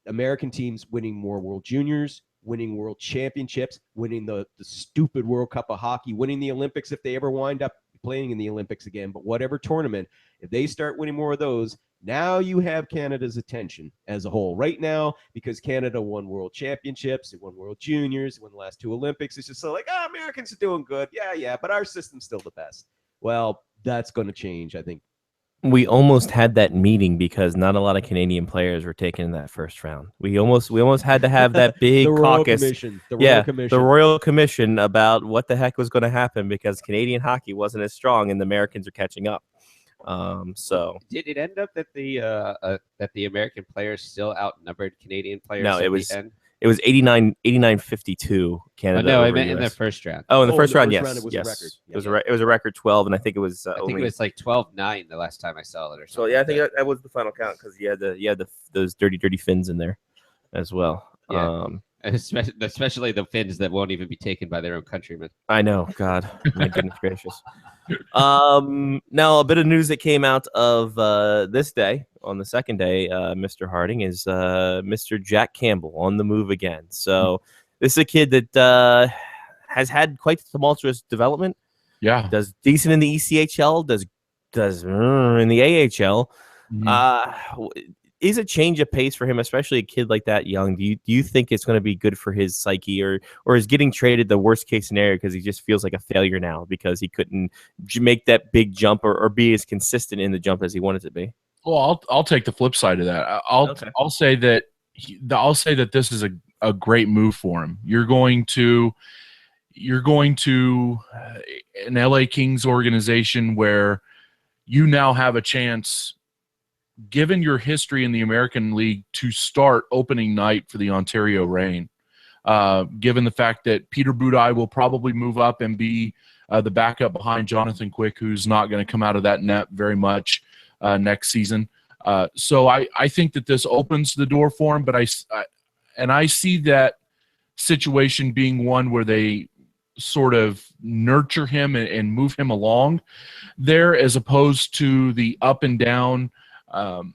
American teams winning more World Juniors, winning World Championships, winning the stupid World Cup of Hockey, winning the Olympics if they ever wind up playing in the Olympics again, but whatever tournament, if they start winning more of those, now you have Canada's attention as a whole. Right now, because Canada won World Championships, it won World Juniors, it won the last two Olympics, it's just so like, Americans are doing good. Yeah, but our system's still the best. Well, that's going to change, I think. We almost had that meeting because not a lot of Canadian players were taken in that first round. We almost had to have that big caucus. The Royal Commission about what the heck was going to happen because Canadian hockey wasn't as strong and the Americans are catching up. So did it end up that the American players still outnumbered Canadian players? No, it was 89-52 Canada. No, I meant in the first round. Oh, in the first round, yes. Round, it was a record. It was a record 12, and I think it was. I think it was like 12-9 the last time I saw it, or something. So yeah, I think that was the final count because you had those dirty Finns in there as well. Yeah. Especially the Finns that won't even be taken by their own countrymen. I know, God, my goodness gracious. Now a bit of news that came out of this day. On the second day, Mr. Harding is Mr. Jack Campbell on the move again. So this is a kid that has had quite tumultuous development. Yeah, does decent in the ECHL, does in the AHL. Is a change of pace for him, especially a kid like that young? Do you think it's going to be good for his psyche, or is getting traded the worst case scenario because he just feels like a failure now because he couldn't make that big jump or be as consistent in the jump as he wanted to be? Well, I'll take the flip side of that. I'll say that this is a great move for him. You're going to an LA Kings organization where you now have a chance, given your history in the American League, to start opening night for the Ontario Reign. Given the fact that Peter Budaj will probably move up and be the backup behind Jonathan Quick, who's not going to come out of that net very much next season. So I think that this opens the door for him, but I see that situation being one where they sort of nurture him and move him along there, as opposed to the up and down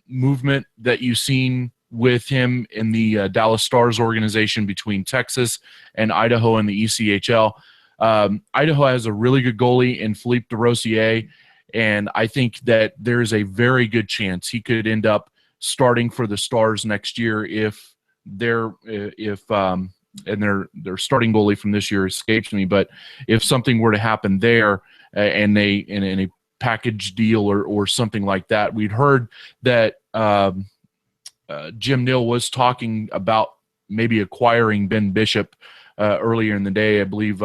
movement that you've seen with him in the Dallas Stars organization between Texas and Idaho in the ECHL. Idaho has a really good goalie in Philippe Desrosiers, and I think that there's a very good chance he could end up starting for the Stars next year if their starting goalie from this year escapes me. But if something were to happen there, and they package deal or something like that. We'd heard that Jim Nill was talking about maybe acquiring Ben Bishop earlier in the day. I believe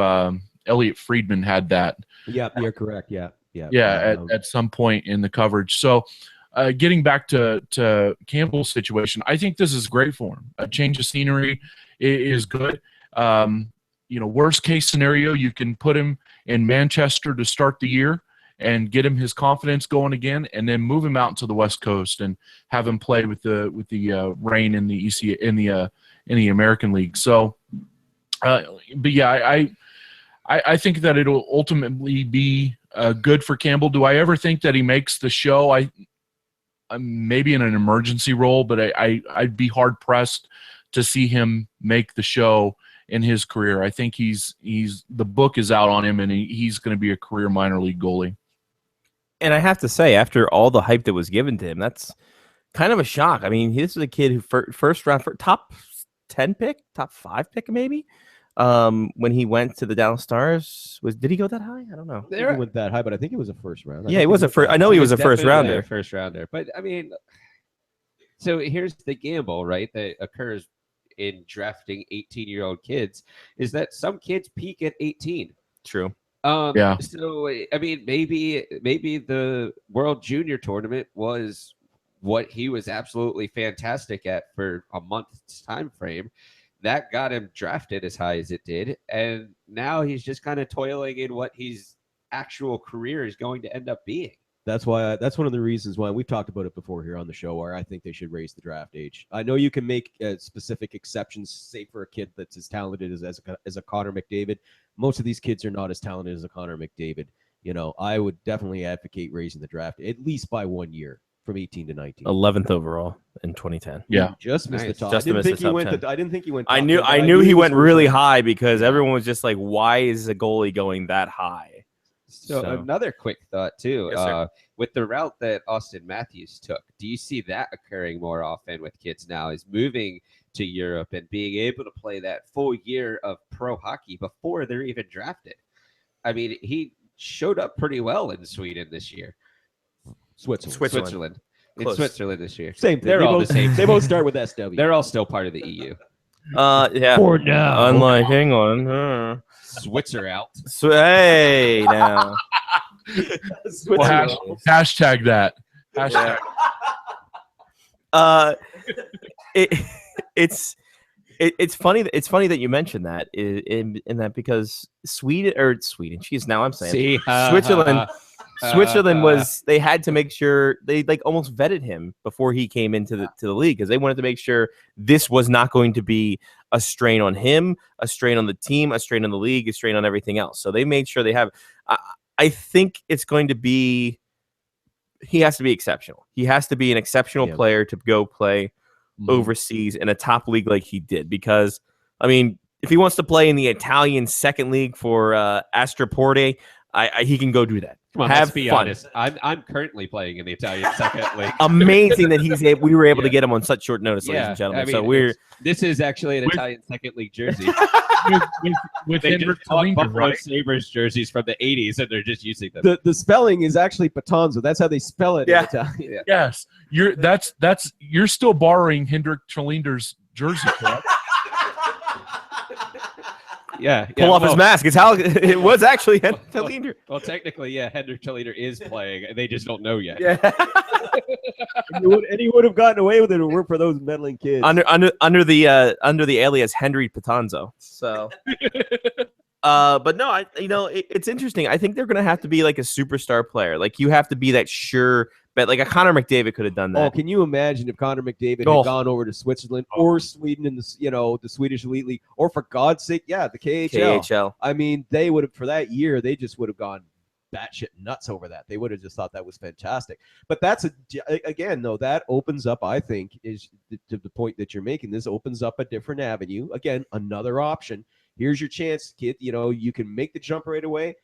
Elliot Friedman had that. Yeah, you're correct. Yeah. At some point in the coverage. So getting back to Campbell's situation, I think this is great for him. A change of scenery is good. Worst case scenario, you can put him in Manchester to start the year and get him his confidence going again, and then move him out to the West Coast and have him play with the Reign in the in the American League. So, but yeah, I think that it'll ultimately be good for Campbell. Do I ever think that he makes the show? Maybe in an emergency role, but I'd be hard pressed to see him make the show in his career. I think the book is out on him, and he's going to be a career minor league goalie. And I have to say, after all the hype that was given to him, that's kind of a shock. I mean, this is a kid who first round, top 10 pick, top 5 pick maybe. When he went to the Dallas Stars, did he go that high? I don't know. He went that high, but I think it was a first round. Yeah, he was a first. I know he was a first rounder. First rounder, but I mean, so here's the gamble, right? That occurs in drafting 18-year-old kids is that some kids peak at 18. True. Yeah. So I mean, maybe the World Junior Tournament was what he was absolutely fantastic at for a month's time frame. That got him drafted as high as it did, and now he's just kind of toiling in what his actual career is going to end up being. That's why. That's one of the reasons why we've talked about it before here on the show, where I think they should raise the draft age. I know you can make specific exceptions, say for a kid that's as talented as a Connor McDavid. Most of these kids are not as talented as a Connor McDavid. I would definitely advocate raising the draft at least by 1 year, from 18 to 19. 11th overall in 2010. Yeah, just missed the top. Just I didn't think missed the top 10. I didn't think he went. I top knew 10, I but knew he went was really first. high because everyone was just like, "Why is a goalie going that high?" So another quick thought too, Yes, sir. with the route that Austin Matthews took, do you see that occurring more often with kids now? Is moving to Europe and being able to play that full year of pro hockey before they're even drafted? I mean, he showed up pretty well in Sweden this year. Switzerland. In Close. Switzerland this year. Same thing. They're They all both- the same. they both start with SW. They're all still part of the EU. Yeah. For now. Unlike, hang on. Switzer out. Hey, now. Well, hashtag that. Hashtag. It's funny. It's funny that you mentioned that in that because Sweden. Jeez, now I'm saying See? Switzerland. Switzerland was they had to make sure they like almost vetted him before he came into the league because they wanted to make sure this was not going to be a strain on him, a strain on the team, a strain on the league, a strain on everything else. So they made sure they have. I think it's going to be. He has to be exceptional. He has to be an exceptional player to go play overseas in a top league like he did. Because I mean, if he wants to play in the Italian second league for Astroporte, he can go do that. Come on, Have let's be fun. honest. I'm currently playing in the Italian second league. Amazing that we were able to get him on such short notice, ladies and gentlemen. I mean, so this is actually an Italian second league jersey. with they Hendrik just bought Tallinger, Buffalo right? Sabres jerseys from the 80s and they're just using them. The spelling is actually Patanzo. That's how they spell it in Italian. Yes, you're still borrowing Hendrik Tallinger's jersey, correct? Yeah, pull off his mask. It's how it was actually Tallinger. Well, technically, yeah, Hendrik Tallinger is playing. They just don't know yet. Yeah. And he would have gotten away with it if it weren't for those meddling kids. under the alias Henry Patanzo. So, but no, it's interesting. I think they're going to have to be like a superstar player. Like you have to be that sure bet. Like a Connor McDavid could have done that. Oh, can you imagine if Connor McDavid had gone over to Switzerland or Sweden in the Swedish Elite League, or for God's sake, the KHL. I mean, they would have for that year. They just would have gone batshit nuts over that. They would have just thought that was fantastic. But that's again, though, that opens up. I think is to the point that you're making. This opens up a different avenue. Again, another option. Here's your chance, kid. You can make the jump right away,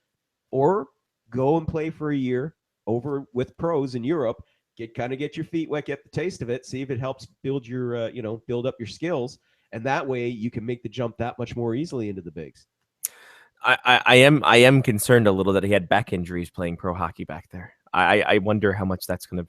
or go and play for a year over with pros in Europe, get your feet wet, get the taste of it, see if it helps build your build up your skills, and that way you can make the jump that much more easily into the bigs. I am concerned a little that he had back injuries playing pro hockey back there. I wonder how much it's gonna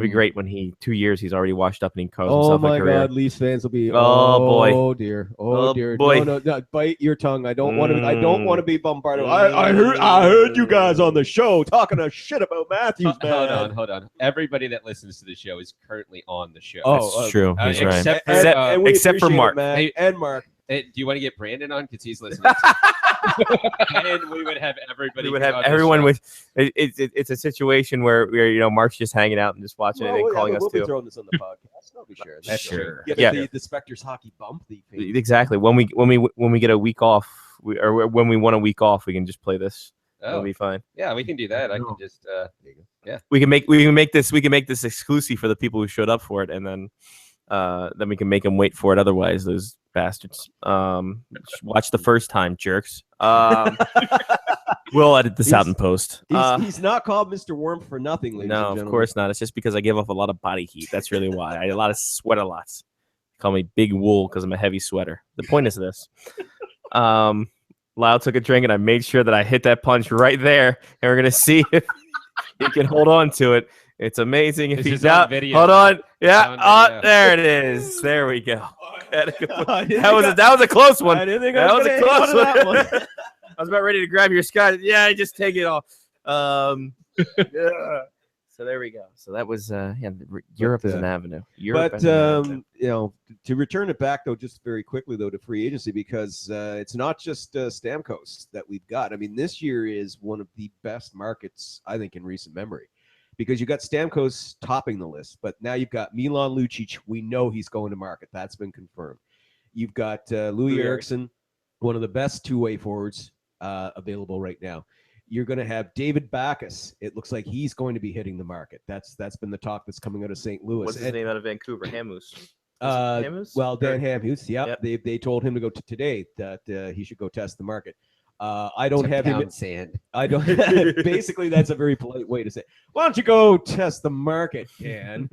be great when 2 years he's already washed up and he calls Oh himself my a career. God, Leafs fans will be. Oh, boy. Oh dear. Oh dear. Boy. No, bite your tongue. I don't want to. I don't want to be bombarded. I heard you guys on the show talking a shit about Matthews, man. Hold on. Everybody that listens to the show is currently on the show. Oh, that's true. He's right. Except for, And we except for appreciate it, Mark. man. Hey, and Mark. do you want to get Brandon on because he's listening? And we would have everybody. We would have everyone with. It's a situation where Mark's just hanging out and just watching it and calling us we'll too. be throwing this on the podcast. I'll be sure. That's sure. Get Yeah. the Spectre's hockey bump. Exactly. When we get a week off, or when we want a week off, we can just play this. It'll be fine. Yeah, we can do that. I can just. Yeah. We can make this exclusive for the people who showed up for it, and then we can make them wait for it. Otherwise, those bastards. Watch the first time, jerks. We'll edit this out in post. He's not called Mr. Warm for nothing, ladies and No, gentlemen. of course not. It's just because I give off a lot of body heat. That's really why. I sweat a lot. Call me Big Wool because I'm a heavy sweater. The point is this. Lyle took a drink and I made sure that I hit that punch right there. And we're going to see if he can hold on to it. It's amazing. If This he's is on out. video. Hold on. Yeah. It's on video. There it is. There we go. That was a close one. I didn't think That I was a gonna hang on close to that one. one. I was about ready to grab your Scott. Yeah, just take it off. Yeah. So there we go. So that was Europe is an avenue. Europe But as an avenue. to return it back though, just very quickly though, to free agency, because it's not just Stamkos that we've got. I mean, this year is one of the best markets I think in recent memory, because you got Stamkos topping the list, but now you've got Milan Lucic. We know he's going to market. That's been confirmed. You've got Louis Eriksson, one of the best two-way forwards available right now. You're going to have David Backes. It looks like he's going to be hitting the market. That's been the talk that's coming out of St. Louis. What's his name out of Vancouver? Hamus. Well, Dan Hamhuis. Yeah, yep. They told him to go today that he should go test the market. I don't have him. Sand. I don't. Basically, that's a very polite way to say, why don't you go test the market, Dan?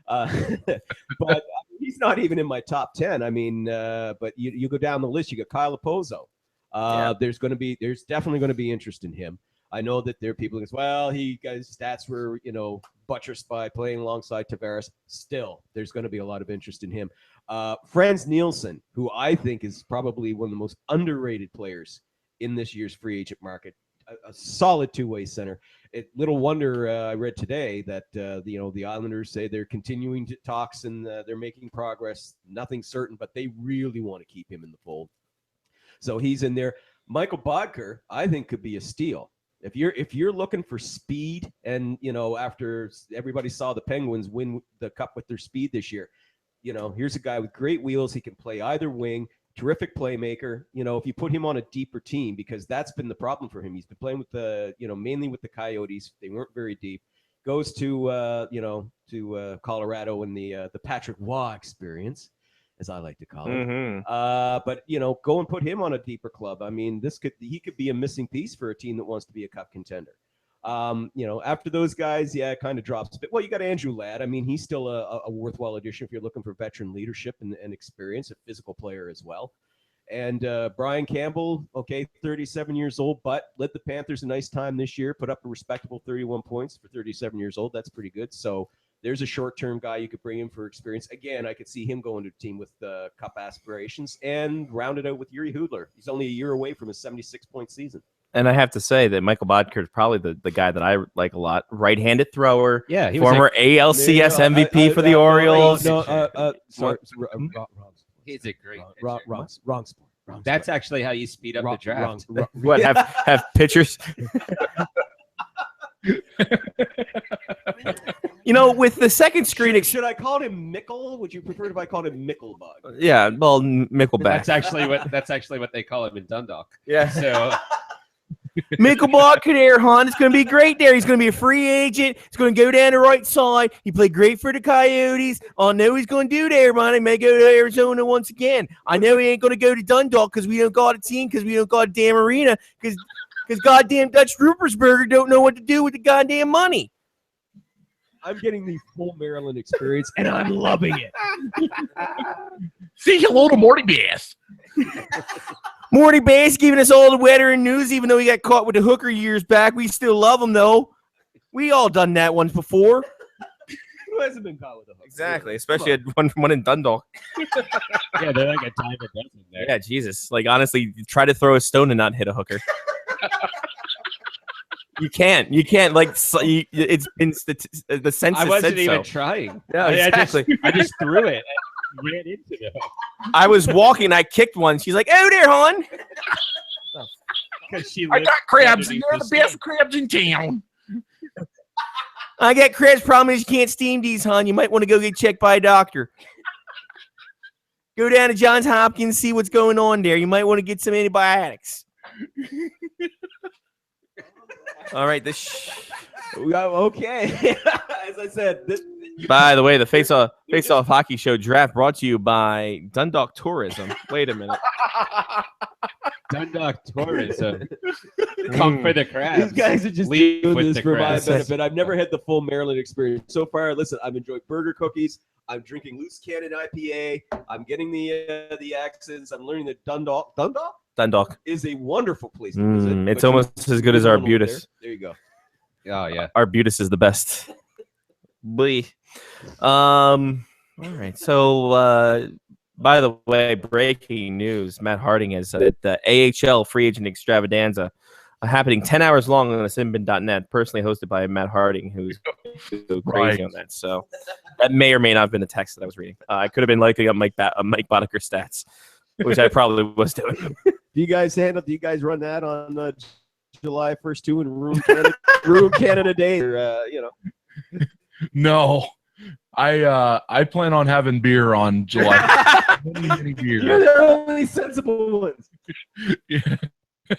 But he's not even in my top 10. I mean, but you go down the list. You got Kyle Opozo. There's definitely going to be interest in him. I know that there are people who go, well, his stats were, buttressed by playing alongside Tavares. Still, there's going to be a lot of interest in him. Franz Nielsen, who I think is probably one of the most underrated players in this year's free agent market, a solid two-way center. Little wonder I read today that the Islanders say they're continuing to talks and they're making progress. Nothing certain, but they really want to keep him in the fold. So he's in there. Michael Bodker, I think, could be a steal. If you're looking for speed, and after everybody saw the Penguins win the Cup with their speed this year, here's a guy with great wheels. He can play either wing. Terrific playmaker. If you put him on a deeper team, because that's been the problem for him. He's been playing with mainly with the Coyotes. They weren't very deep. Goes to Colorado in the Patrick Waugh experience, as I like to call it. Mm-hmm. But go and put him on a deeper club. I mean, he could be a missing piece for a team that wants to be a Cup contender. After those guys, it kind of drops a bit. Well, you got Andrew Ladd. I mean, he's still a worthwhile addition if you're looking for veteran leadership and experience, a physical player as well. And Brian Campbell, 37 years old, but led the Panthers a nice time this year, put up a respectable 31 points for 37 years old. That's pretty good. So there's a short-term guy you could bring in for experience. Again, I could see him going to a team with Cup aspirations, and round it out with Yuri Hudler. He's only a year away from a 76-point season. And I have to say that Michael Bodker is probably the guy that I like a lot. Right-handed thrower. Yeah, he former ALCS MVP for the Orioles. He's a great wrong sport. That's actually how you speed up the draft. What have pitchers? With the second screen, should I call him Mickle? Would you prefer if I called him Mickelbug? Yeah, well, Mickelback. That's actually what they call him in Dundalk. Yeah. So Mickelbach there, hon. It's going to be great there. He's going to be a free agent. He's going to go down the right side. He played great for the Coyotes. I know he's going to do there, man. He may go to Arizona once again. I know he ain't going to go to Dundalk because we don't got a team, because we don't got a damn arena, because goddamn Dutch Rupersberger don't know what to do with the goddamn money. I'm getting the full Maryland experience, and I'm loving it. Say hello to Morty Bass. Morty Bass giving us all the veteran news, even though he got caught with the hooker years back. We still love him, though. We all done that once before. Who hasn't been caught with a hook? Exactly, especially at one in Dundalk. Yeah, they're like a dime a dozen there. Yeah, Jesus. Like, honestly, try to throw a stone and not hit a hooker. You can't. Like, it's been the census I wasn't said even so. trying. Yeah, exactly. I just threw it and ran into the hook. I was walking. I kicked one. She's like, "Oh there, hon." I got crabs, and they're the best crabs in town. I got crabs. Problem is, you can't steam these, hon. You might want to go get checked by a doctor. Go down to Johns Hopkins, see what's going on there. You might want to get some antibiotics. All right, okay. As I said, by the way, the Face Off Hockey Show draft brought to you by Dundalk Tourism. Wait a minute. Dundalk Tourism. Come for the crabs. These guys are just Leave doing with this the for my crabs. benefit. I've never had the full Maryland experience so far. Listen, I've enjoyed burger cookies. I'm drinking Loose Cannon IPA. I'm getting the accents. I'm learning that Dundalk is a wonderful place to visit. It's But almost as good as Arbutus. There you go. Oh yeah, Arbutus is the best. Boy. All right. So, by the way, breaking news: Matt Harding is at the AHL free agent extravaganza, happening 10 hours long on the Sinbin.net, personally hosted by Matt Harding, who's crazy on that. So that may or may not have been the text that I was reading. I could have been liking up Mike Boddicker stats, which I probably was doing. Do you guys run that on July 1st too and ruin Canada Day? Or, No, I plan on having beer on July. many beers. You're the only sensible ones. Yeah.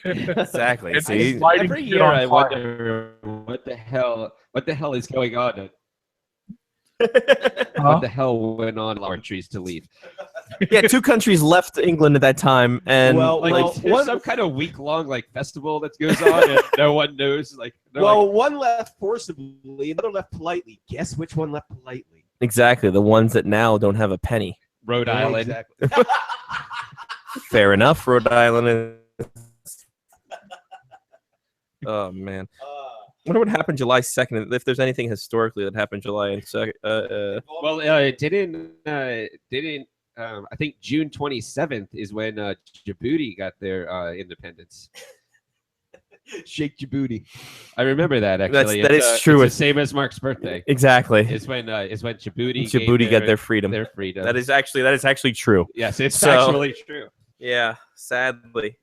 Exactly. It's See, lighting every shit year on I fire. wonder what the hell is going on. What the hell went on our trees to leave? Yeah, 2 countries left England at that time, and there's some kind of week-long festival that goes on, and no one knows. One left forcibly, another left politely. Guess which one left politely? exactly the ones that now don't have a penny. Rhode Yeah, Island. exactly. Fair enough. Rhode Island is. Oh man. I wonder what happened July 2nd. If there's anything historically that happened July 2nd. Well, it didn't. I think June 27th is when Djibouti got their independence. Shake Djibouti. I remember that actually. That is true. It's the same as Mark's birthday. Exactly. Is when Djibouti got their freedom. Their freedom. That is actually true. Yes, it's actually true. Yeah, sadly.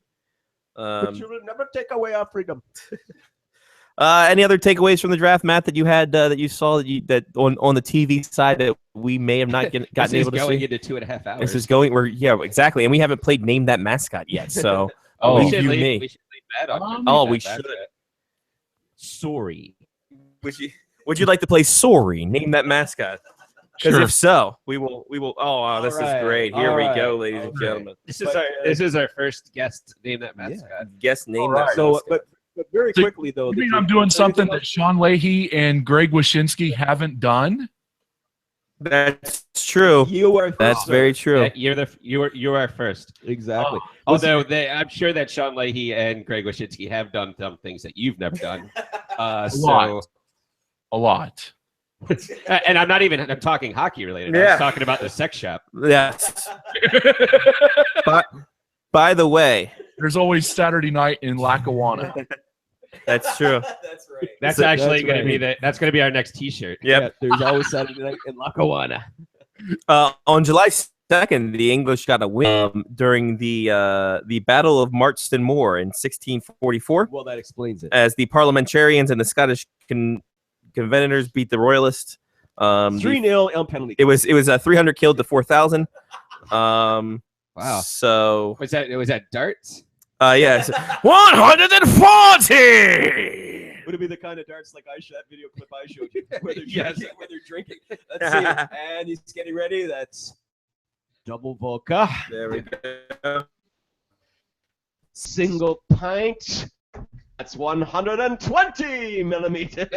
But you will never take away our freedom. Any other takeaways from the draft, Matt, that you had that you saw that on the TV side that we may have not gotten able to see? This is going into 2.5 hours. This is going exactly, and we haven't played Name That Mascot yet. So we should you leave me. that on. We should. Sorry. Would you like to play Sorry? Name That Mascot. Because Sure. if so, we will. Oh, wow, this right. is great. Here All we right. go, ladies and gentlemen. This is our first guest. Name That Mascot. Guess Name All That. right. So, Mascot. but very So, quickly though, You mean I'm doing something that Sean Leahy and Greg Wyshynski haven't done? That's true. You are. That's very true. Yeah, you are first. Exactly. Although I'm sure that Sean Leahy and Greg Wyshynski have done some things that you've never done. A lot. And I'm talking hockey related. I Yeah. was talking about the sex shop. Yes. By the way, There's always Saturday night in Lackawanna. that's true. That's right. That's So- actually that's going to right. be that's going to be our next T-shirt. Yep. Yeah, there's always Saturday night in Lackawanna. On July 2nd, the English got a win during the Battle of Marston Moor in 1644, Well, that explains it. as the Parliamentarians and the Scottish Covenanters beat the Royalists. 3-0 on penalty. It was 300 killed to 4,000. Wow. So Was that darts? yes, 140. Would it be the kind of darts like that video clip I showed you, where they're Yes. drinking? Where they're drinking. Let's see. And he's getting ready. That's double vodka, There we go. single pint. That's 120 millimeter.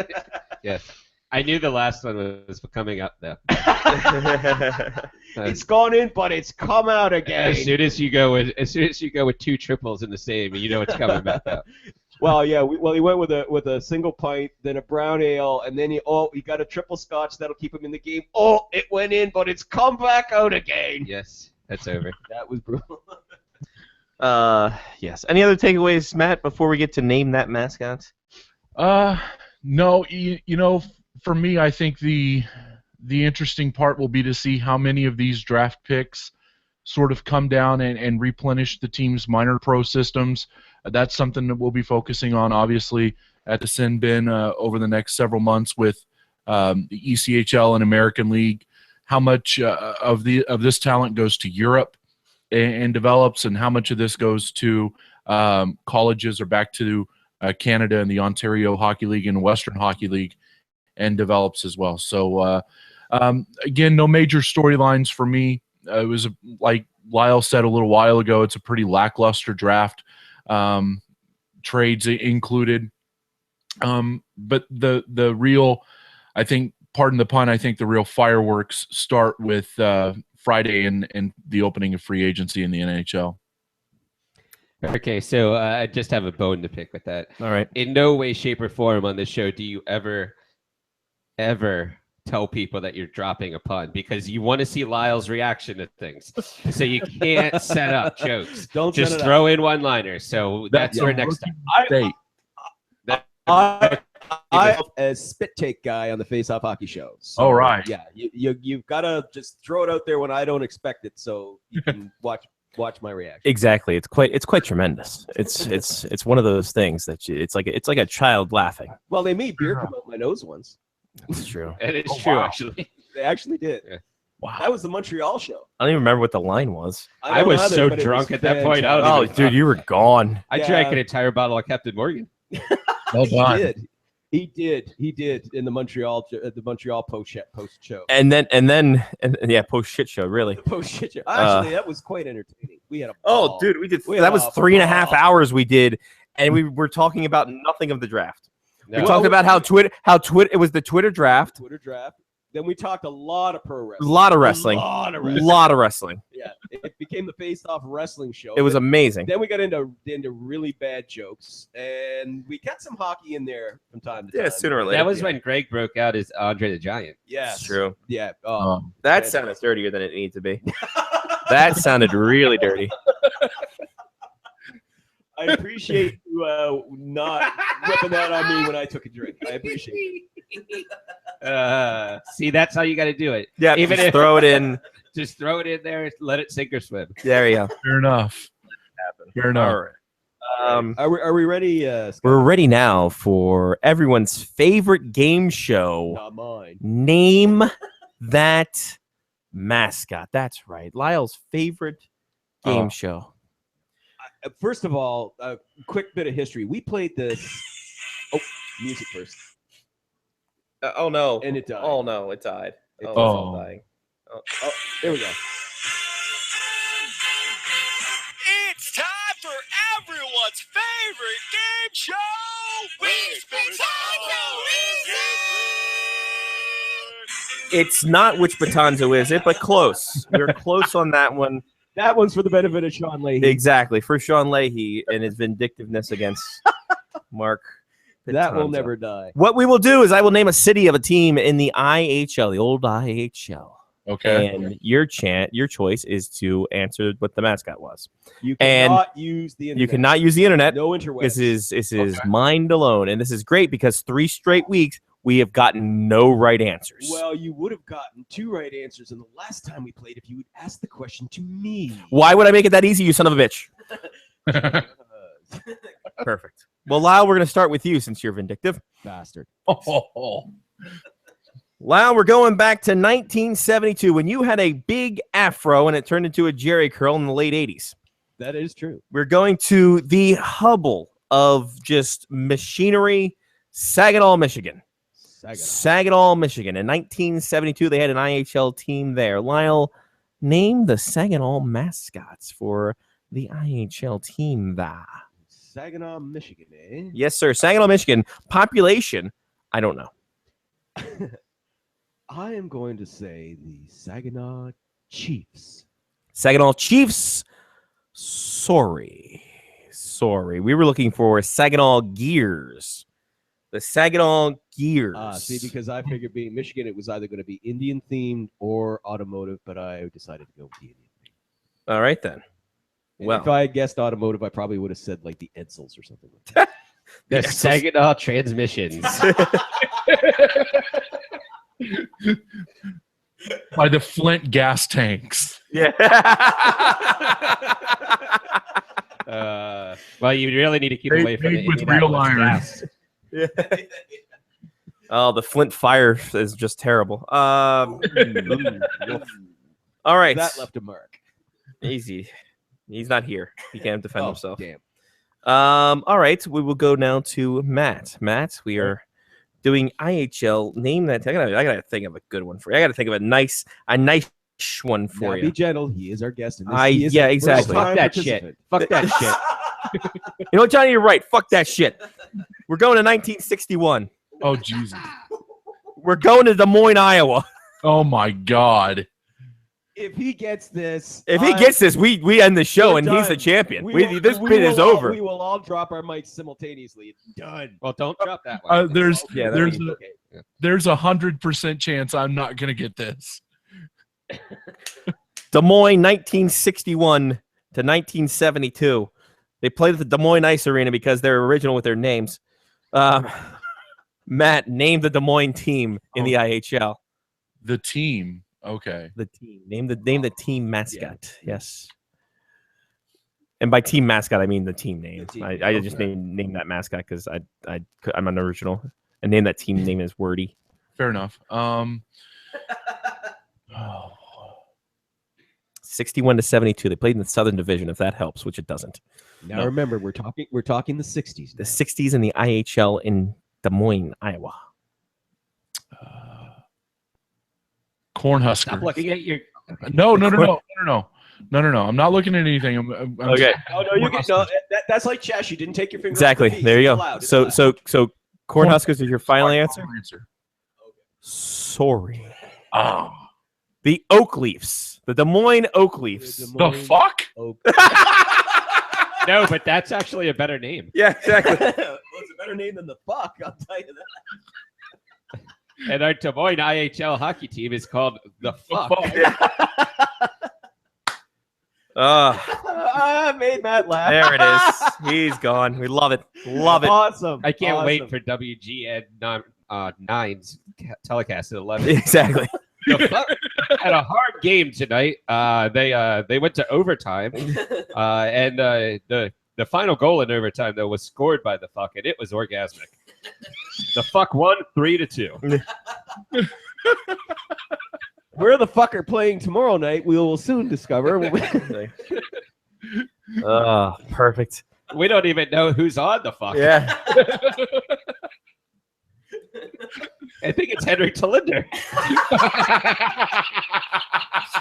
Yes. I knew the last one was coming up though. It's gone in, but it's come out again. As soon as you go with 2 triples in the same, you know it's coming back out. Well, yeah. He went with a single pint, then a brown ale, and then he got a triple scotch that'll keep him in the game. Oh, it went in, but it's come back out again. Yes, that's over. That was brutal. Yes. Any other takeaways, Matt, before we get to name that mascot? No. For me, I think the interesting part will be to see how many of these draft picks sort of come down and replenish the team's minor pro systems. That's something that we'll be focusing on, obviously, at the Sin Bin over the next several months with the ECHL and American League. How much of this talent goes to Europe and develops, and how much of this goes to colleges or back to Canada and the Ontario Hockey League and Western Hockey League and develops as well. So, again, no major storylines for me. It was, like Lyle said a little while ago, it's a pretty lackluster draft, trades included. But the real, I think, pardon the pun, I think the real fireworks start with Friday and the opening of free agency in the NHL. Okay, so I just have a bone to pick with that. All right. In no way, shape, or form on this show do you ever tell people that you're dropping a pun, because you want to see Lyle's reaction to things. So you can't set up jokes. Don't just set it throw up. in one-liners. So that's your next time. I'm a spit take guy on the Face Off Hockey Show. So, All right. Yeah, you've got to just throw it out there when I don't expect it, so you can watch my reaction. Exactly. It's quite tremendous. It's one of those things that it's like a child laughing. Well, they made beer come out my nose once. That's true. And it's true, actually. They actually did. Yeah. Wow. That was the Montreal show. I don't even remember what the line was. I was so drunk at that point. I don't Oh, even- dude, you were gone. I drank an entire bottle of Captain Morgan. Well done. He did in the Montreal post show. And then yeah, post shit show, really. Post shit show. Actually, that was quite entertaining. We had a Oh, ball. dude, we did. We had That was a 3.5 ball. hours we did, and we were talking about nothing of the draft. We No. talked about how Twitter. It was the Twitter draft. Twitter draft. Then we talked a lot of pro wrestling. A lot of wrestling. Lot of wrestling. Yeah. Yeah, it became the face-off wrestling show. It was Then- amazing. Then we got into really bad jokes, and we got some hockey in there from time to time. Yeah, sooner or later. That was when Greg broke out as Andre the Giant. Yes. It's true. Yeah. That sounded dirtier than it needed to be. That sounded really dirty. I appreciate you not whipping that on me when I took a drink. I appreciate it. See, that's how you got to do it. Yeah, Even just if throw it in. Just throw it in there. Let it sink or swim. There you go. Fair enough. Fair enough. All right. Are we ready? Scott? We're ready now for everyone's favorite game show. Not mine. Name that mascot. That's right. Lyle's favorite game show. First of all, a quick bit of history. We played this. Oh, music first. Oh no! And it died. Oh no! It died. It Oh, died. it's all dying. Oh, there we go. It's time for everyone's favorite game show. Which potato is it? It's not which Batonzo is it, but close. We're close on that one. That one's for the benefit of Sean Leahy. Exactly, for Sean Leahy and his vindictiveness against Mark. That will Batonzo. never die. What we will do is I will name a city of a team in the IHL, the old IHL. Okay. And your choice is to answer what the mascot was. You And cannot use the internet. You cannot use the internet. No interwebs. This is mind alone, and this is great because 3 straight weeks we have gotten no right answers. Well, you would have gotten 2 right answers in the last time we played if you would ask the question to me. Why would I make it that easy, you son of a bitch? Perfect. Well, Lyle, we're going to start with you since you're vindictive. Bastard. Lyle, we're going back to 1972 when you had a big afro and it turned into a Jerry curl in the late 80s. That is true. We're going to the Hubble of just machinery, Saginaw, Michigan. Saginaw, Michigan. In 1972, they had an IHL team there. Lyle, name the Saginaw mascots for the IHL team there. Saginaw, Michigan, eh? Yes, sir. Saginaw, Michigan. Population, I don't know. I am going to say the Saginaw Chiefs. Saginaw Chiefs. Sorry. sorry. We were looking for Saginaw Gears. The Saginaw Gears. See, because I figured being Michigan, it was either going to be Indian themed or automotive, but I decided to go with the Indian. All right then. And Well, if I had guessed automotive, I probably would have said like the Edsels or something like that. The Yes. Saginaw Transmissions. By the Flint gas tanks. yeah. Well, you really need to keep Made- away from made it. with real iron. Oh, the Flint fire is just terrible. All right. That left a mark. Easy. He's not here. He can't defend Oh, himself. damn. All right. We will go now to Matt. Matt, we are doing IHL. Name that. I gotta think of a good one for you. I gotta think of a nice one for Now, you. be gentle. He is our guest. And Yeah, exactly. Fuck that shit. Fuck that shit. You know what, Johnny? You're right. Fuck that shit. We're going to 1961. Oh, Jesus. We're going to Des Moines, Iowa. Oh, my God. If he gets this, If he gets this, we end the show we're and he's the done. champion. We This will bid is all- over. We will all drop our mics simultaneously. It's done. Well, don't drop that one. There's Yeah, that there's means- a, there's 100% chance I'm not gonna get this. Des Moines, 1961 to 1972. They played at the Des Moines Ice Arena because they're original with their names. Matt, name the Des Moines team in the IHL. The team. Okay. The team. Name the team mascot. Yes. And by team mascot, I mean the team name. I just name that mascot because I'm an original. And name that team name is Wordy. Fair enough. 61 to 72. They played in the Southern Division, if that helps, which it doesn't. Now remember, we're talking the 60s. The 60s in the IHL in Des Moines, Iowa. Cornhusker. Stop looking at your. No. I'm not looking at anything. I'm Okay. Oh no, you get that's like chess. You didn't take your finger. Exactly. Off the There you It's go. allowed. It's So allowed. Cornhuskers is your final answer? answer. Sorry. Oh. The Oak Leafs. The Des Moines Oak Leafs. The fuck? No, but that's actually a better name. Yeah, exactly. Well, it's a better name than the fuck. I'll tell you that. And our Des Moines IHL hockey team is called the Fuck. I made Matt laugh. There it is. He's gone. We love it. Love it. Awesome. I can't Awesome. wait for WGN 9's telecast at 11. Exactly. The Fuck had a hard game tonight. They went to overtime, and the final goal in overtime though was scored by the Fuck, and it was orgasmic. The Fuck won 3-2. Where the fuck are playing tomorrow night? We will soon discover. Perfect. We don't even know who's on the Fuck. Yeah. I think it's Henrik Talinder.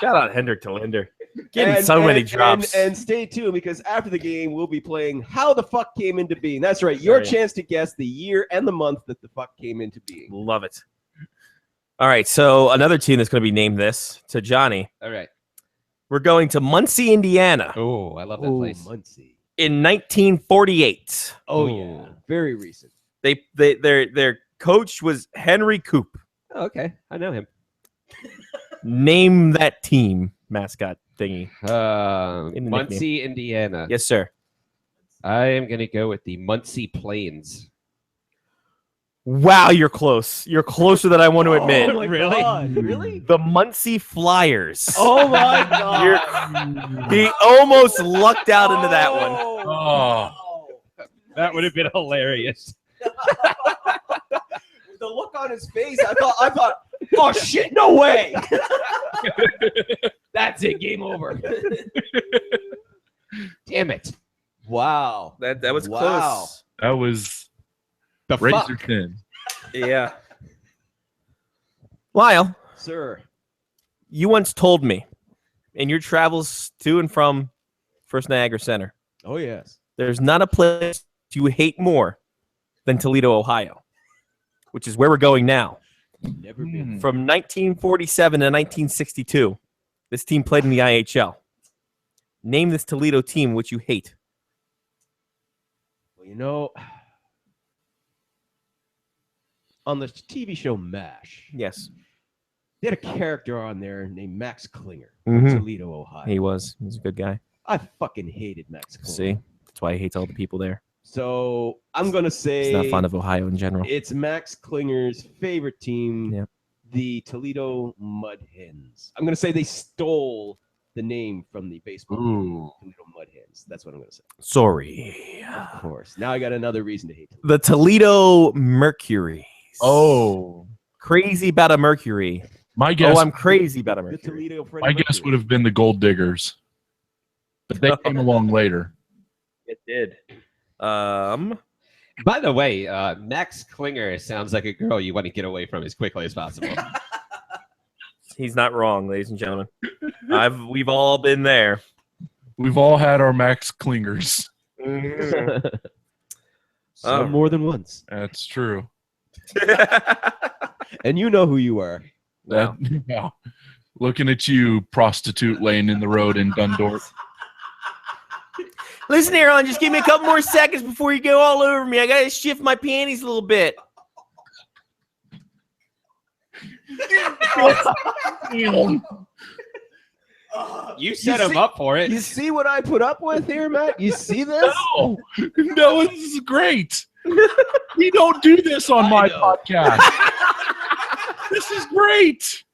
Shout out Hendrik Talinder. Getting so many drops. And stay tuned because after the game, we'll be playing How the Fuck Came Into Being. That's right. Your Right. chance to guess the year and the month that the fuck came into being. Love it. All right. So another team that's going to be named this to Johnny. All right. We're going to Muncie, Indiana. Oh, I love that place. Muncie. In 1948. Oh, yeah. Very recent. Their coach was Henry Coop. Oh, okay. I know him. Name that team mascot thingy. In the Muncie, Indiana. Yes, sir. I am going to go with the Muncie Plains. Wow, you're close. You're closer than I want to admit. Oh, my God. Really? The Muncie Flyers. Oh, my God. He almost lucked out into that one. Oh. That would have been hilarious. The look on his face, I thought, oh shit, no way. That's it, game over. Damn it. Wow. That was Wow. close. That was The razor Fuck. thin. Yeah. Lyle, Sir. you once told me in your travels to and from First Niagara Center, Oh, yes. there's not a place you hate more than Toledo, Ohio, which is where we're going now. Never been. From 1947 to 1962, this team played in the IHL. Name this Toledo team which you hate. You know, on the TV show MASH, Yes. they had a character on there named Max Klinger Mhm. from Toledo, Ohio. He was. He's a good guy. I fucking hated Max Klinger. See, that's why he hates all the people there. So I'm gonna say He's not fond of Ohio in general. it's Max Klinger's favorite team, Yep. the Toledo Mud Hens. I'm gonna say they stole the name from the baseball team, Toledo Mud Hens. That's what I'm gonna say. Sorry. Of course. Now I got another reason to hate them. The Toledo Mercury. Oh, Crazy about a Mercury. my guess. Oh, I'm crazy about a The Mercury. Toledo Freddie My guess Mercury. would have been the Gold Diggers, but they came along later. It did. By the way, Max Klinger sounds like a girl you want to get away from as quickly as possible. He's not wrong, ladies and gentlemen. We've all been there. We've all had our Max Klingers. Some more than once. That's true. And you know who you are. That, yeah. Looking at you, prostitute laying in the road in Dundorf. Listen, Aaron, just give me a couple more seconds before you go all over me. I gotta shift my panties a little bit. You set him up for it. You see what I put up with here, Matt? You see this? No, this is great. We don't do this on my podcast. This is great.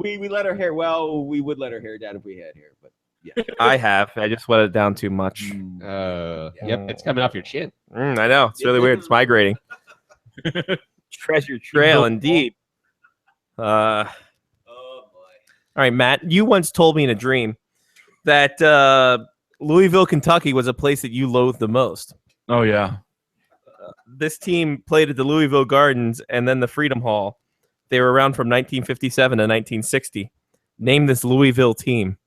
We let our hair. Well, we would let our hair down if we had hair, but yeah. I have. I just let it down too much. Yep, it's coming off your chin. I know. It's really weird. It's migrating. Treasure trail, indeed. All right, Matt. You once told me in a dream that Louisville, Kentucky was a place that you loathed the most. Oh, yeah. This team played at the Louisville Gardens and then the Freedom Hall. They were around from 1957 to 1960. Name this Louisville team.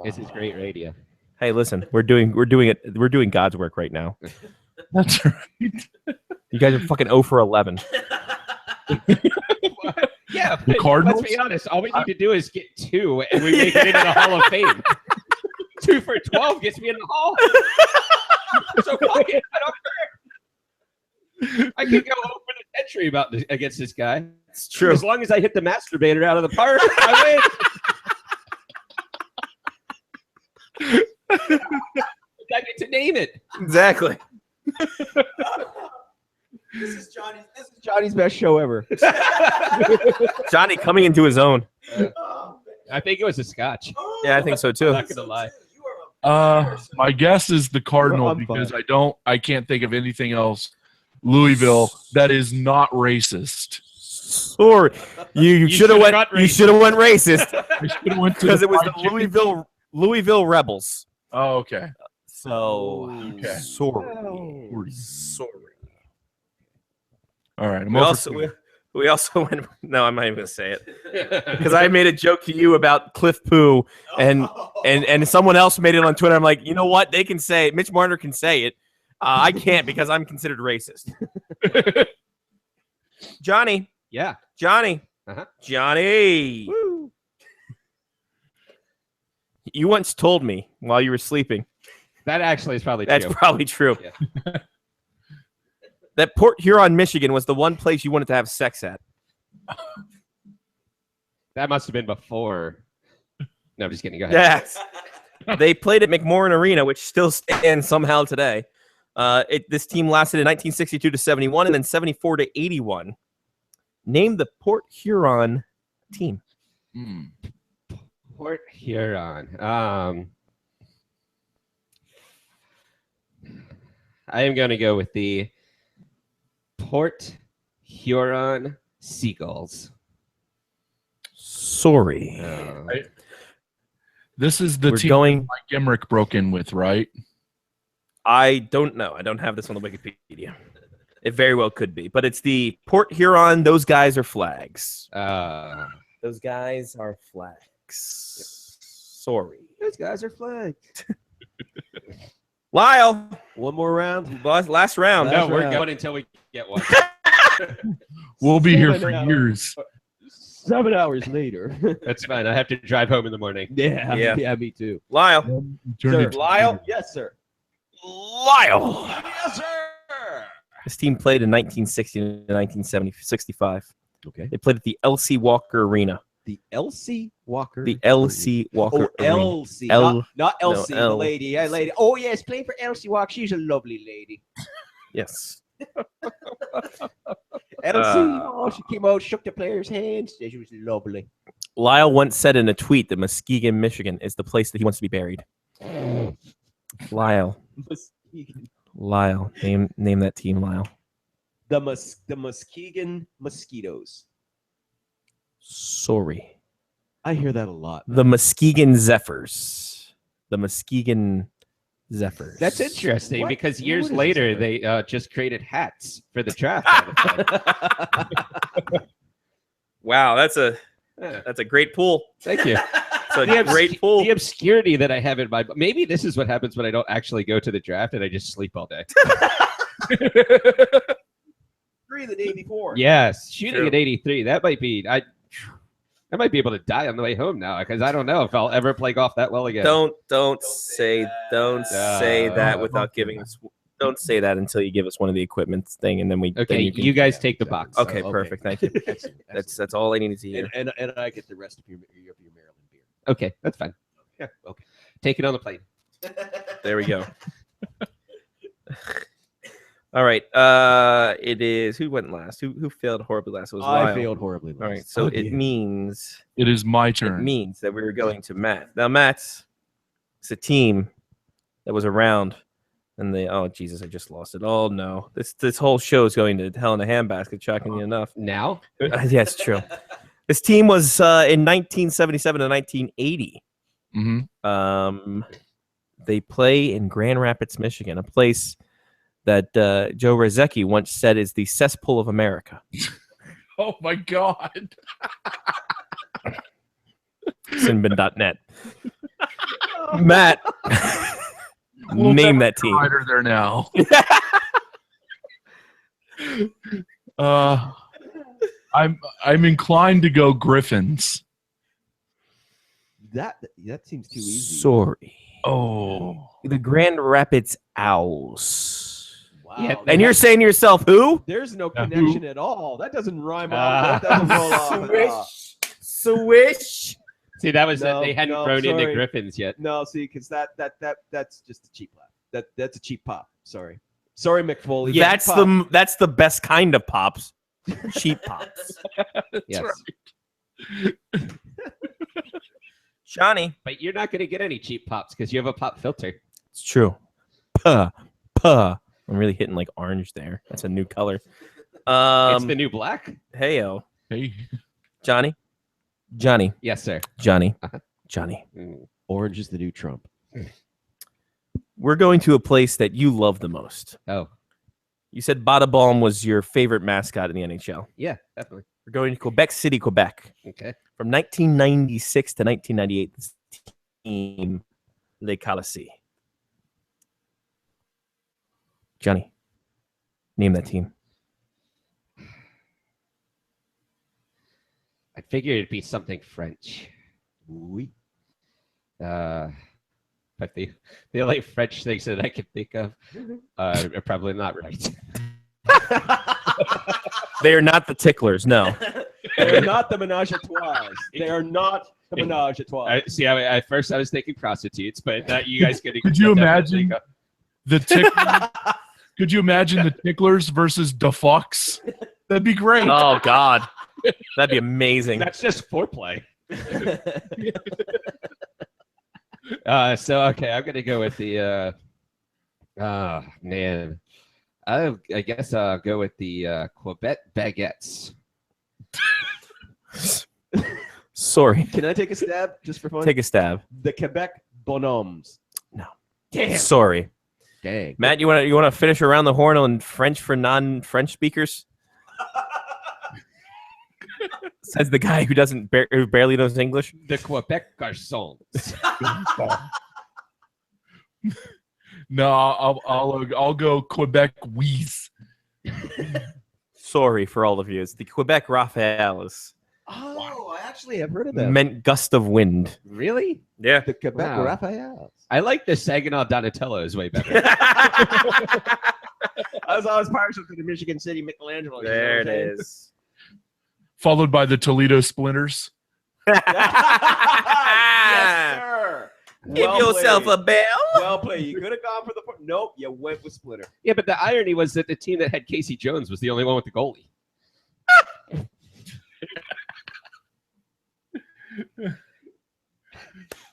This is great radio. Hey, listen, we're doing God's work right now. That's right. You guys are fucking 0 for 11. Yeah, The but Cardinals? let's be honest. All we need to do is get 2, and we make it into the Hall of Fame. 2 for 12 gets me in the Hall. So fuck it. I don't care. I can go over the century against this guy. It's true. As long as I hit the masturbator out of the park, I win. I get to name it. Exactly. This is Johnny's best show ever. Johnny coming into his own. I think it was a scotch. Yeah, I think so too. I'm not gonna lie. My guess is the Cardinal I'm because fine. I can't think of anything else. Louisville that is not racist. Sorry, you should have went. got You should have went racist I should have went to because it was the fried chicken. Louisville Rebels. Oh, okay. So Okay. sorry. All right. I'm We over also two. we also went. No, I'm not even gonna say it because I made a joke to you about Cliff Poo and someone else made it on Twitter. I'm like, you know what? They can say it. Mitch Marner can say it. I can't because I'm considered racist. Johnny. Yeah. Johnny. Uh-huh. Johnny. Woo. You once told me while you were sleeping. That actually is probably That's true. probably true. Yeah. That Port Huron, Michigan was the one place you wanted to have sex at. That must have been before. No, I'm just kidding. Go ahead. Yes. They played at McMorran Arena, which still stands somehow today. This team lasted in 1962 to 71 and then 74 to 81. Name the Port Huron team. Port Huron. I am going to go with the Port Huron Seagulls. Sorry. This is the We're team going- Mike Emmerich broke in with, right? I don't know. I don't have this on the Wikipedia. It very well could be, but it's the Port Huron. Those guys are flags. Those guys are flags. Sorry. Those guys are flagged. Lyle. One more round. Last round. No, we're going until we get one. We'll be here for years. 7 hours later. That's fine. I have to drive home in the morning. Yeah, me too. Lyle. Sir. Lyle. Yes, sir. Lyle. Yes, sir. This team played in 1960 to 1965. Okay. They played at the L.C. Walker Arena. The L.C. Walker. The L.C. Walker Oh, Arena. L.C. L- not L.C. no, L. The lady. Yeah, lady. Oh, yes, playing for L.C. Walker. She's a lovely lady. Yes. L.C. Oh, she came out, shook the players' hands. Yeah, she was lovely. Lyle once said in a tweet that Muskegon, Michigan is the place that he wants to be buried. Lyle. Lyle. Name that team, Lyle. The Muskegon Mosquitoes. Sorry. I hear that a lot. The Muskegon Zephyrs. The Muskegon Zephyrs. That's interesting What? because years What is later this? they just created hats for the draft. Wow, that's a great pool. Thank you. It's a great pool. The obscurity that I have in my maybe this is what happens when I don't actually go to the draft and I just sleep all day. 3 the day before. Yes, shooting True. at 83. That might be I might be able to die on the way home now because I don't know if I'll ever play golf that well again. Don't say that without giving us. Don't say that until you give us one of the equipment thing, and then we. Okay, then you, can, guys take the box. Okay, perfect. Thank you. Excellent. That's all I needed to hear. And I get the rest of your Maryland beer. Okay, that's fine. Yeah. Okay. Take it on the plane. There we go. All right. It is who went last? Who failed horribly last? It was I Lyle. failed horribly last. All right. So it means It is my it turn. means that we were going to Matt. Now Matt's it's a team that was around, and they oh Jesus, I just lost it. Oh no, this whole show is going to hell in a handbasket. Shockingly enough. Now? Yeah, it's true. This team was in 1977 to 1980. Mm-hmm. They play in Grand Rapids, Michigan, a place that Joe Rozecki once said is the cesspool of America. Oh my God. Sinbin.net. Matt, name that team. Rider there now. I'm inclined to go Griffins. That seems too easy. Sorry. Oh. The Grand Rapids Owls. Wow. Yeah, And you're saying to yourself, who? There's no connection at all. That doesn't rhyme off. That doesn't roll off. Swish. See, that was No, they hadn't no, thrown into sorry. Griffins yet. No, see, because that's just a cheap laugh. That's a cheap pop. Sorry, McFoley. That's the best kind of pops. Cheap pops. Yes. Johnny. But you're not going to get any cheap pops because you have a pop filter. It's true. Puh. I'm really hitting like orange there. That's a new color. It's the new black. Heyo. Hey. Johnny. Yes, sir. Johnny. Orange is the new Trump. We're going to a place that you love the most. Oh. You said Bada Balm was your favorite mascot in the NHL. Yeah, definitely. We're going to Quebec City, Quebec. Okay. From 1996 to 1998, this team, Les Colisees. Johnny, name that team. I figured it'd be something French. Oui. But the only French things that I can think of are probably not right. They are not the Ticklers, no. They're not the Menage a Trois. They are not the Menage a Trois. See, at first I was thinking prostitutes, but you guys could. Could you imagine the Ticklers? Could you imagine the Ticklers versus the Fox? That'd be great. Oh God, that'd be amazing. That's just foreplay. So okay, I'm gonna go with the. Man, I guess I'll go with the Quebec Baguettes. Sorry. Can I take a stab just for fun? Take a stab. The Quebec Bonhommes. No. Damn. Sorry. Dang. Matt, you want to finish around the horn on French for non-French speakers? Says the guy who barely knows English. The Quebec Garçons. No, I'll go Quebec Wheeze. Sorry for all of you. It's the Quebec Raphaels. Oh, I actually have heard of that. Meant gust of wind. Really? Yeah. The Quebec Wow. Raphael. I like the Saginaw Donatello is way better. I was always partial to the Michigan City Michelangelo. you know There what it I'm saying? is. Followed by the Toledo Splinters. Yes, sir. Give yourself played. a bell. Well played. You could have gone for the nope. You went with Splitter. Yeah, but the irony was that the team that had Casey Jones was the only one with the goalie.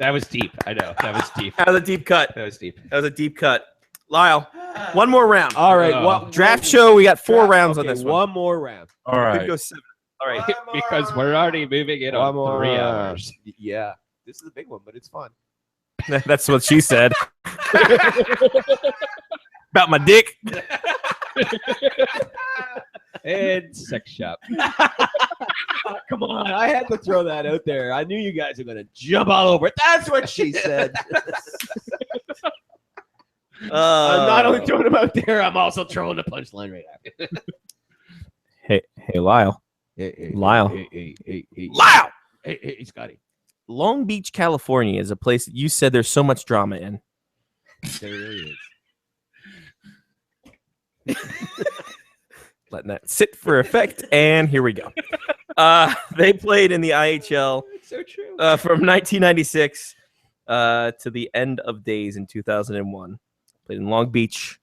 That was deep. I know. That was deep. That was a deep cut. That was deep. That was a deep cut. Lyle, one more round. All right. Draft show. We got 4 rounds on Okay, this one. one more round. All Could right. go 7. All right. Because we're already moving it One on more 3 round. hours. Yeah. This is a big one, but it's fun. That's what she said. About my dick. And sex shop. Come on. I had to throw that out there. I knew you guys were going to jump all over it. That's what she said. I'm not only throwing them out there, I'm also throwing the punchline right after. Hey, Lyle. Lyle. Lyle! Hey, Scotty. Long Beach, California is a place that you said there's so much drama in. There really is. Letting that sit for effect, and here we go. They played in the IHL So true. from 1996 to the end of days in 2001. Played in Long Beach.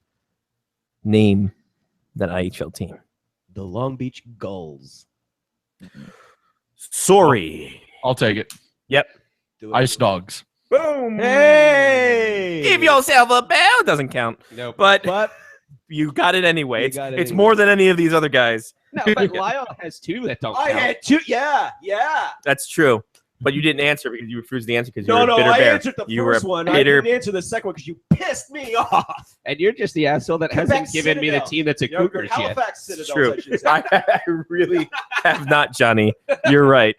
Name that IHL team. The Long Beach Gulls. Sorry. I'll take it. Yep. Ice Dogs. Boom. Hey! Give yourself a bell. Doesn't count. Nope. But you got it anyway. You It's, got it it's anyway. more than any of these other guys. No, but Lyle has 2 that don't I count. had 2. Yeah. That's true. But you didn't answer because you refused the answer because you No, were a no, bitter I bear. answered the You were first a one. I bitter. didn't answer the second one because you pissed me off. And you're just the asshole that Quebec hasn't given me the Citadel. team that's a You're Cougars yet. Halifax It's Citadels, true. I should say. I really have not, Johnny. You're right.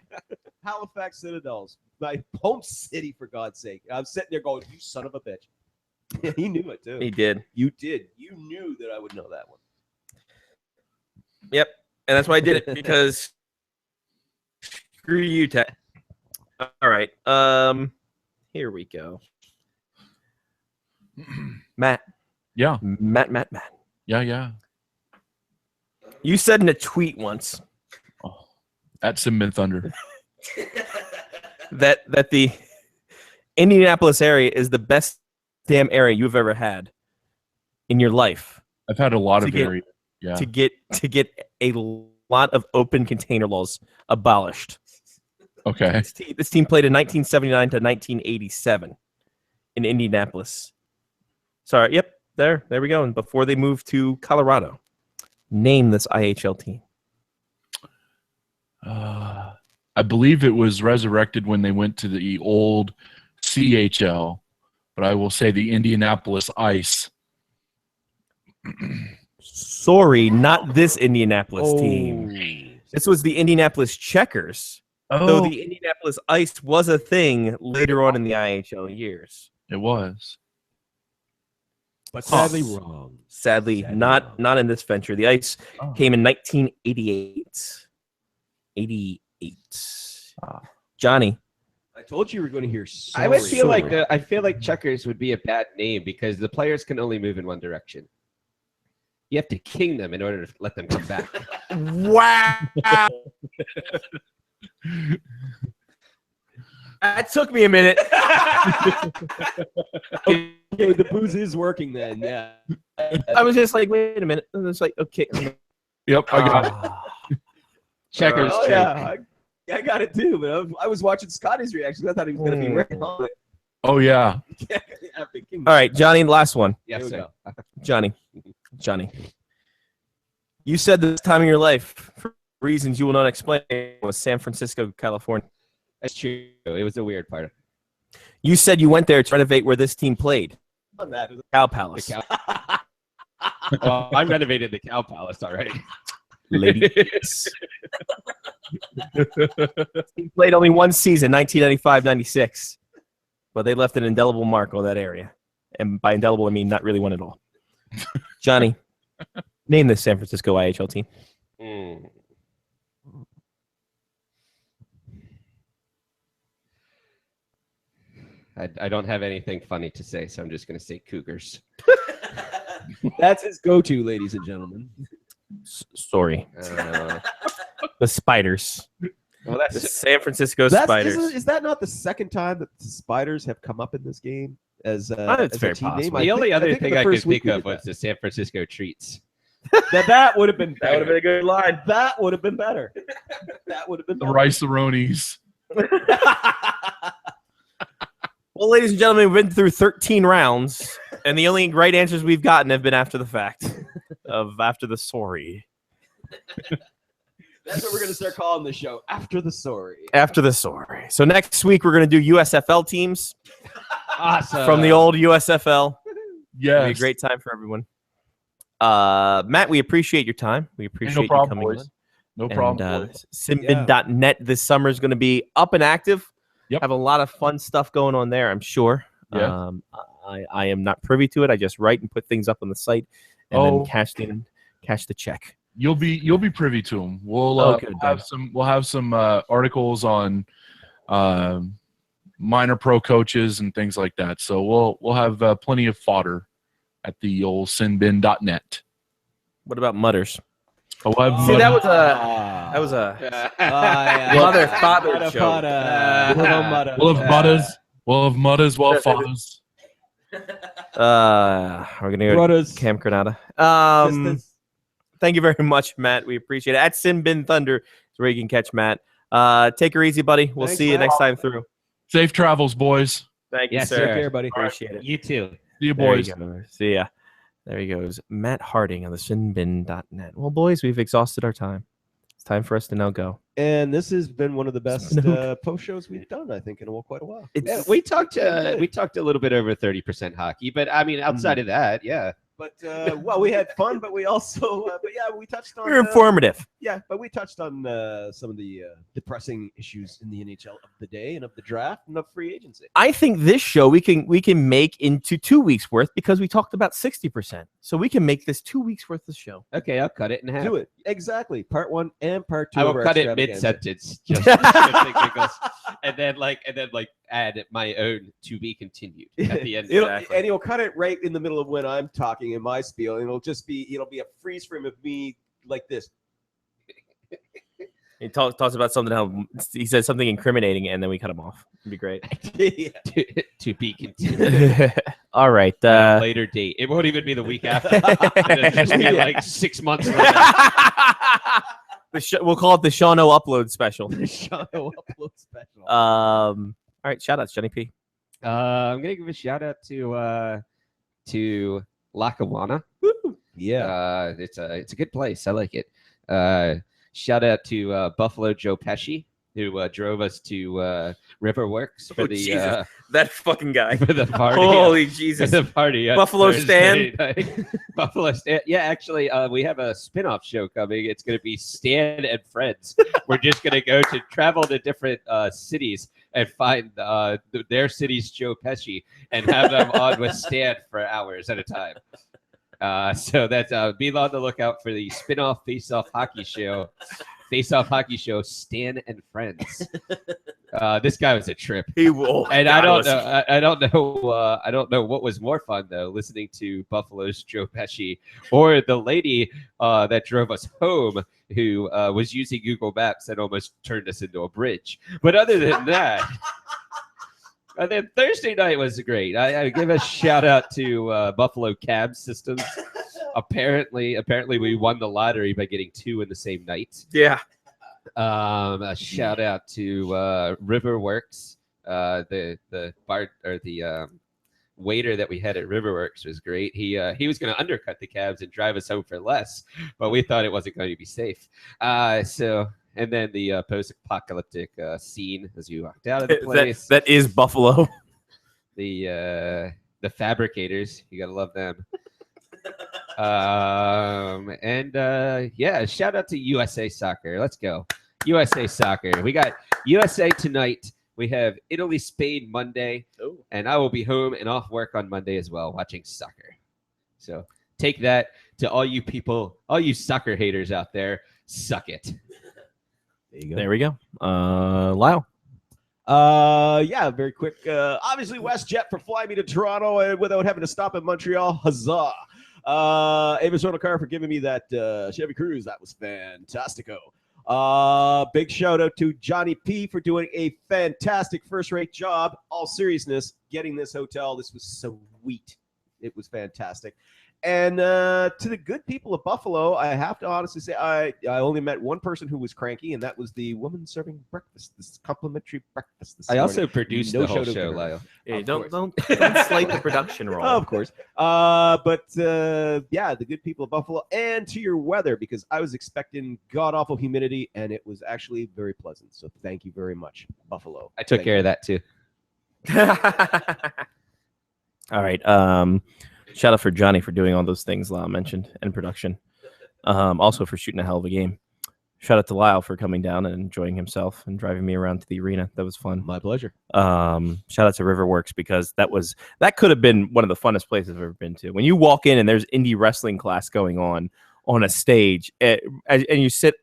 Halifax Citadels. My home city, for God's sake. I'm sitting there going, you son of a bitch. He knew it, too. He did. You did. You knew that I would know that one. Yep. And that's why I did it because screw you, Ted. All right. Here we go. Matt. Yeah. Matt. Yeah. You said in a tweet once At Cinnamon Thunder. that the Indianapolis area is the best damn area you've ever had in your life. I've had a lot To of get- area. Yeah. To get a lot of open container laws abolished. Okay. This team played in 1979 to 1987 in Indianapolis. Sorry. Yep. There we go. And before they moved to Colorado, name this IHL team. I believe it was resurrected when they went to the old CHL, but I will say the Indianapolis Ice. Sorry, not this Indianapolis team. This was the Indianapolis Checkers. Though the Indianapolis Ice was a thing later on in the IHL years. It was. But sadly wrong. Sadly not in this venture. The Ice came in 1988. 88. Johnny. I told you were going to hear sorry. I would feel like I feel like Checkers would be a bad name because the players can only move in one direction. You have to king them in order to let them come back. Wow. That took me a minute. Okay, the booze is working then, yeah. I was just like, wait a minute. And it's like, okay. Yep, I got it. Checkers. Oh, yeah, I got it too, but I was watching Scotty's reaction. I thought he was going to be right on it. Oh, yeah. All right, Johnny, last one. Yes, sir. Johnny. You said this time in your life, for reasons you will not explain, was San Francisco, California. That's true. It was a weird part. You said you went there to renovate where this team played. On that. Cow Palace. Well, I renovated the Cow Palace already. Ladies. He played only one season, 1995-96. But they left an indelible mark on that area. And by indelible, I mean not really one at all. Johnny, name this San Francisco IHL team. I don't have anything funny to say, so I'm just going to say Cougars. That's his go-to, ladies and gentlemen. Sorry. The Spiders. Well, The San Francisco Spiders. Is that not the second time that the Spiders have come up in this game as That's as a very team possible. name? The only other thing I could think of was was the San Francisco Treats. that would have been better. That would have been a good line. That would have been better. That would have been The better. Rice-A-Ronies. Well, ladies and gentlemen, we've been through 13 rounds, and the only right answers we've gotten have been after the fact, after the sorry. That's what we're gonna start calling the show. After the sorry. After the sorry. So next week we're going to do USFL teams Awesome. from the old USFL. Yes. It'll be a great time for everyone. Matt, we appreciate your time. We appreciate no problem, you coming boys. on. No problem. boys. Simbin.net this summer is going to be up and active. Yep. Have a lot of fun stuff going on there, I'm sure. Yeah. I am not privy to it. I just write and put things up on the site and then cash the check. You'll be privy to them. We'll have some articles on minor pro coaches and things like that. So we'll have plenty of fodder at the old sinbin.net. What about Mutters? Oh, See, that was a mother father joke. We'll have mutters. We'll have mutters. We'll have fathers. We're gonna go Brothers. Cam Granada. Thank you very much, Matt. We appreciate it. At Sinbin Thunder is where you can catch Matt. Take her easy, buddy. We'll see you next time through. Safe travels, boys. Thank you, Yes, sir. sir. Take care, buddy. Appreciate it. You too. See you, There boys. you go. See ya. There he goes. Matt Harding on the Sinbin.net. Well, boys, we've exhausted our time. It's time for us to now go. And this has been one of the best Snook. post shows we've done, I think, in quite a while. Yeah, we talked a little bit over 30% hockey, but I mean, outside of that, yeah. But well, we had fun, but we also, we touched on. We're informative. Yeah, but we touched on some of the depressing issues in the NHL of the day and of the draft and of free agency. I think this show we can make into 2 weeks worth because we talked about 60%. So we can make this 2 weeks worth of show. Okay, I'll cut it in half. Do it exactly. Part 1 and part 2. I of will our cut it extravaganza. mid-sentence, just for giggles. and then add my own to be continued at the end. And he'll cut it right in the middle of when I'm talking in my spiel, and it'll be a freeze frame of me like this. He talks about something how he says something incriminating, and then we cut him off. It'd be great. to be continued. All right. At a later date. It won't even be the week after. It'll just be like 6 months later. We'll call it the Shawno Upload Special. The Shawno Upload Special. All right, shout outs, Johnny P. I'm gonna give a shout out to Lackawanna. Yeah, it's a good place. I like it. Shout out to Buffalo Joe Pesci, who drove us to Riverworks for the that fucking guy for the party. Holy Jesus! For the party. Buffalo Thursday Stan. night. Buffalo Stan. Yeah, actually, we have a spin-off show coming. It's going to be Stan and Friends. We're just going to travel to different cities and find their city's Joe Pesci and have them on with Stan for hours at a time. So that's be on the lookout for the spin-off face-off hockey show. Face-off hockey show, Stan and Friends. This guy was a trip. He will. And I don't know what was more fun though, listening to Buffalo's Joe Pesci or the lady that drove us home who was using Google Maps and almost turned us into a bridge. But other than that. And then Thursday night was great. I give a shout out to Buffalo Cab Systems. Apparently, we won the lottery by getting 2 in the same night. Yeah. A shout out to Riverworks. The bar or the waiter that we had at Riverworks was great. He was going to undercut the cabs and drive us home for less, but we thought it wasn't going to be safe. And then the post-apocalyptic scene as you walked out of the place. that is Buffalo. The fabricators, you gotta love them. Shout out to USA Soccer. Let's go, USA Soccer. We got USA tonight. We have Italy, Spain Monday, and I will be home and off work on Monday as well, watching soccer. So take that to all you people, all you soccer haters out there. Suck it. There we go. Lyle. Yeah, very quick. Obviously, WestJet for fly me to Toronto without having to stop in Montreal. Huzzah! Avis Rental Car for giving me that Chevy Cruze. That was fantastico. Big shout out to Johnny P for doing a fantastic first-rate job. All seriousness, getting this hotel. This was sweet. It was fantastic. And to the good people of Buffalo, I have to honestly say I only met one person who was cranky, and that was the woman serving breakfast, this complimentary breakfast. This I also morning. produced the whole show, Lyle. Yeah, don't slight the production role. Of course. Yeah, the good people of Buffalo, and to your weather, because I was expecting god-awful humidity, and it was actually very pleasant. So thank you very much, Buffalo. I took care of that too. All right. Shout out for Johnny for doing all those things Lyle mentioned and production. Also for shooting a hell of a game. Shout out to Lyle for coming down and enjoying himself and driving me around to the arena. That was fun. My pleasure. Shout out to Riverworks because that could have been one of the funnest places I've ever been to. When you walk in and there's indie wrestling class going on a stage, and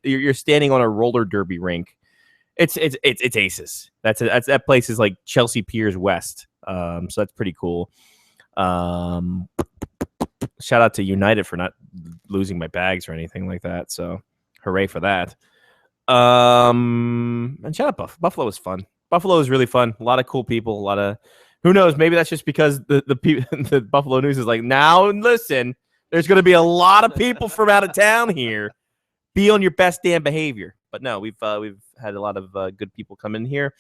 you're standing on a roller derby rink. It's aces. That place is like Chelsea Piers West. So that's pretty cool. Shout out to United for not losing my bags or anything like that. So hooray for that. And shout out Buffalo was fun. Buffalo was really fun. A lot of cool people. A lot of who knows? Maybe that's just because the Buffalo News is like, now listen, there's going to be a lot of people from out of town here. Be on your best damn behavior. But no, we've had a lot of good people come in here.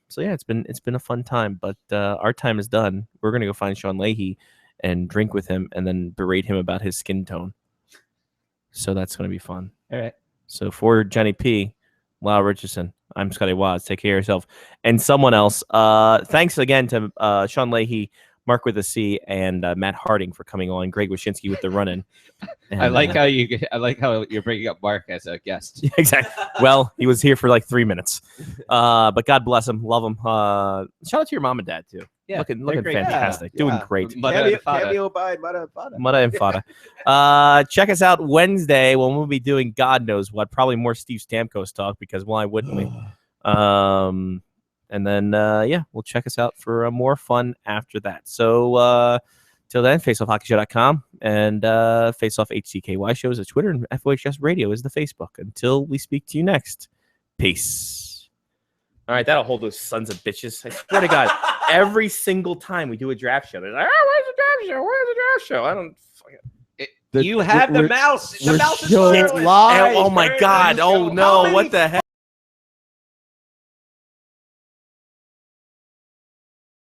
So yeah, it's been a fun time, but our time is done. We're gonna go find Sean Leahy and drink with him, and then berate him about his skin tone. So that's gonna be fun. All right. So for Johnny P, Lyle Richardson, I'm Scotty Watts. Take care of yourself and someone else. Thanks again to Sean Leahy, Mark with a C, and Matt Harding for coming on. Greg Wyshynski with the run-in. And, I like how you're bringing up Mark as a guest. Exactly. Well, he was here for like 3 minutes. But God bless him. Love him. Shout out to your mom and dad too. Yeah, looking great. fantastic. Yeah, Doing yeah. great. Cameo by Mata and Fada. Mata and Fada. Check us out Wednesday when we'll be doing God knows what. Probably more Steve Stamkos talk because why wouldn't we? And then, we'll check us out for more fun after that. So, till then, faceoffhockeyshow.com and Faceoff HCKY shows at Twitter, and FOHS Radio is the Facebook. Until we speak to you next, peace. All right, that'll hold those sons of bitches. I swear to God, every single time we do a draft show, they're like, oh, where's the draft show? Where's the draft show? I don't fucking... You have the mouse. The mouse is live. Oh, my God. Oh, no. What the heck?